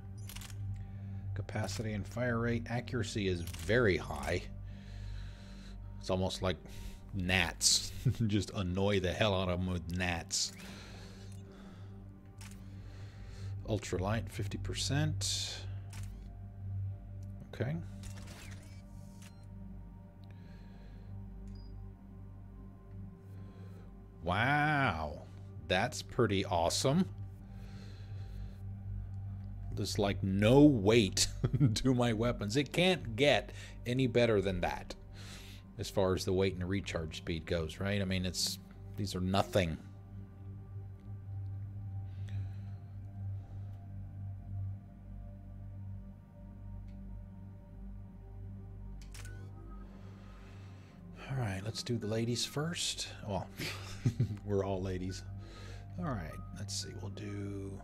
Capacity and fire rate. Accuracy is very high. It's almost like gnats. Just annoy the hell out of them with gnats. Ultralight, 50%. Okay. Wow. That's pretty awesome. There's like no weight to my weapons. It can't get any better than that as far as the weight and the recharge speed goes, right? I mean, these are nothing. All right, let's do the ladies first. Well, we're all ladies. All right, let's see. Let's do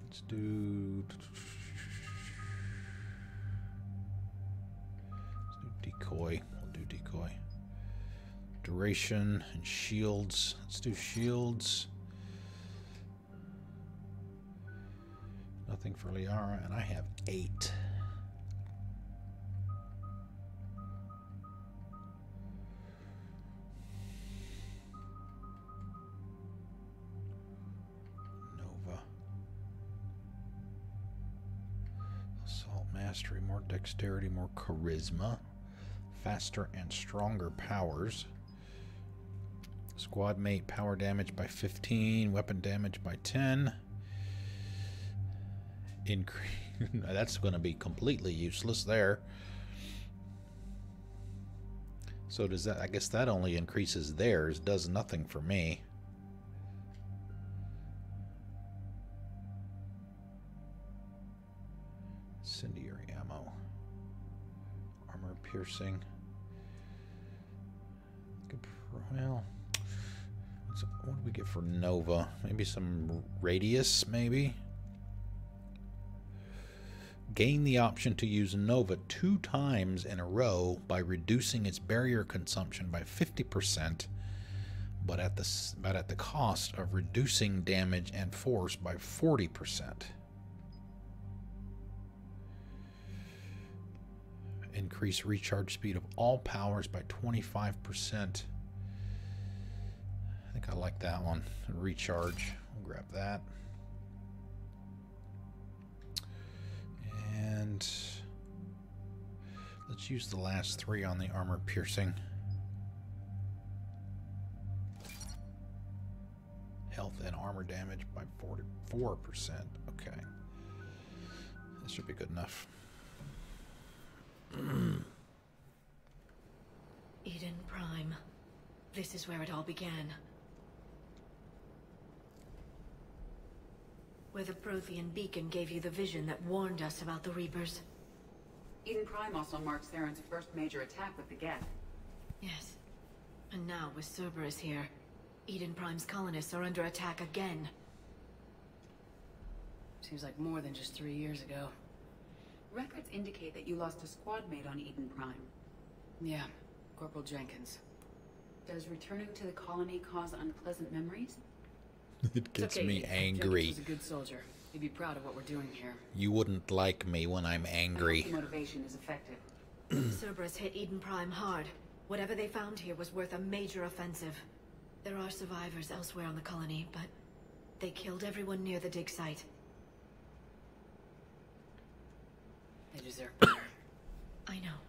Let's do decoy. We'll do decoy. Duration and shields. Let's do shields. Nothing for Liara, and I have 8. Nova. Assault mastery, more dexterity, more charisma. Faster and stronger powers. Squad mate power damage by 15, weapon damage by 10. Increase. That's going to be completely useless there. So does that? I guess that only increases theirs. Does nothing for me. Incendiary ammo. Armor piercing. Well, what do we get for Nova? Maybe some radius, maybe? Gain the option to use Nova 2 times in a row by reducing its barrier consumption by 50%, but at the cost of reducing damage and force by 40%. Increase recharge speed of all powers by 25%. I think I like that one. Recharge. We'll grab that. And let's use the last 3 on the armor piercing. Health and armor damage by 44%. Okay. This should be good enough. Eden Prime. This is where it all began. Where the Prothean beacon gave you the vision that warned us about the Reapers. Eden Prime also marks Theron's first major attack with the Geth. Yes. And now with Cerberus here, Eden Prime's colonists are under attack again. Seems like more than just 3 years ago. Records indicate that you lost a squad mate on Eden Prime. Yeah, Corporal Jenkins. Does returning to the colony cause unpleasant memories? It gets okay, me angry. Jenkins was a good soldier. He'd be proud of what we're doing here. You wouldn't like me when I'm angry. The motivation is effective. Cerberus hit Eden Prime hard. Whatever they found here was worth a major offensive. There are survivors elsewhere on the colony, but they killed everyone near the dig site. They deserve better. I know.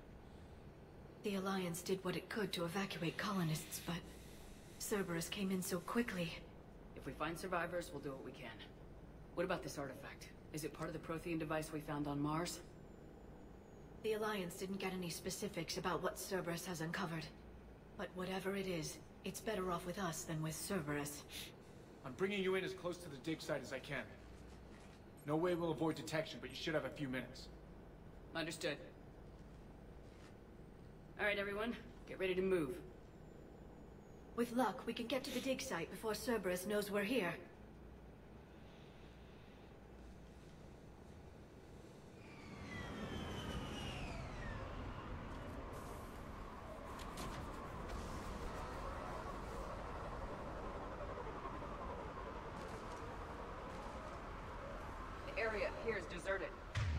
The Alliance did what it could to evacuate colonists, but Cerberus came in so quickly. If we find survivors, we'll do what we can. What about this artifact? Is it part of the Prothean device we found on Mars? The Alliance didn't get any specifics about what Cerberus has uncovered. But whatever it is, it's better off with us than with Cerberus. I'm bringing you in as close to the dig site as I can. No way we'll avoid detection, but you should have a few minutes. Understood. All right, everyone. Get ready to move. With luck, we can get to the dig site before Cerberus knows we're here. up here is deserted.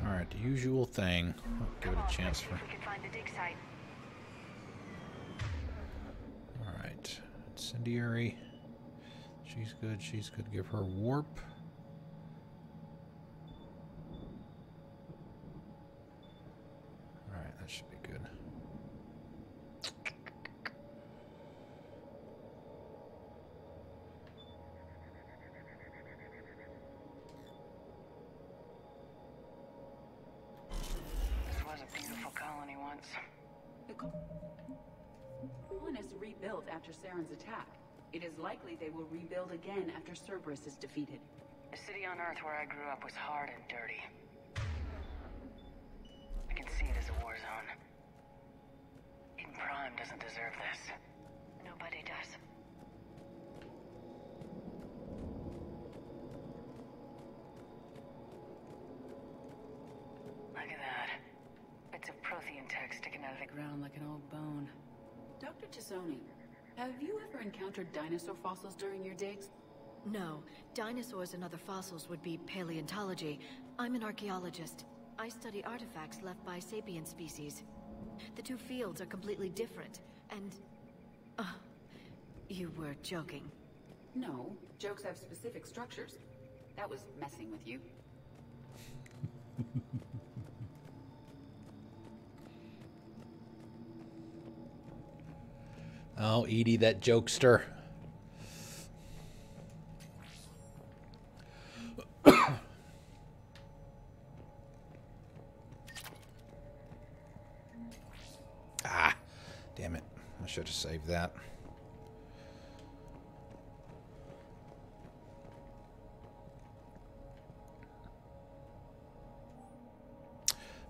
Alright, the usual thing. I'll give it a chance for... We can find the dig site. Alright. Incendiary. She's good. She's good. Give her warp. Alright, that should be good. This was a beautiful colony once. The colonists rebuilt after Saren's attack. It is likely they will rebuild again after Cerberus is defeated. The city on Earth where I grew up was hard and dirty. I can see it as a war zone. Eden Prime doesn't deserve this. Nobody does. Look at that. Bits of Prothean tech sticking out of the ground like an old bone. Dr. Tassoni, have you ever encountered dinosaur fossils during your digs? No. Dinosaurs and other fossils would be paleontology. I'm an archaeologist. I study artifacts left by sapient species. The two fields are completely different, and... you were joking. No, jokes have specific structures. That was messing with you. Oh, Edie, that jokester. Ah, damn it. I should have saved that.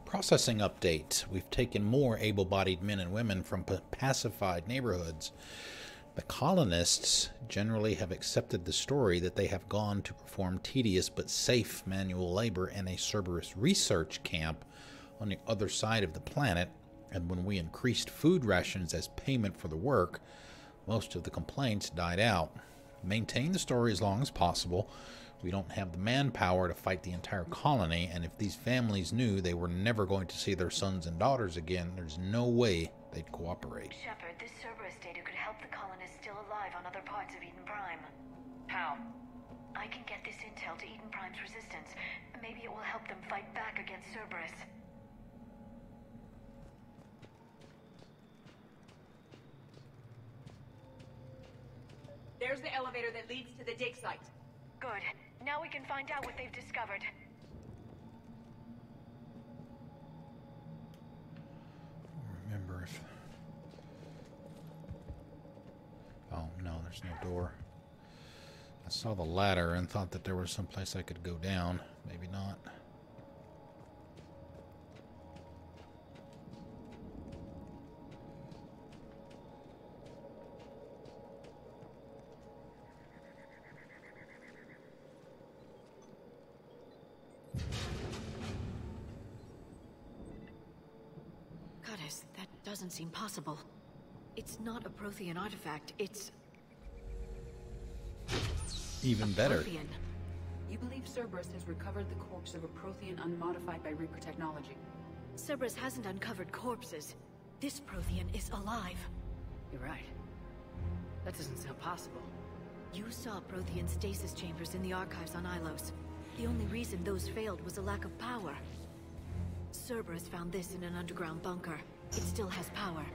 Processing update. We've taken more able-bodied men and women from pacified neighborhoods. The colonists generally have accepted the story that they have gone to perform tedious but safe manual labor in a Cerberus research camp on the other side of the planet, and when we increased food rations as payment for the work, most of the complaints died out. Maintain the story as long as possible. We don't have the manpower to fight the entire colony, and if these families knew they were never going to see their sons and daughters again, there's no way they'd cooperate. Shepard, this Cerberus data could help the colonists still alive on other parts of Eden Prime. How? I can get this intel to Eden Prime's resistance. Maybe it will help them fight back against Cerberus. There's the elevator that leads to the dig site. Good. Now we can find out what they've discovered. Remember if... Oh, no, there's no door. I saw the ladder and thought that there was some place I could go down. Maybe not. Goddess, that doesn't seem possible. It's not a Prothean artifact, it's... Even better. Prothean. You believe Cerberus has recovered the corpse of a Prothean unmodified by Reaper technology? Cerberus hasn't uncovered corpses. This Prothean is alive. You're right. That doesn't sound possible. You saw Prothean stasis chambers in the archives on Ilos. The only reason those failed was a lack of power. Cerberus found this in an underground bunker. It still has power.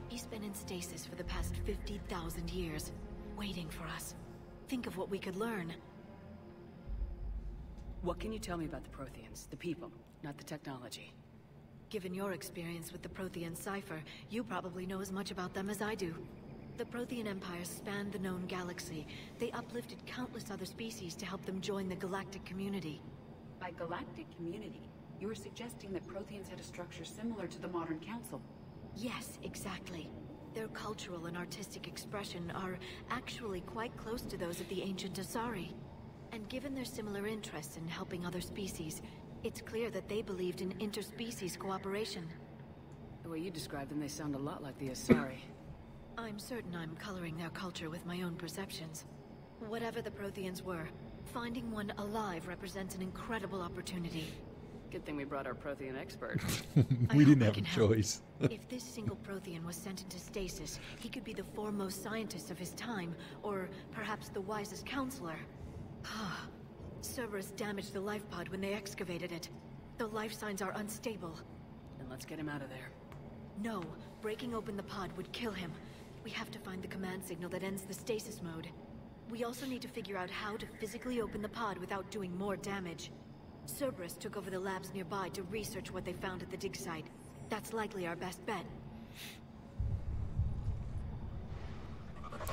He's been in stasis for the past 50,000 years, waiting for us. Think of what we could learn. What can you tell me about the Protheans? The people, not the technology. Given your experience with the Prothean cipher, you probably know as much about them as I do. The Prothean Empire spanned the known galaxy. They uplifted countless other species to help them join the galactic community. By galactic community, you were suggesting that Protheans had a structure similar to the modern council. Yes, exactly. Their cultural and artistic expression are actually quite close to those of the ancient Asari. And given their similar interests in helping other species, it's clear that they believed in interspecies cooperation. The way you describe them, they sound a lot like the Asari. I'm certain I'm coloring their culture with my own perceptions. Whatever the Protheans were, finding one alive represents an incredible opportunity. Good thing we brought our Prothean expert. We didn't have a choice. If this single Prothean was sent into stasis, he could be the foremost scientist of his time, or perhaps the wisest counselor. Cerberus damaged the life pod when they excavated it. The life signs are unstable. Then let's get him out of there. No, breaking open the pod would kill him. We have to find the command signal that ends the stasis mode. We also need to figure out how to physically open the pod without doing more damage. Cerberus took over the labs nearby to research what they found at the dig site. That's likely our best bet.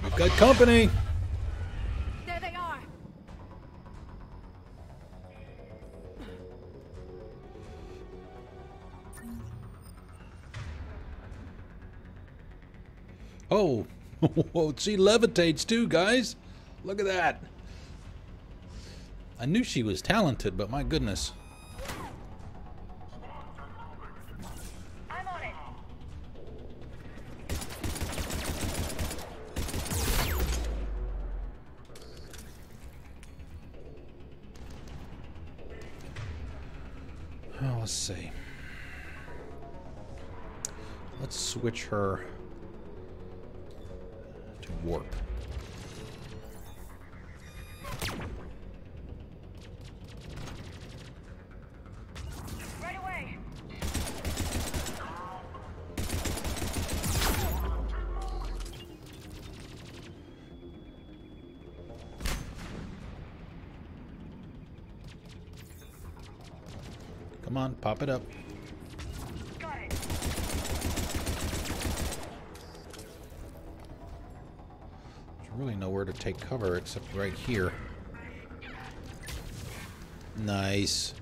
We've got company! There they are! Oh! Whoa, she levitates too, guys! Look at that! I knew she was talented, but my goodness. I'm on it. Oh, let's see. Let's switch her to warp. Right away. Come on, pop it up. Got it. There's really nowhere to take cover except right here. Nice.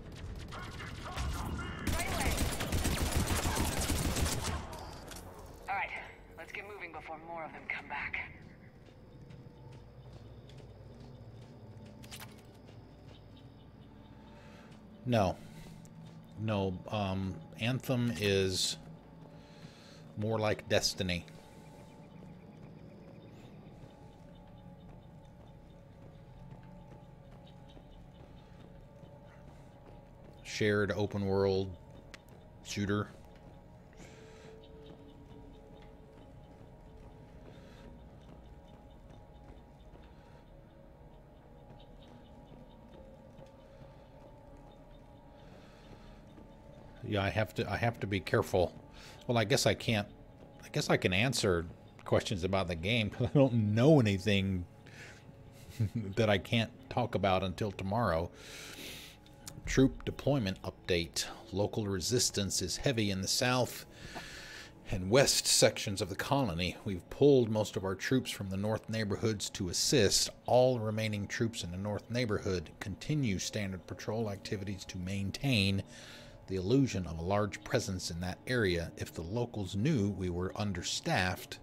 Alright, let's get moving before more of them come back. No. No, Anthem is more like Destiny. Shared open world shooter. Yeah, I have to be careful. Well, I guess I can't. I guess I can answer questions about the game because I don't know anything that I can't talk about until tomorrow. Troop deployment update. Local resistance is heavy in the south and west sections of the colony. We've pulled most of our troops from the north neighborhoods to assist. All remaining troops in the north neighborhood continue standard patrol activities to maintain the illusion of a large presence in that area. If the locals knew we were understaffed,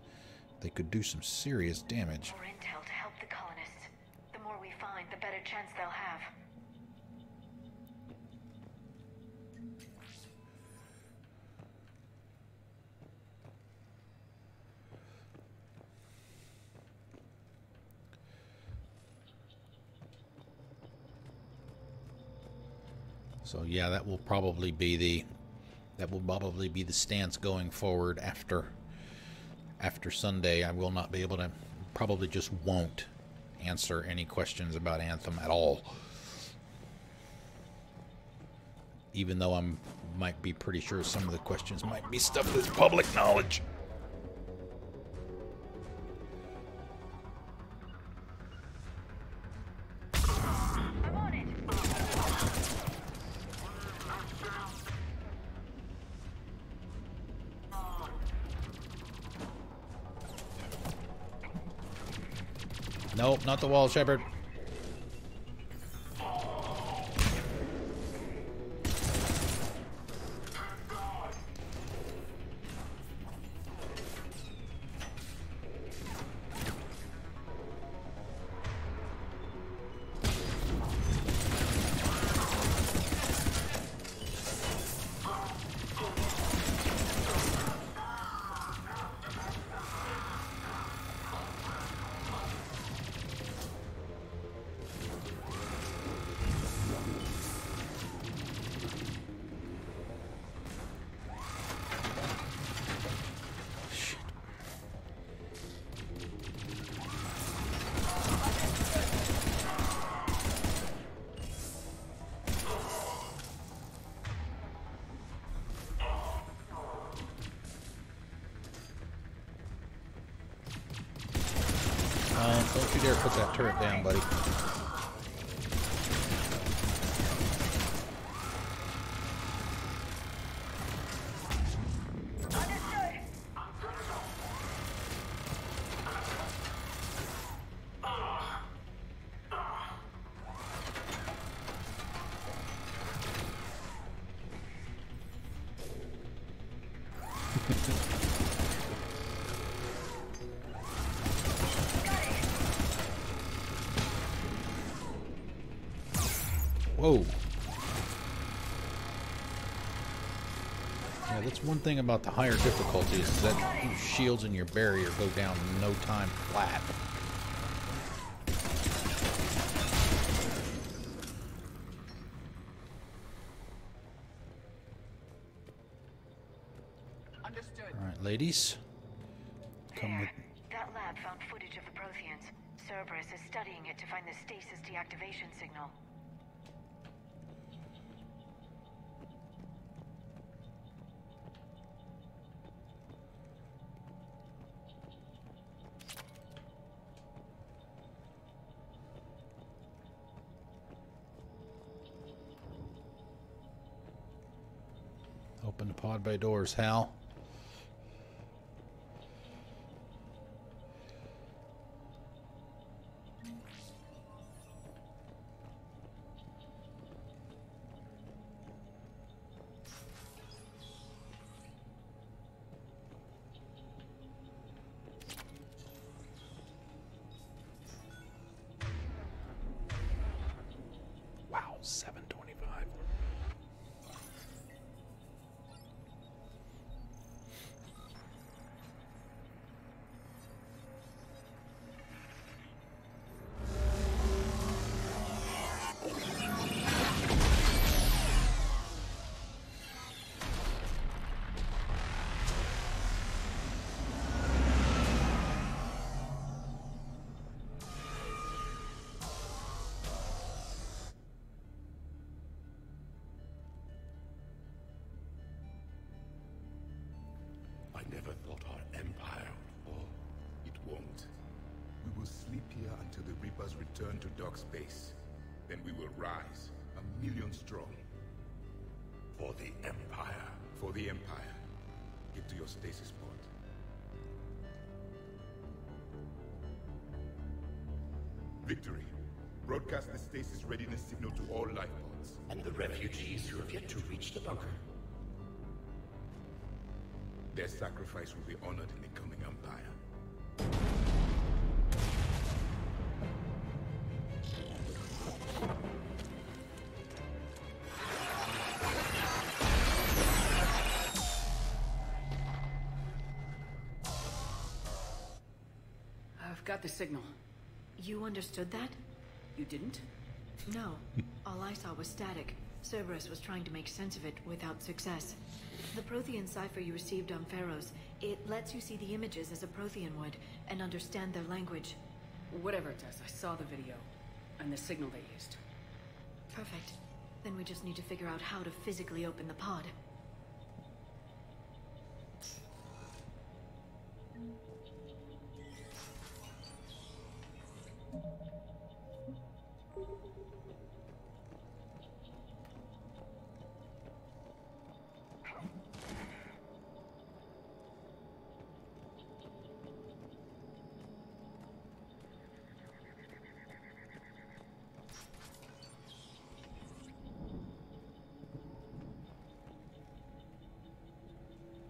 they could do some serious damage. More intel to help the colonists. The more we find, the better chance they'll have. So yeah, that will probably be the stance going forward after Sunday. I will not be able to, probably just won't answer any questions about Anthem at all. Even though I might be pretty sure some of the questions might be stuff that's public knowledge. Nope, not the wall, Shepard. Don't you dare put that turret down, buddy. Whoa. Yeah, that's one thing about the higher difficulties is that your shields and your barrier go down in no time flat. Alright, ladies. Come with... That lab found footage of the Protheans. Cerberus is studying it to find the stasis deactivation signal. Open the pod bay doors, Hal. Wow, 725. I never thought our empire would fall. It won't. We will sleep here until the Reapers return to dock space. Then we will rise, 1,000,000 strong. For the Empire. For the Empire. Get to your stasis pod. Victory. Broadcast the stasis readiness signal to all life pods. And the refugees who have yet to reach the bunker. Their sacrifice will be honored in the coming Empire. I've got the signal. You understood that? You didn't? No. All I saw was static. Cerberus was trying to make sense of it without success. The Prothean cipher you received on Pharaohs, it lets you see the images as a Prothean would, and understand their language. Whatever it does, I saw the video, and the signal they used. Perfect. Then we just need to figure out how to physically open the pod.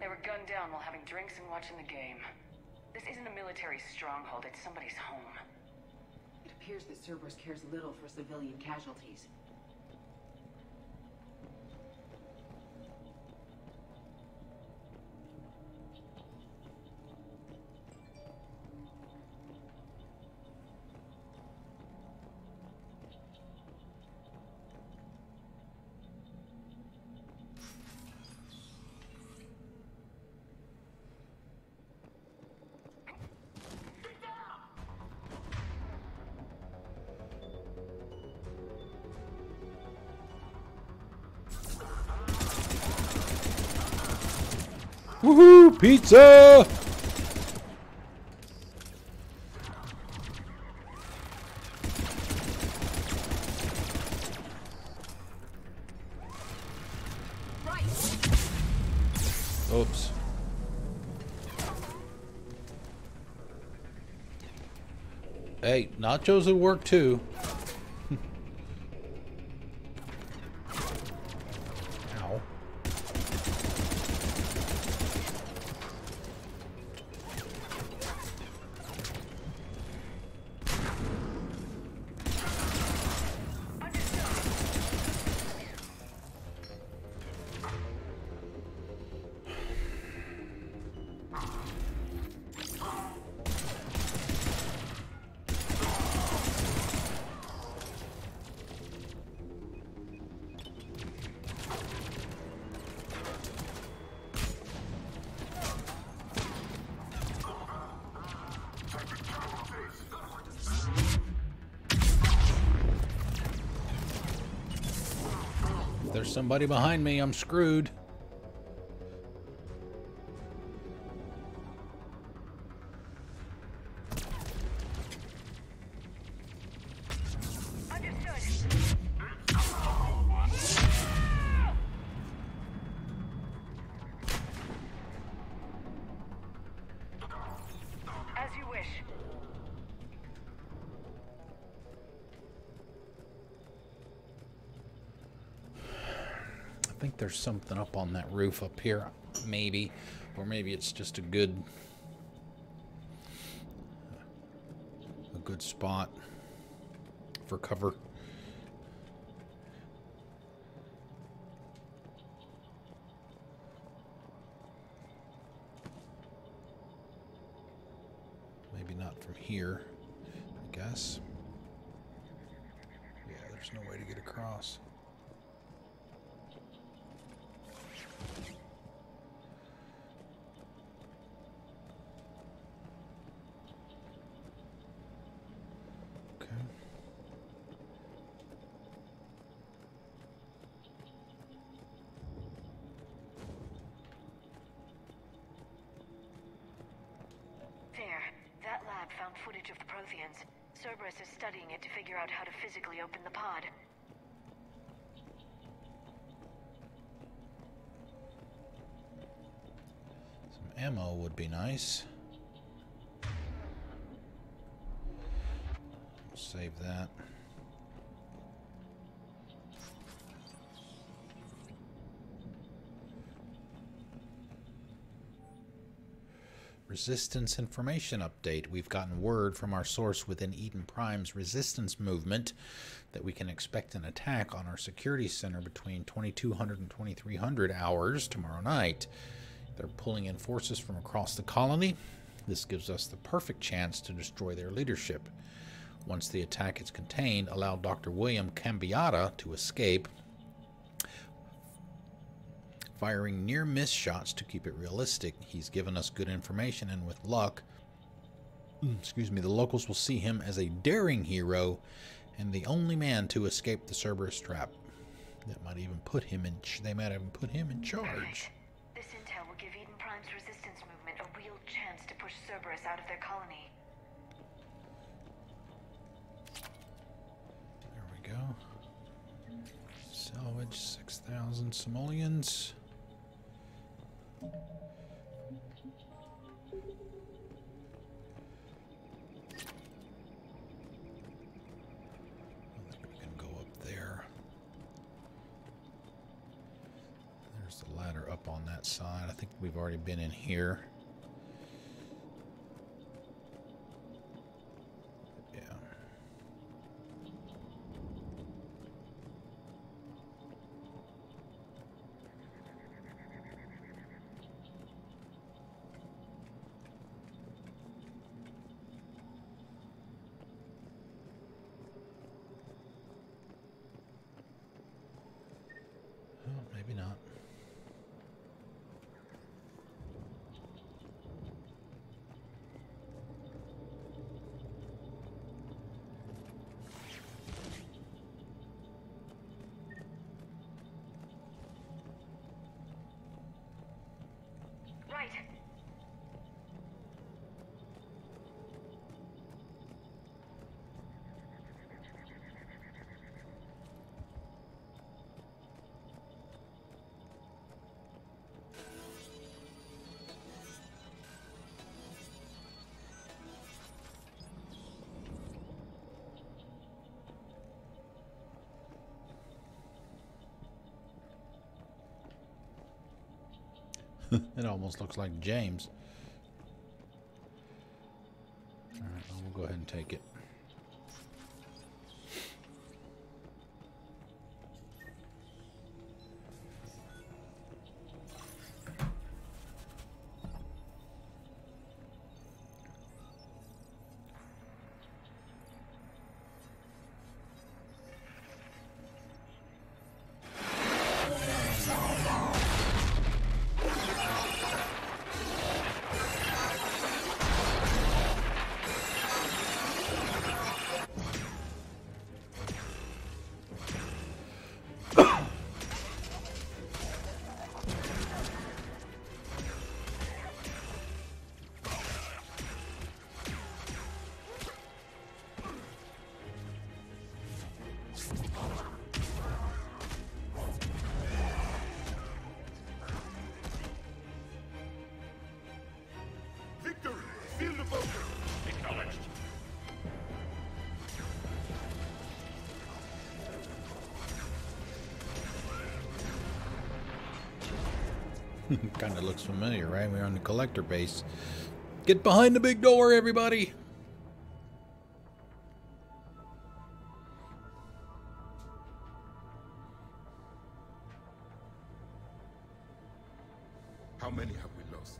They were gunned down while having drinks and watching the game. This isn't a military stronghold, it's somebody's home. It appears that Cerberus cares little for civilian casualties. Woohoo! Pizza! Hey, nachos would work too. Ow. If there's somebody behind me, I'm screwed. As you wish. I think there's something up on that roof up here, maybe. Or maybe it's just a good spot for cover. Maybe not from here, I guess. Yeah, there's no way to get across. That lab found footage of the Protheans. Cerberus is studying it to figure out how to physically open the pod. Some ammo would be nice. We'll save that. Resistance information update. We've gotten word from our source within Eden Prime's resistance movement that we can expect an attack on our security center between 2200 and 2300 hours tomorrow night. They're pulling in forces from across the colony. This gives us the perfect chance to destroy their leadership. Once the attack is contained, allow Dr. William Cambiata to escape, firing near-miss shots to keep it realistic. He's given us good information, and with luck, the locals will see him as a daring hero and the only man to escape the Cerberus trap. That might even put him in. They might even put him in charge. This intel will give Eden Prime's resistance movement a real chance to push Cerberus out of their colony. There we go. Salvage 6,000 simoleons. I think we can go up there. There's the ladder up on that side. I think we've already been in here. Yeah. Maybe not. Right. It almost looks like James. Alright, well, we'll go ahead and take it. Victory! Seal the bunker! Acknowledged. Kind of looks familiar, right? We're on the collector base. Get behind the big door, everybody! How many have we lost?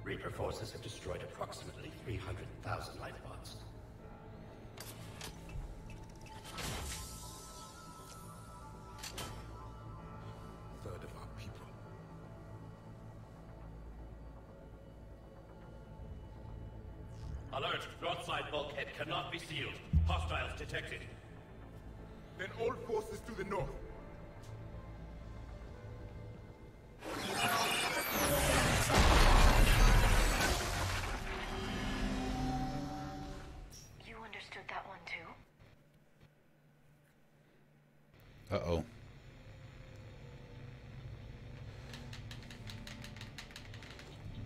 Reaper forces have destroyed approximately 300,000 life pods. Third of our people. Alert! Broadside bulkhead cannot be sealed. Hostiles detected. Then all forces to the north. You understood that one too? Uh-oh.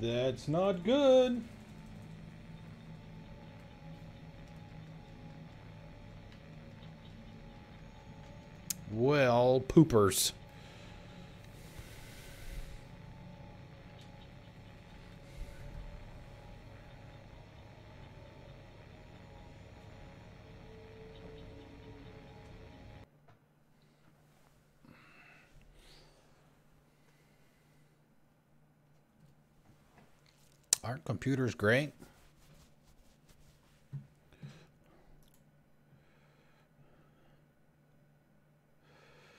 That's not good. Well, poopers. Aren't computers great?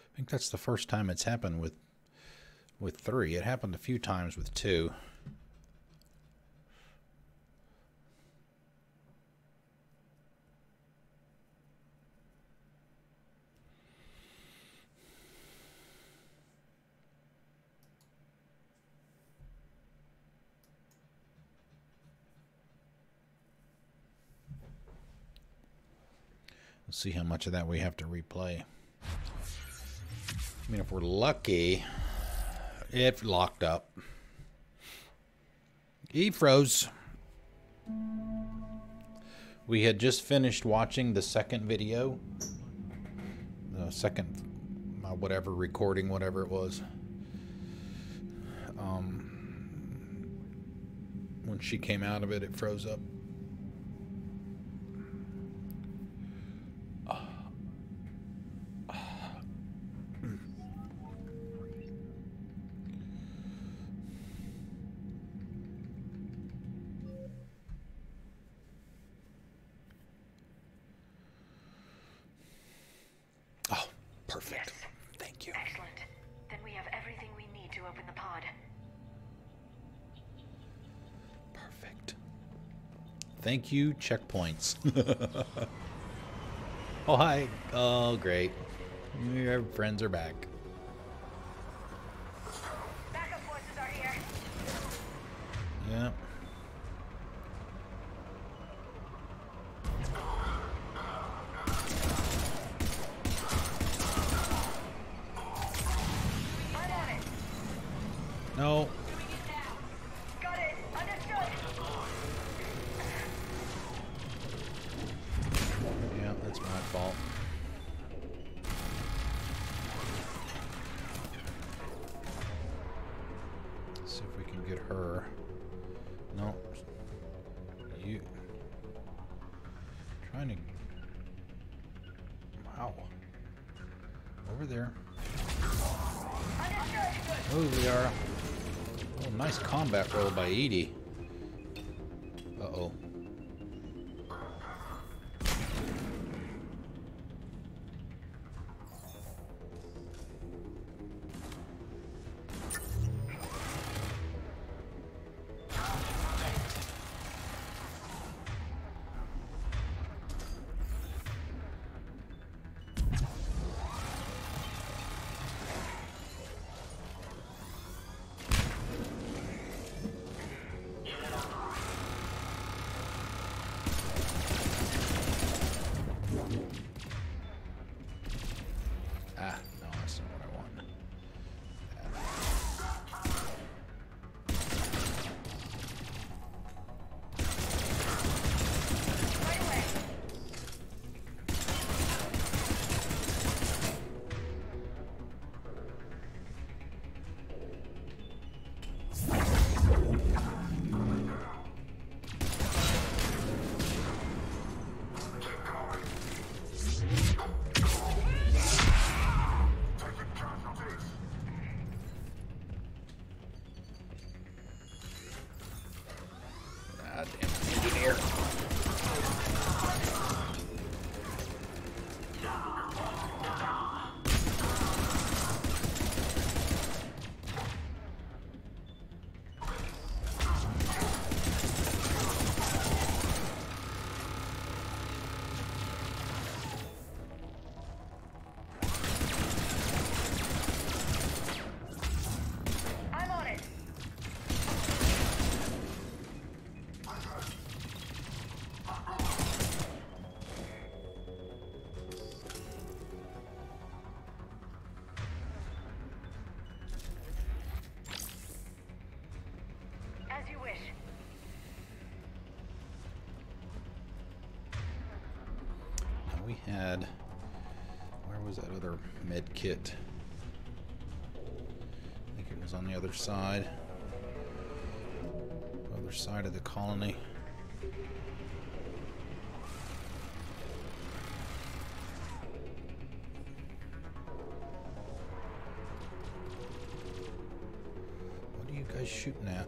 I think that's the first time it's happened with 3. It happened a few times with 2. Let's see how much of that we have to replay. I mean, if we're lucky, it locked up. He froze. We had just finished watching the second video. The second, whatever, recording, whatever it was. When she came out of it, it froze up. Perfect. Yes. Thank you. Excellent. Then we have everything we need to open the pod. Perfect. Thank you, checkpoints. Oh, hi. Oh, great. Your friends are back. Backup forces are here. Yeah. No. Got it. Understood. Yeah, that's my fault. Let's see if we can get her. No. You. Trying to. Wow. Over there. Oh, we are. Oh, nice combat roll by Edie. Uh-oh. We had, where was that other med kit? I think it was on the other side of the colony. What are you guys shooting at?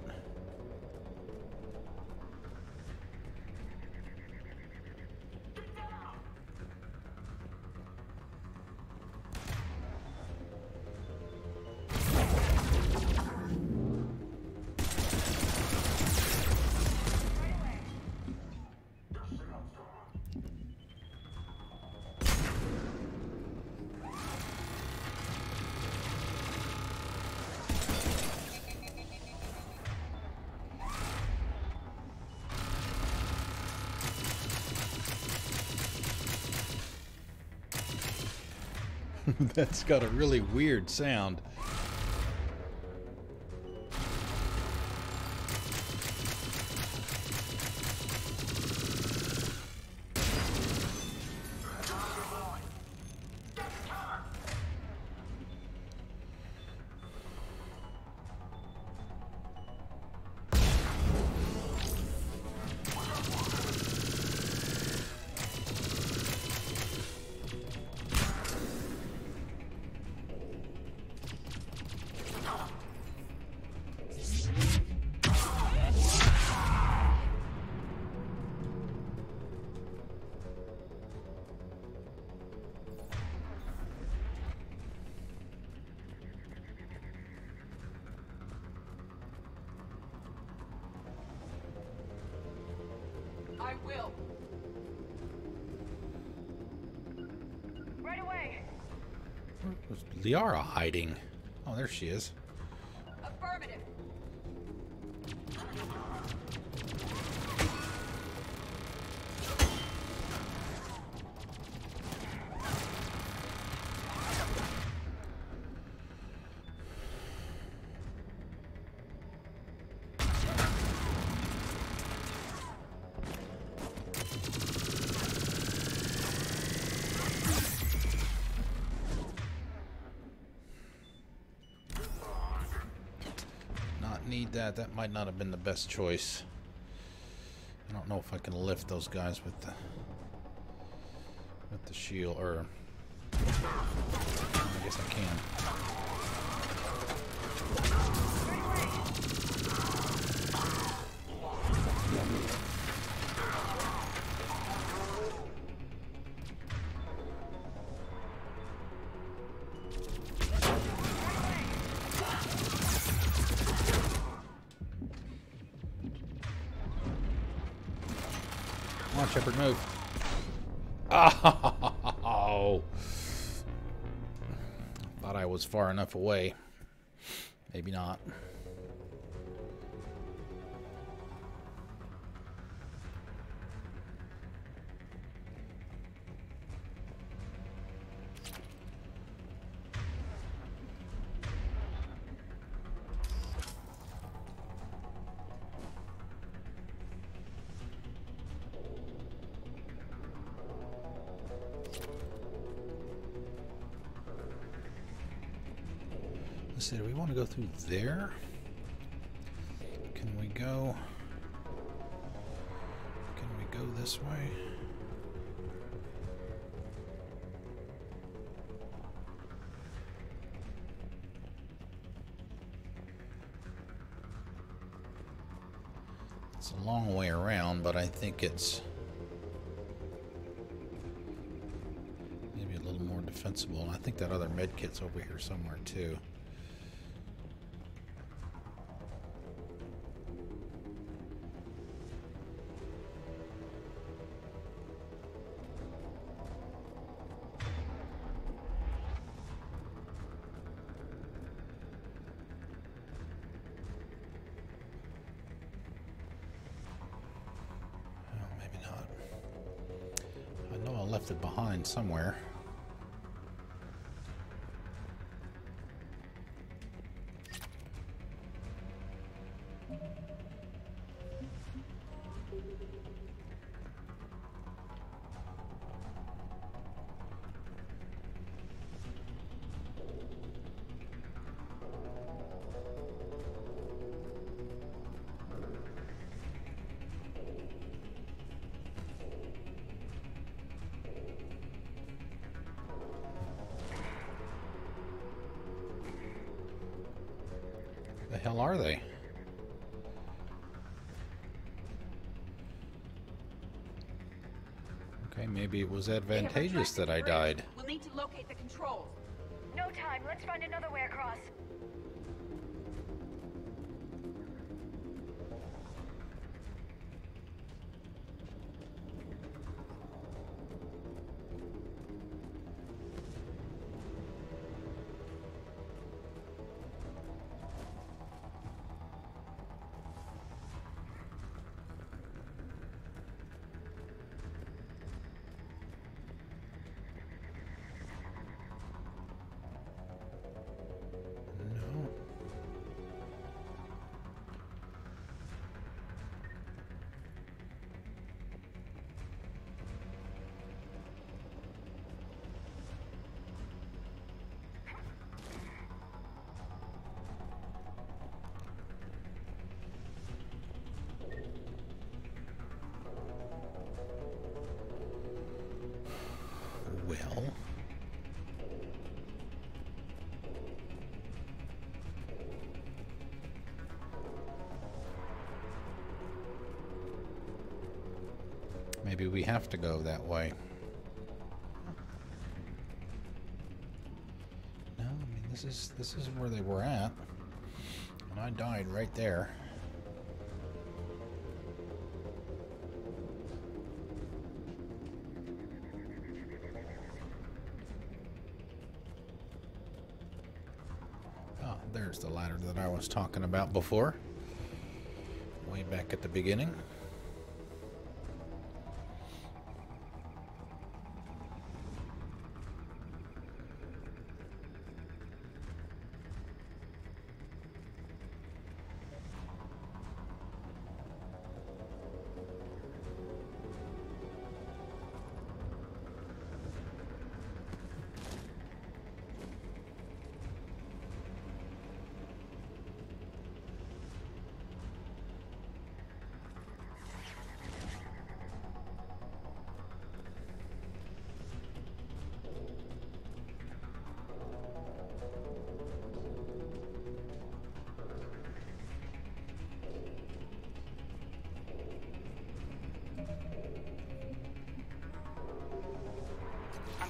That's got a really weird sound. I will. Right away. Where was Liara hiding? Oh, there she is. Affirmative. need that. That might not have been the best choice. I don't know if I can lift those guys with the shield, or I guess I can. Come on, Shepard, move. Oh! Thought I was far enough away. Maybe not. Let's see, do we want to go through there? Can we go this way? It's a long way around, but I think it's maybe a little more defensible. And I think that other med kit's over here somewhere too. Left it behind somewhere. The hell are they? Okay, maybe it was advantageous that I died. We'll need to locate the controls. No time. Let's find another way across. Well, maybe we have to go that way. No, I mean this is where they were at, and I died right there. There's the ladder that I was talking about before, way back at the beginning.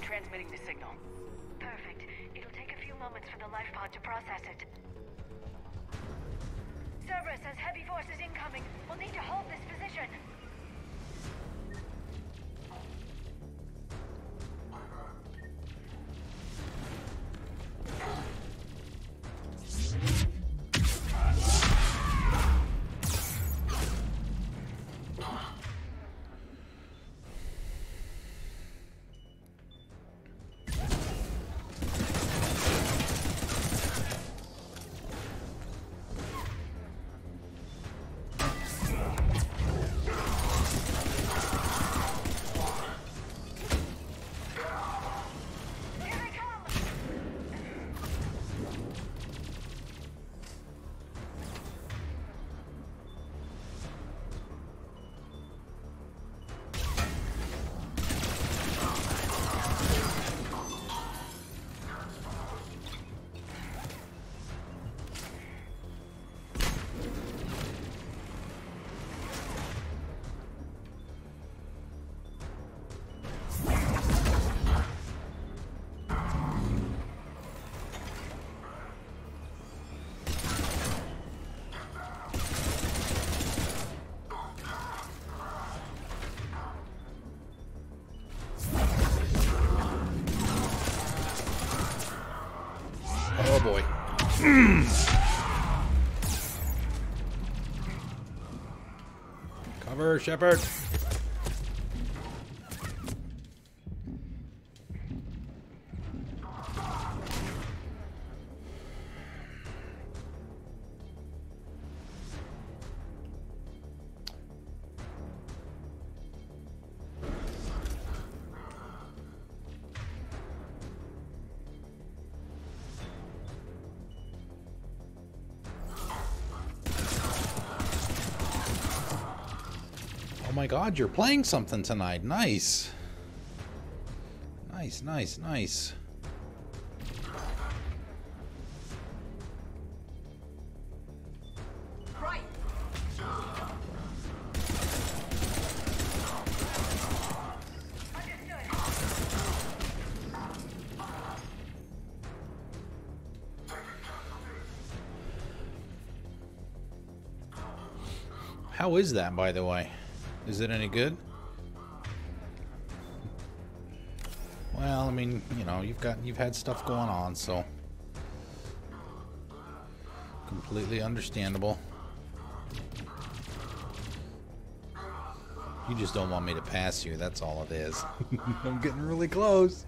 transmitting the signal. Perfect. It'll take a few moments for the life pod to process it. Cerberus has heavy forces incoming. We'll need to hold this position. Oh boy. Cover, Shepard. Oh my God, you're playing something tonight. Nice. Nice, nice, nice. Right. How is that, by the way? Is it any good? Well, I mean, you know, you've had stuff going on, so completely understandable. You just don't want me to pass you, that's all it is. I'm getting really close.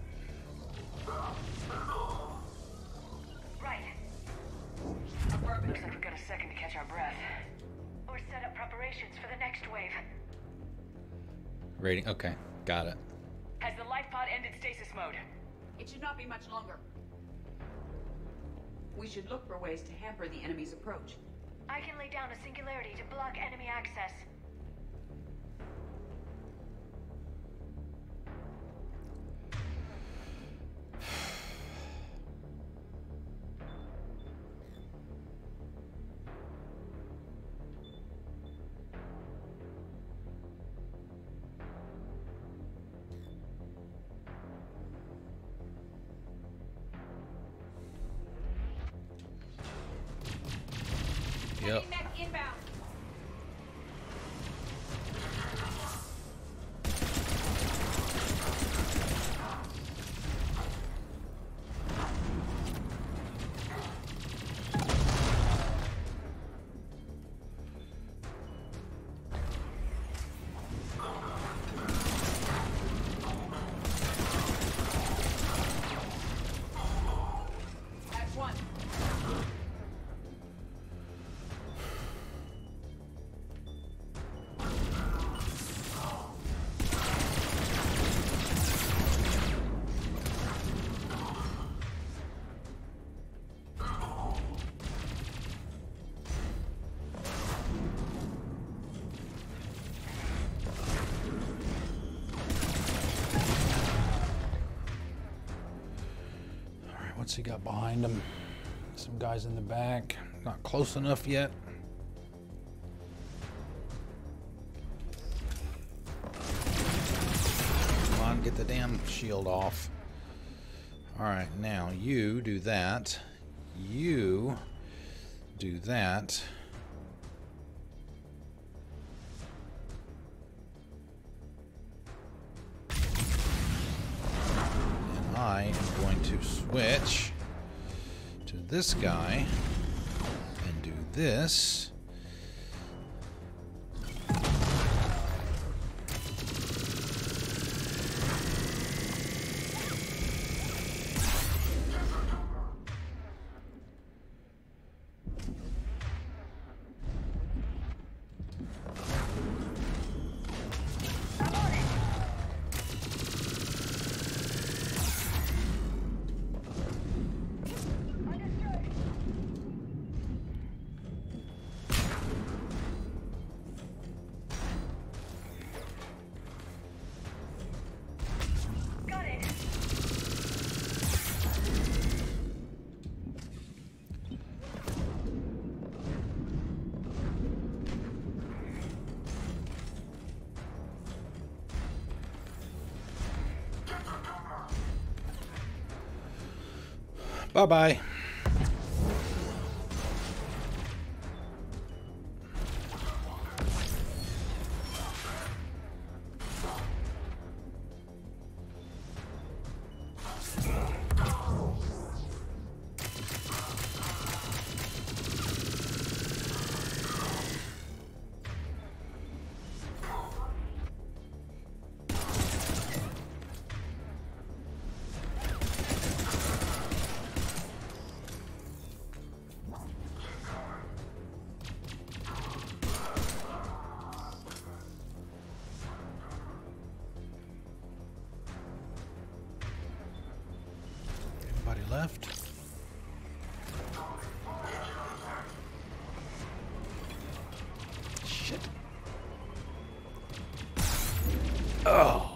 Right. Looks like we've got a second to catch our breath. Or set up preparations for the next wave. Rating, okay, got it. Has the life pod ended stasis mode? It should not be much longer. We should look for ways to hamper the enemy's approach. I can lay down a singularity to block enemy access. Yep. Inbound. That's one. What's he got behind him? Some guys in the back. Not close enough yet. Come on, get the damn shield off. Alright, now you do that. You do that. And I am going to switch to this guy and do this. Bye-bye. Left. Shit. Oh.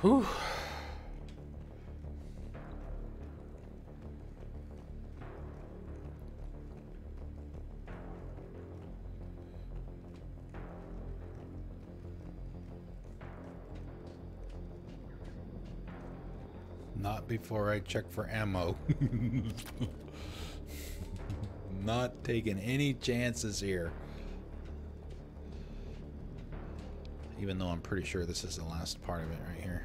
Whew. Not before I check for ammo. Not taking any chances here. Even though I'm pretty sure this is the last part of it right here.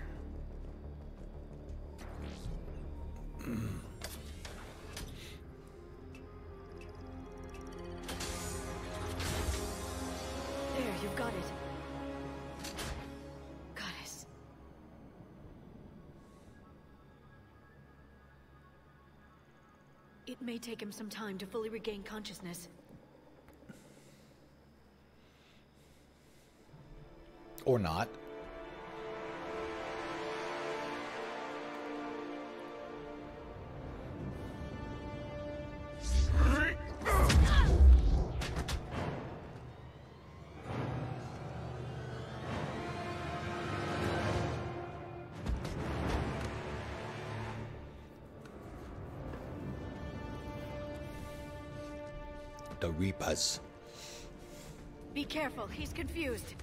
There, you've got it. Goddess. It may take him some time to fully regain consciousness. Or not. The Reapers. Be careful, he's confused.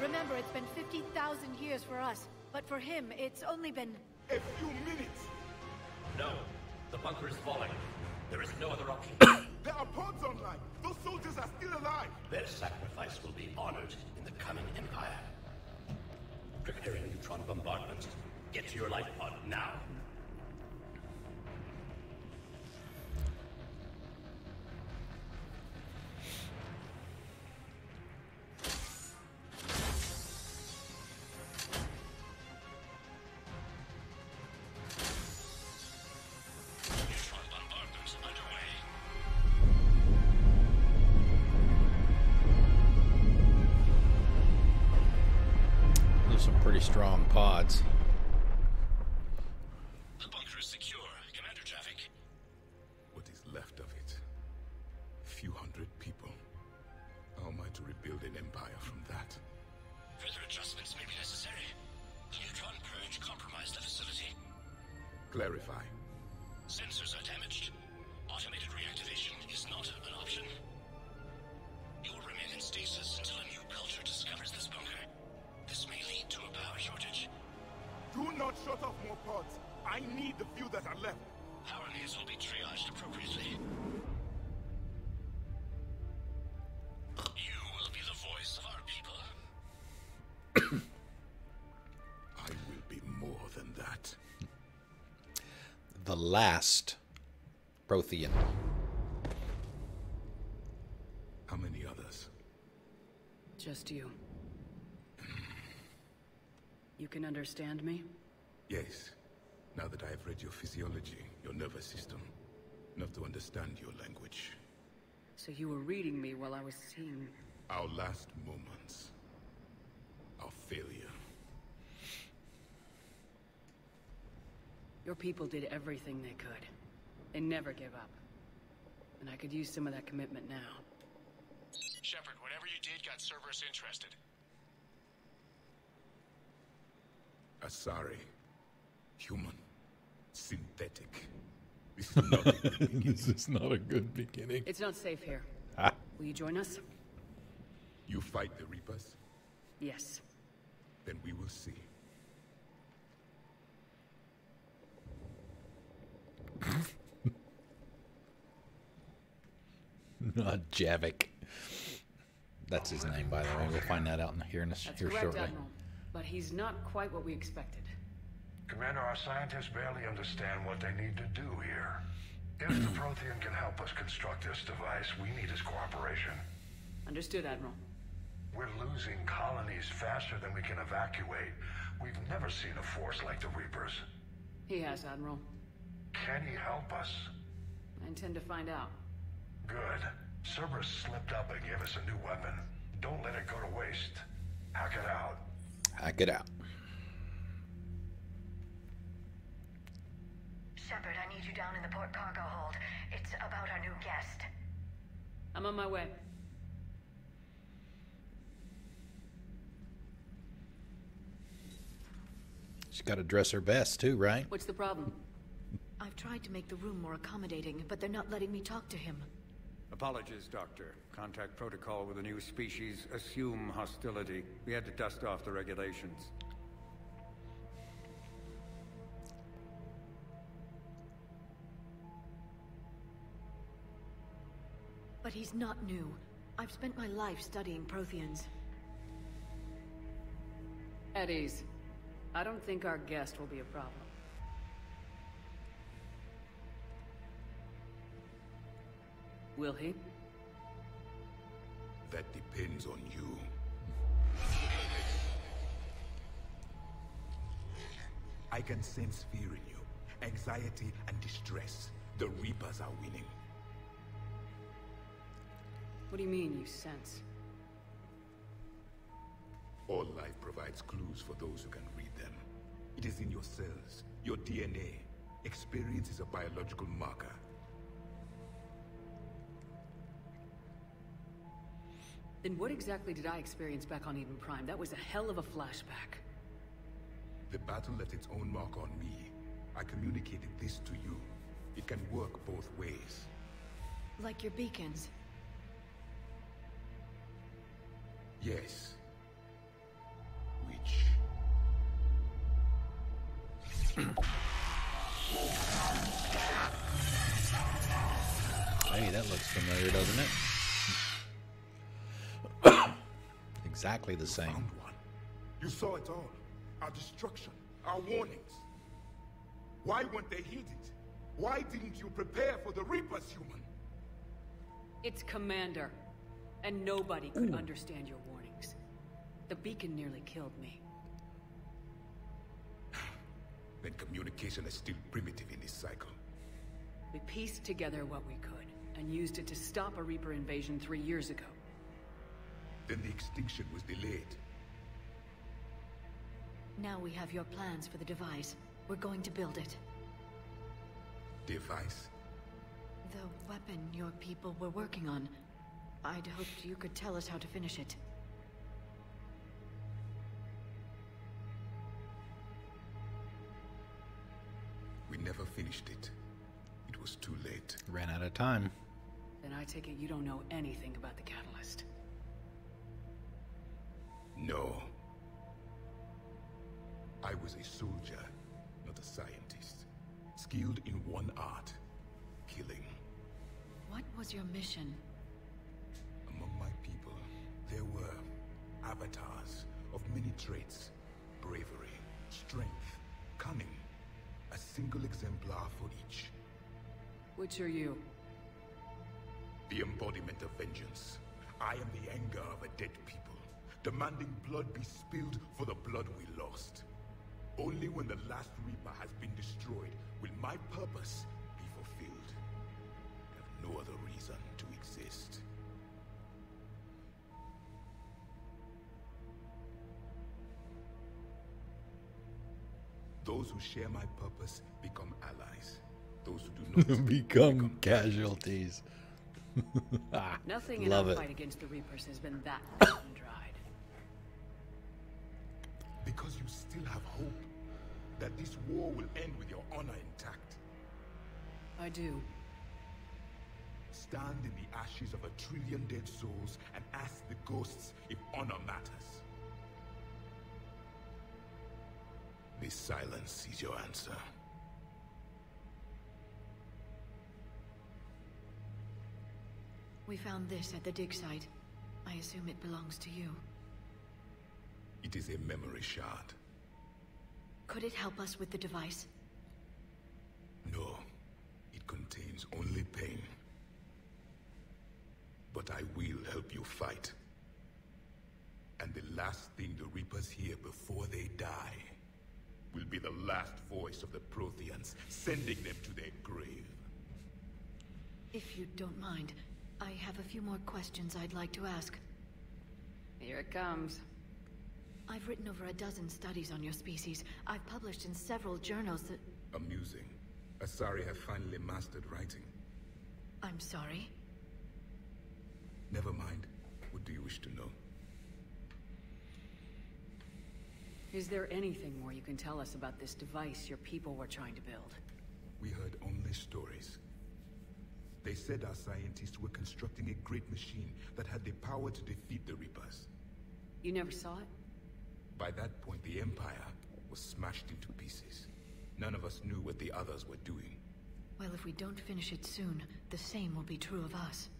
Remember, it's been 50,000 years for us, but for him, it's only been... a few minutes! No, the bunker is falling. There is no other option. There are pods online! Those soldiers are still alive! Their sacrifice will be honored in the coming Empire. Preparing neutron bombardment. Get to your life pod now. some pretty strong pods. The bunker is secure, Commander Jaavik. What is left of it? A few hundred people. How am I to rebuild an empire from that? Further adjustments may be necessary. The neutron purge compromised the facility. Clarify. Sensors are damaged. Automated reactivation is not an option. You will remain in stasis until a new culture discovers this bunker. This may lead to a power shortage. Do not shut off more pods. I need the few that are left. Power needs will be triaged appropriately. You will be the voice of our people. I will be more than that. The last Prothean. How many others? Just you. You can understand me? Yes. Now that I have read your physiology, your nervous system, enough to understand your language. So you were reading me while I was seeing... Our last moments. Our failure. Your people did everything they could. They never gave up. And I could use some of that commitment now. Shepard, whatever you did got Cerberus interested. Asari. Human. Synthetic. This is not a good beginning. This is not a good beginning. It's not safe here. Will you join us? You fight the Reapers? Yes. Then we will see. Not Jaavik. That's his name, by the way. We'll find that out here That's here correct, shortly. Admiral. But he's not quite what we expected. Commander, our scientists barely understand what they need to do here. If the Prothean can help us construct this device, we need his cooperation. Understood, Admiral. We're losing colonies faster than we can evacuate. We've never seen a force like the Reapers. He has, Admiral. Can he help us? I intend to find out. Good. Cerberus slipped up and gave us a new weapon. Don't let it go to waste. Hack it out. Hack it out. Shepard, I need you down in the port cargo hold. It's about our new guest. I'm on my way. She's got to dress her best, too, right? What's the problem? I've tried to make the room more accommodating, but they're not letting me talk to him. Apologies, Doctor. Contact protocol with a new species. Assume hostility. We had to dust off the regulations. But he's not new. I've spent my life studying Protheans. At ease. I don't think our guest will be a problem. Will he? That depends on you. I can sense fear in you, anxiety and distress. The Reapers are winning. What do you mean, you sense? All life provides clues for those who can read them. It is in your cells, your DNA. Experience is a biological marker. Then what exactly did I experience back on Eden Prime? That was a hell of a flashback. The battle left its own mark on me. I communicated this to you. It can work both ways. Like your beacons. Yes. Which? Hey, that looks familiar, doesn't it? Exactly the same. Found one. You saw it all. Our destruction, our warnings. Why weren't they heeded? Why didn't you prepare for the Reapers, human? It's Commander. And nobody could understand your warnings. The beacon nearly killed me. Then communication is still primitive in this cycle. We pieced together what we could, and used it to stop a Reaper invasion 3 years ago. Then the extinction was delayed. Now we have your plans for the device. We're going to build it. Device? The weapon your people were working on. I'd hoped you could tell us how to finish it. We never finished it. It was too late. Ran out of time. Then I take it you don't know anything about the catalyst. No. I was a soldier, not a scientist. Skilled in one art, killing. What was your mission? Among my people, there were avatars of many traits. Bravery, strength, cunning. A single exemplar for each. Which are you? The embodiment of vengeance. I am the anger of a dead people, demanding blood be spilled for the blood we lost. Only when the last Reaper has been destroyed will my purpose be fulfilled. I have no other reason to exist. Those who share my purpose become allies. Those who do not become casualties. Nothing in Love our it. fight against the Reapers has been that cut and dried. Because you still have hope that this war will end with your honor intact. I do. Stand in the ashes of 1 trillion dead souls and ask the ghosts if honor matters. This silence is your answer. We found this at the dig site. I assume it belongs to you. It is a memory shard. Could it help us with the device? No, it contains only pain. But I will help you fight. And the last thing the Reapers hear before they die will be the last voice of the Protheans, sending them to their grave. If you don't mind, I have a few more questions I'd like to ask. Here it comes. I've written over a dozen studies on your species. I've published in several journals that... Amusing. Asari have finally mastered writing. I'm sorry? Never mind. What do you wish to know? Is there anything more you can tell us about this device your people were trying to build? We heard only stories. They said our scientists were constructing a great machine that had the power to defeat the Reapers. You never saw it? By that point, the Empire was smashed into pieces. None of us knew what the others were doing. Well, if we don't finish it soon, the same will be true of us.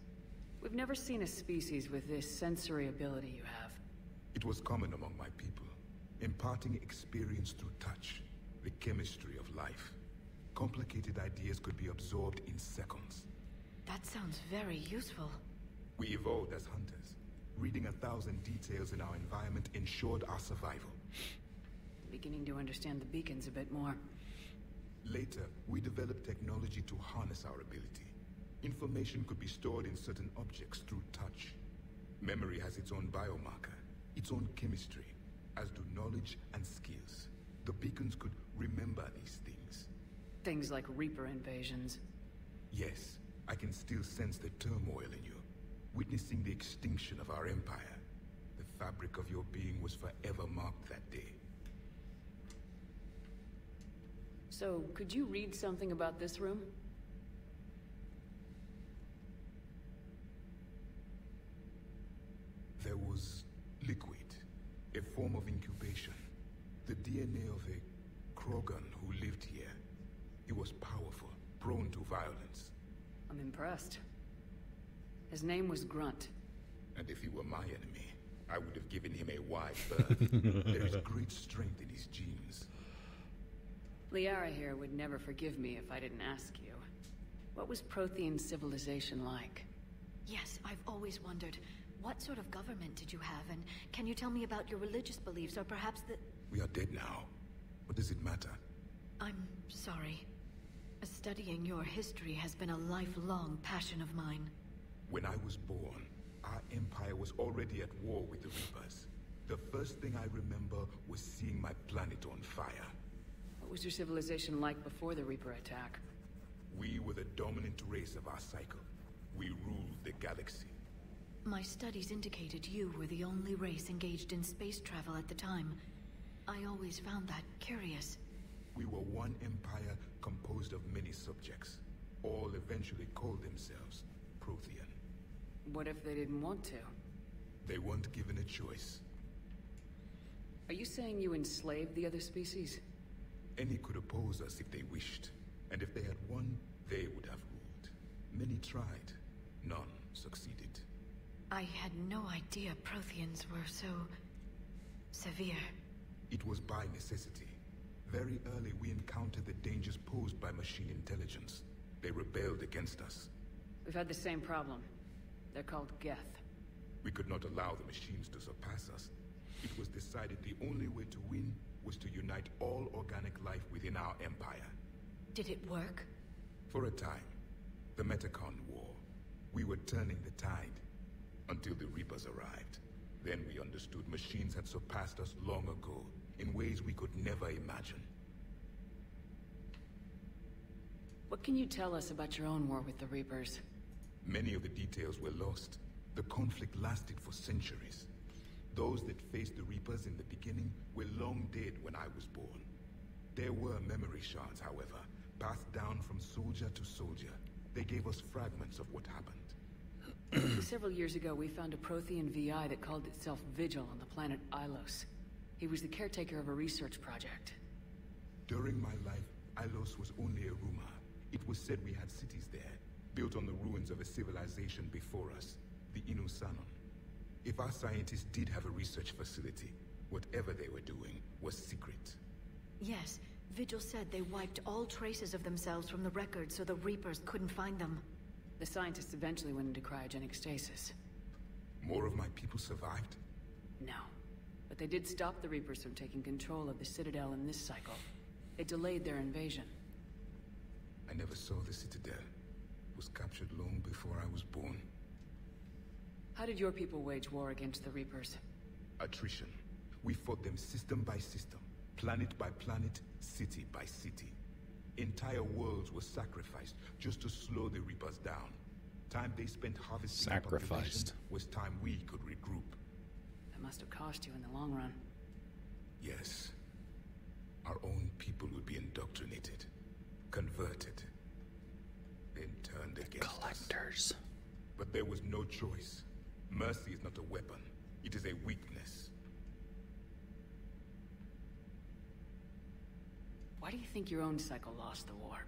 We've never seen a species with this sensory ability you have. It was common among my people, imparting experience through touch, the chemistry of life. Complicated ideas could be absorbed in seconds. That sounds very useful. We evolved as hunters. Reading 1,000 details in our environment ensured our survival. Beginning to understand the beacons a bit more. Later, we developed technology to harness our ability. Information could be stored in certain objects through touch. Memory has its own biomarker, its own chemistry, as do knowledge and skills. The beacons could remember these things. Things like Reaper invasions. Yes, I can still sense the turmoil in you, witnessing the extinction of our empire. The fabric of your being was forever marked that day. So, could you read something about this room? There was liquid, a form of incubation. The DNA of a Krogan who lived here. He was powerful, prone to violence. I'm impressed. His name was Grunt. And if he were my enemy, I would have given him a wide berth. There is great strength in his genes. Liara here would never forgive me if I didn't ask you. What was Prothean civilization like? Yes, I've always wondered. What sort of government did you have, and can you tell me about your religious beliefs, or perhaps the... We are dead now. What does it matter? I'm sorry. Studying your history has been a lifelong passion of mine. When I was born, our empire was already at war with the Reapers. The first thing I remember was seeing my planet on fire. What was your civilization like before the Reaper attack? We were the dominant race of our cycle. We ruled the galaxy. My studies indicated you were the only race engaged in space travel at the time. I always found that curious. We were one empire composed of many subjects. All eventually called themselves Prothean. What if they didn't want to? They weren't given a choice. Are you saying you enslaved the other species? Any could oppose us if they wished. And if they had won, they would have ruled. Many tried. None succeeded. I had no idea Protheans were so... severe. It was by necessity. Very early we encountered the dangers posed by machine intelligence. They rebelled against us. We've had the same problem. They're called Geth. We could not allow the machines to surpass us. It was decided the only way to win was to unite all organic life within our empire. Did it work? For a time. The Metacon War. We were turning the tide. Until the Reapers arrived. Then we understood machines had surpassed us long ago, in ways we could never imagine. What can you tell us about your own war with the Reapers? Many of the details were lost. The conflict lasted for centuries. Those that faced the Reapers in the beginning were long dead when I was born. There were memory shards, however, passed down from soldier to soldier. They gave us fragments of what happened. Several years ago, we found a Prothean VI that called itself Vigil on the planet Ilos. He was the caretaker of a research project. During my life, Ilos was only a rumor. It was said we had cities there, built on the ruins of a civilization before us, the Inusanon. If our scientists did have a research facility, whatever they were doing was secret. Yes, Vigil said they wiped all traces of themselves from the records so the Reapers couldn't find them. The scientists eventually went into cryogenic stasis. More of my people survived? No. But they did stop the Reapers from taking control of the Citadel in this cycle. It delayed their invasion. I never saw the Citadel. It was captured long before I was born. How did your people wage war against the Reapers? Attrition. We fought them system by system, planet by planet, city by city. Entire worlds were sacrificed just to slow the Reapers down. Time they spent harvesting sacrificed was time we could regroup. That must have cost you in the long run. Yes. Our own people would be indoctrinated, converted, then turned against collectors. Us. But there was no choice. Mercy is not a weapon. It is a weakness. Why do you think your own cycle lost the war?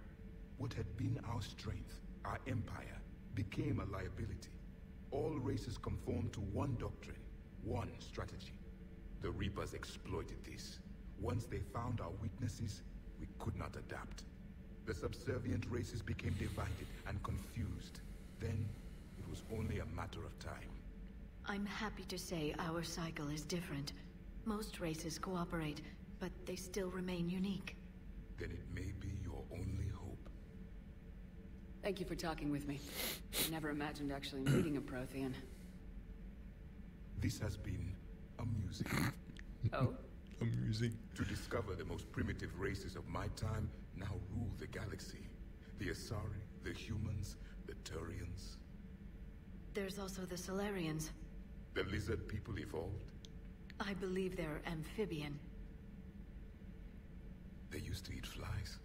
What had been our strength, our empire, became a liability. All races conformed to one doctrine, one strategy. The Reapers exploited this. Once they found our weaknesses, we could not adapt. The subservient races became divided and confused. Then, it was only a matter of time. I'm happy to say our cycle is different. Most races cooperate, but they still remain unique. Then it may be your only hope. Thank you for talking with me. I never imagined actually meeting a Prothean. This has been amusing. Oh? Amusing. To discover the most primitive races of my time now rule the galaxy. The Asari, the humans, the Turians. There's also the Solarians. The lizard people evolved? I believe they're amphibian. They used to eat flies.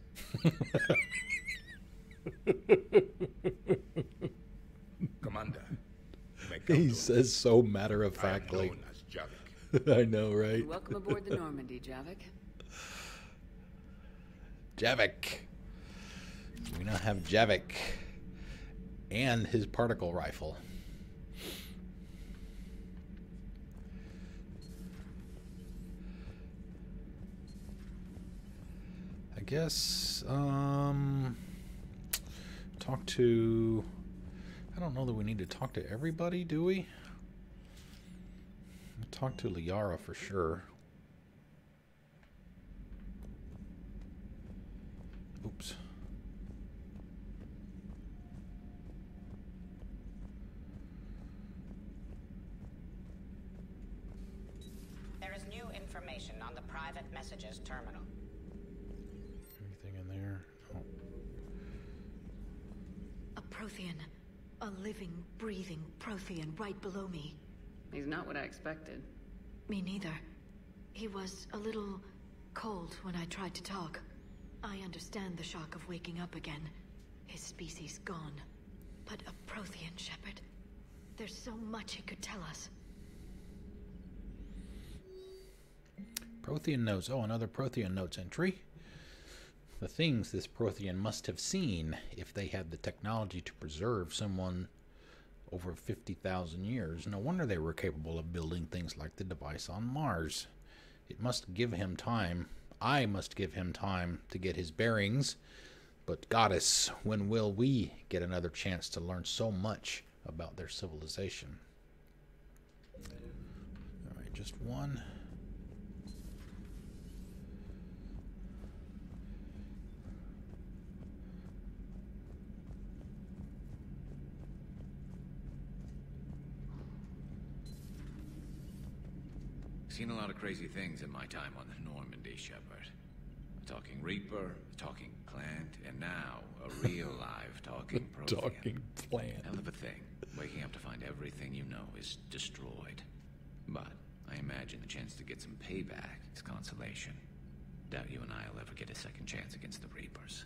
Commander. He says so matter-of-factly. I am known as Jaavik. I know, right? Welcome aboard the Normandy, Jaavik. Jaavik. We now have Jaavik and his particle rifle. I guess, talk to... I don't know that we need to talk to everybody, do we? Talk to Liara for sure. Oops. messages terminal. Anything in there? Oh. A Prothean. A living, breathing Prothean right below me. He's not what I expected. Me neither. He was a little cold when I tried to talk. I understand the shock of waking up again. His species gone. But a Prothean, Shepard. There's so much he could tell us. Prothean notes. Oh, another Prothean notes entry. The things this Prothean must have seen if they had the technology to preserve someone over 50,000 years. No wonder they were capable of building things like the device on Mars. It must give him time. I must give him time to get his bearings. But Goddess, when will we get another chance to learn so much about their civilization? All right, just one. Seen a lot of crazy things in my time on the Normandy, Shepard. A talking Reaper, a talking plant, and now a real live talking Prothean. Talking plant. Hell of a thing. Waking up to find everything you know is destroyed. But I imagine the chance to get some payback is consolation. Doubt you and I'll ever get a second chance against the Reapers.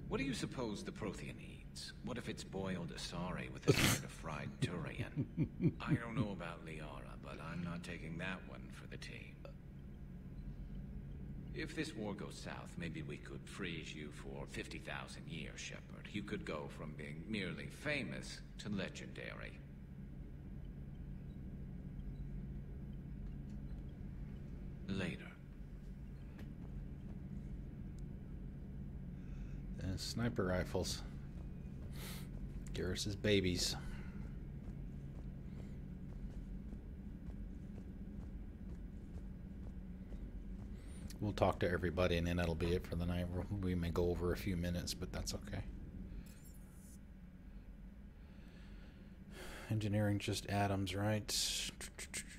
What do you suppose the Prothean eats? What if it's boiled asari with a side of fried durian? I don't know about Liara, but I'm not taking that one for the team. If this war goes south, maybe we could freeze you for 50,000 years, Shepard. You could go from being merely famous to legendary. Later. And sniper rifles. Garrus's babies. We'll talk to everybody and then that'll be it for the night. We may go over a few minutes, but that's okay. Engineering, just Adams, right?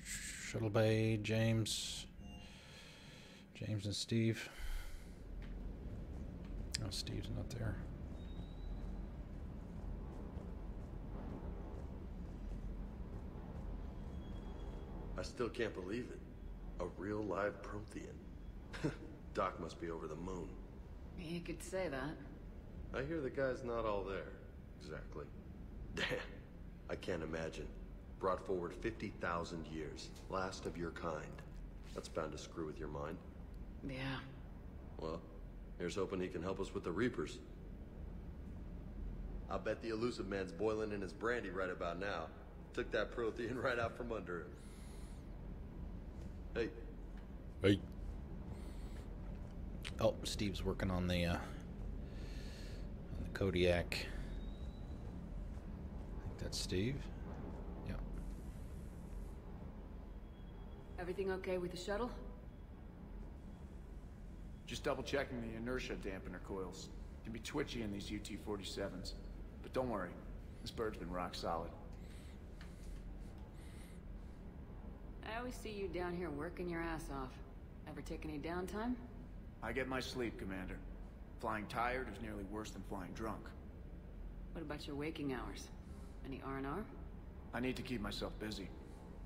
Shuttle Bay, James and Steve. Oh, Steve's not there. I still can't believe it. A real live Prothean. Doc must be over the moon. You could say that. I hear the guy's not all there. Exactly. Damn. I can't imagine. Brought forward 50,000 years. Last of your kind. That's bound to screw with your mind. Yeah. Well, here's hoping he can help us with the Reapers. I'll bet the elusive man's boiling in his brandy right about now. Took that Prothean right out from under him. Hey. Hey. Oh, Steve's working on the Kodiak. I think that's Steve. Yeah. Everything okay with the shuttle? Just double checking the inertia dampener coils. Can be twitchy in these UT-47s. But don't worry, this bird's been rock solid. I always see you down here working your ass off. Ever take any downtime? I get my sleep, Commander. Flying tired is nearly worse than flying drunk. What about your waking hours? Any R&R? I need to keep myself busy.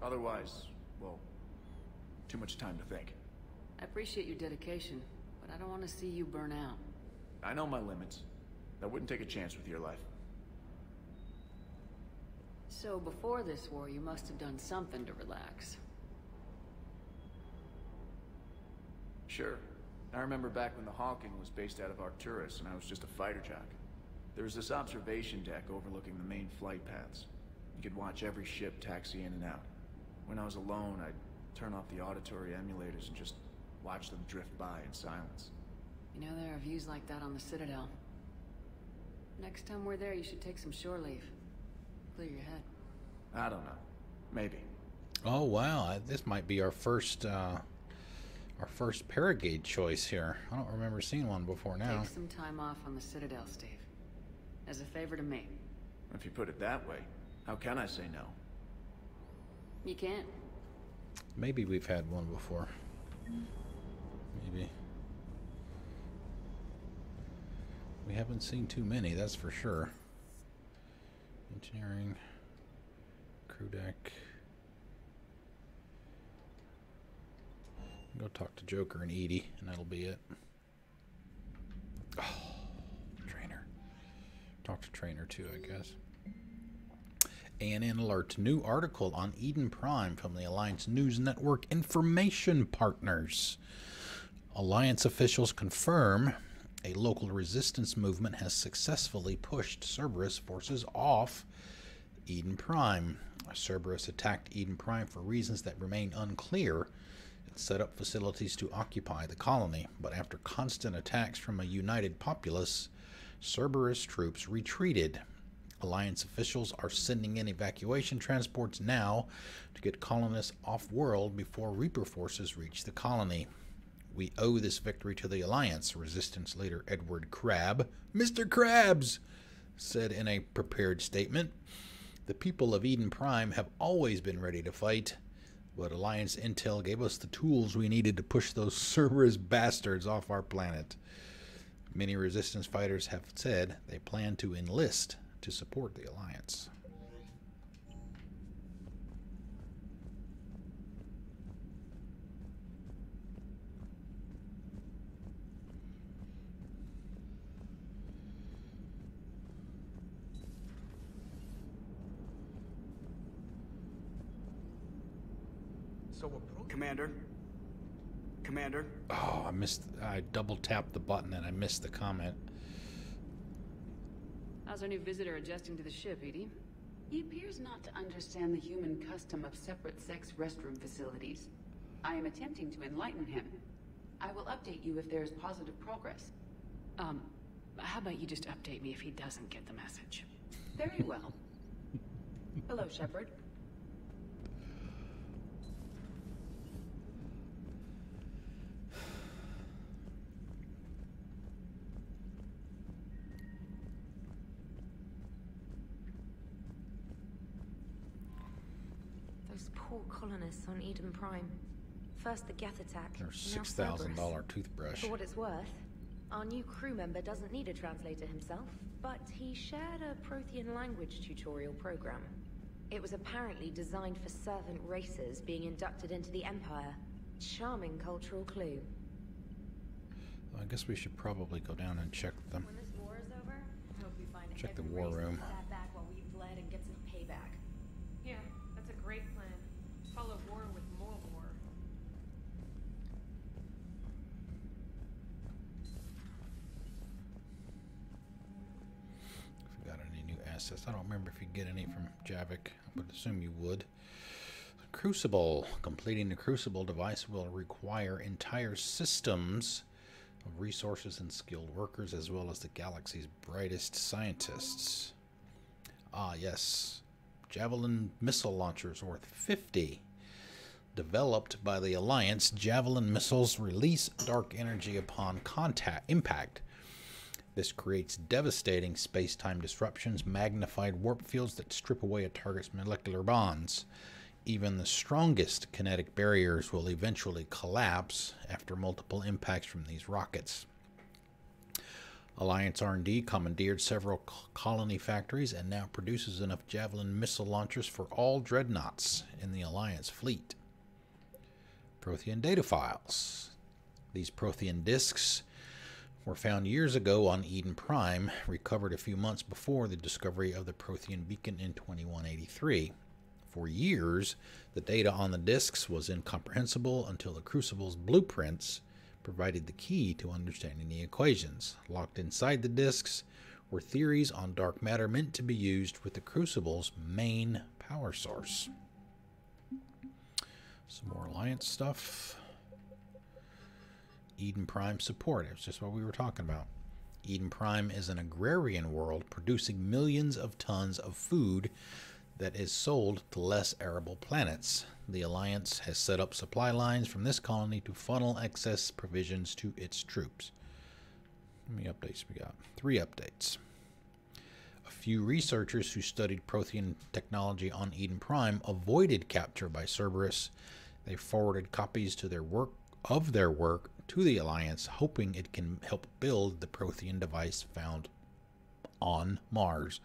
Otherwise, well, too much time to think. I appreciate your dedication, but I don't want to see you burn out. I know my limits. I wouldn't take a chance with your life. So before this war, you must have done something to relax. Sure. I remember back when the Hawking was based out of Arcturus and I was just a fighter jock. There was this observation deck overlooking the main flight paths. You could watch every ship taxi in and out. When I was alone, I'd turn off the auditory emulators and just watch them drift by in silence. You know, there are views like that on the Citadel. Next time we're there, you should take some shore leave. Clear your head. I don't know. Maybe. Oh, wow. This might be our first Paragate choice here. I don't remember seeing one before now. Take some time off on the Citadel, Steve. As a favor to me. If you put it that way, how can I say no? You can't. Maybe we've had one before. Maybe. We haven't seen too many, that's for sure. Engineering. Crew deck. Go talk to Joker and Edie, and that'll be it. Oh, Trainer. Talk to Trainer too, I guess. ANN alert. New article on Eden Prime from the Alliance News Network Information Partners. Alliance officials confirm a local resistance movement has successfully pushed Cerberus forces off Eden Prime. Cerberus attacked Eden Prime for reasons that remain unclear. It set up facilities to occupy the colony, but after constant attacks from a united populace, Cerberus troops retreated. Alliance officials are sending in evacuation transports now to get colonists off-world before Reaper forces reach the colony. We owe this victory to the Alliance, Resistance leader Edward Crabbe, Mr. Krabs, said in a prepared statement. The people of Eden Prime have always been ready to fight, but Alliance intel gave us the tools we needed to push those Cerberus bastards off our planet. Many Resistance fighters have said they plan to enlist to support the Alliance. Commander? Oh, I double tapped the button and I missed the comment. How's our new visitor adjusting to the ship, Edie? He appears not to understand the human custom of separate sex restroom facilities. I am attempting to enlighten him. I will update you if there is positive progress. How about you just update me if he doesn't get the message? Very well. Hello, Shepard. Those poor colonists on Eden Prime. First the Geth attack, Their now $6,000 Cerberus. toothbrush. For what it's worth, our new crew member doesn't need a translator himself, but he shared a Prothean language tutorial program. It was apparently designed for servant races being inducted into the Empire. Charming cultural clue. Well, I guess we should probably go down and check them. When this war is over, I hope we find Check the every war race room. that sat back while we bled and get some payback. Yeah, that's a great plan. Follow war with more war. If we got any new assets. I don't remember if you get any from Jaavik. I would assume you would. Crucible. Completing the Crucible device will require entire systems of resources and skilled workers, as well as the galaxy's brightest scientists. Ah, yes. Javelin missile launchers worth 50. Developed by the Alliance, Javelin missiles release dark energy upon impact. This creates devastating space-time disruptions, magnified warp fields that strip away a target's molecular bonds. Even the strongest kinetic barriers will eventually collapse after multiple impacts from these rockets. Alliance R&D commandeered several colony factories and now produces enough Javelin missile launchers for all dreadnoughts in the Alliance fleet. Prothean data files. These Prothean disks were found years ago on Eden Prime, recovered a few months before the discovery of the Prothean beacon in 2183. For years, the data on the disks was incomprehensible until the Crucible's blueprints provided the key to understanding the equations. Locked inside the disks were theories on dark matter meant to be used with the Crucible's main power source. Some more Alliance stuff. Eden Prime support. It's just what we were talking about. Eden Prime is an agrarian world producing millions of tons of food that is sold to less arable planets. The Alliance has set up supply lines from this colony to funnel excess provisions to its troops. How many updates we got? 3 updates. A few researchers who studied Prothean technology on Eden Prime avoided capture by Cerberus They forwarded copies to their work to the Alliance, hoping it can help build the Prothean device found on Mars.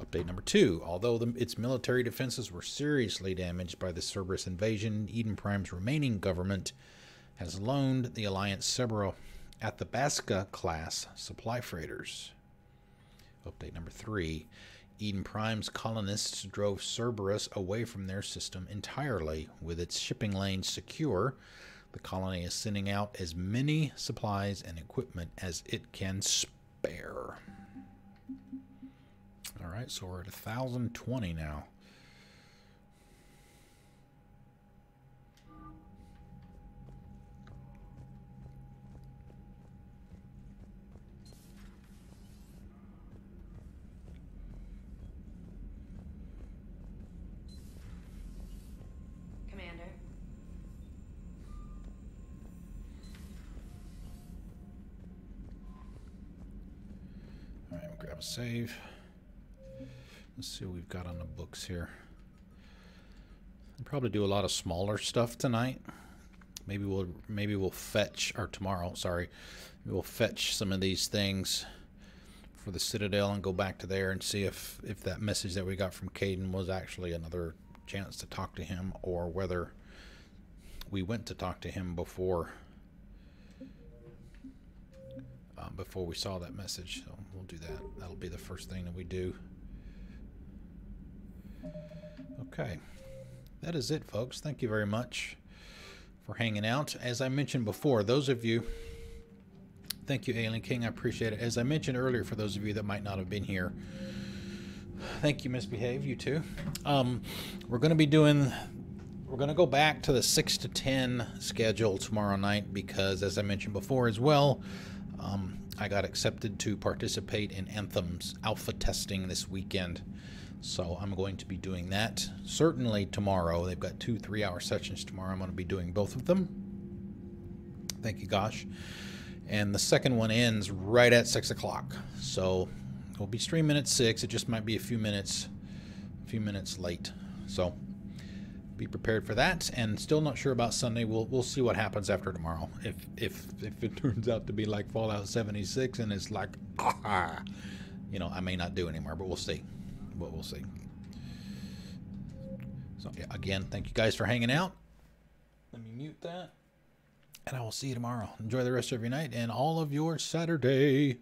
Update number 2. Although its military defenses were seriously damaged by the Cerberus invasion, Eden Prime's remaining government has loaned the Alliance several Athabasca-class supply freighters. Update number 3. Eden Prime's colonists drove Cerberus away from their system entirely. With its shipping lanes secure, the colony is sending out as many supplies and equipment as it can spare. All right, so we're at 1,020 now. Commander. All right, we'll grab a save. Let's see what we've got on the books here. I'll probably do a lot of smaller stuff tonight. Maybe we'll fetch, or tomorrow, sorry. We'll fetch some of these things for the Citadel and go back to there and see if that message that we got from Caden was actually another chance to talk to him, or whether we went to talk to him before we saw that message. So we'll do that. That'll be the first thing that we do. Okay, that is it, folks. Thank you very much for hanging out. As I mentioned before, those of you, thank you, Alien King, I appreciate it. As I mentioned earlier, for those of you that might not have been here, thank you, Misbehave, you too. We're going to go back to the 6 to 10 schedule tomorrow night because, as I mentioned before as well, I got accepted to participate in Anthem's alpha testing this weekend. So I'm going to be doing that certainly tomorrow. They've got 2 3-hour sessions tomorrow. I'm going to be doing both of them. Thank you, Gosh. And the second one ends right at 6 o'clock. So we'll be streaming at 6. It just might be a few minutes late. So be prepared for that. And still not sure about Sunday. We'll see what happens after tomorrow. If it turns out to be like Fallout 76 and it's like, you know, I may not do anymore, but we'll see. But we'll see. So yeah, again, thank you guys for hanging out. Let me mute that. And I will see you tomorrow. Enjoy the rest of your night and all of your Saturday.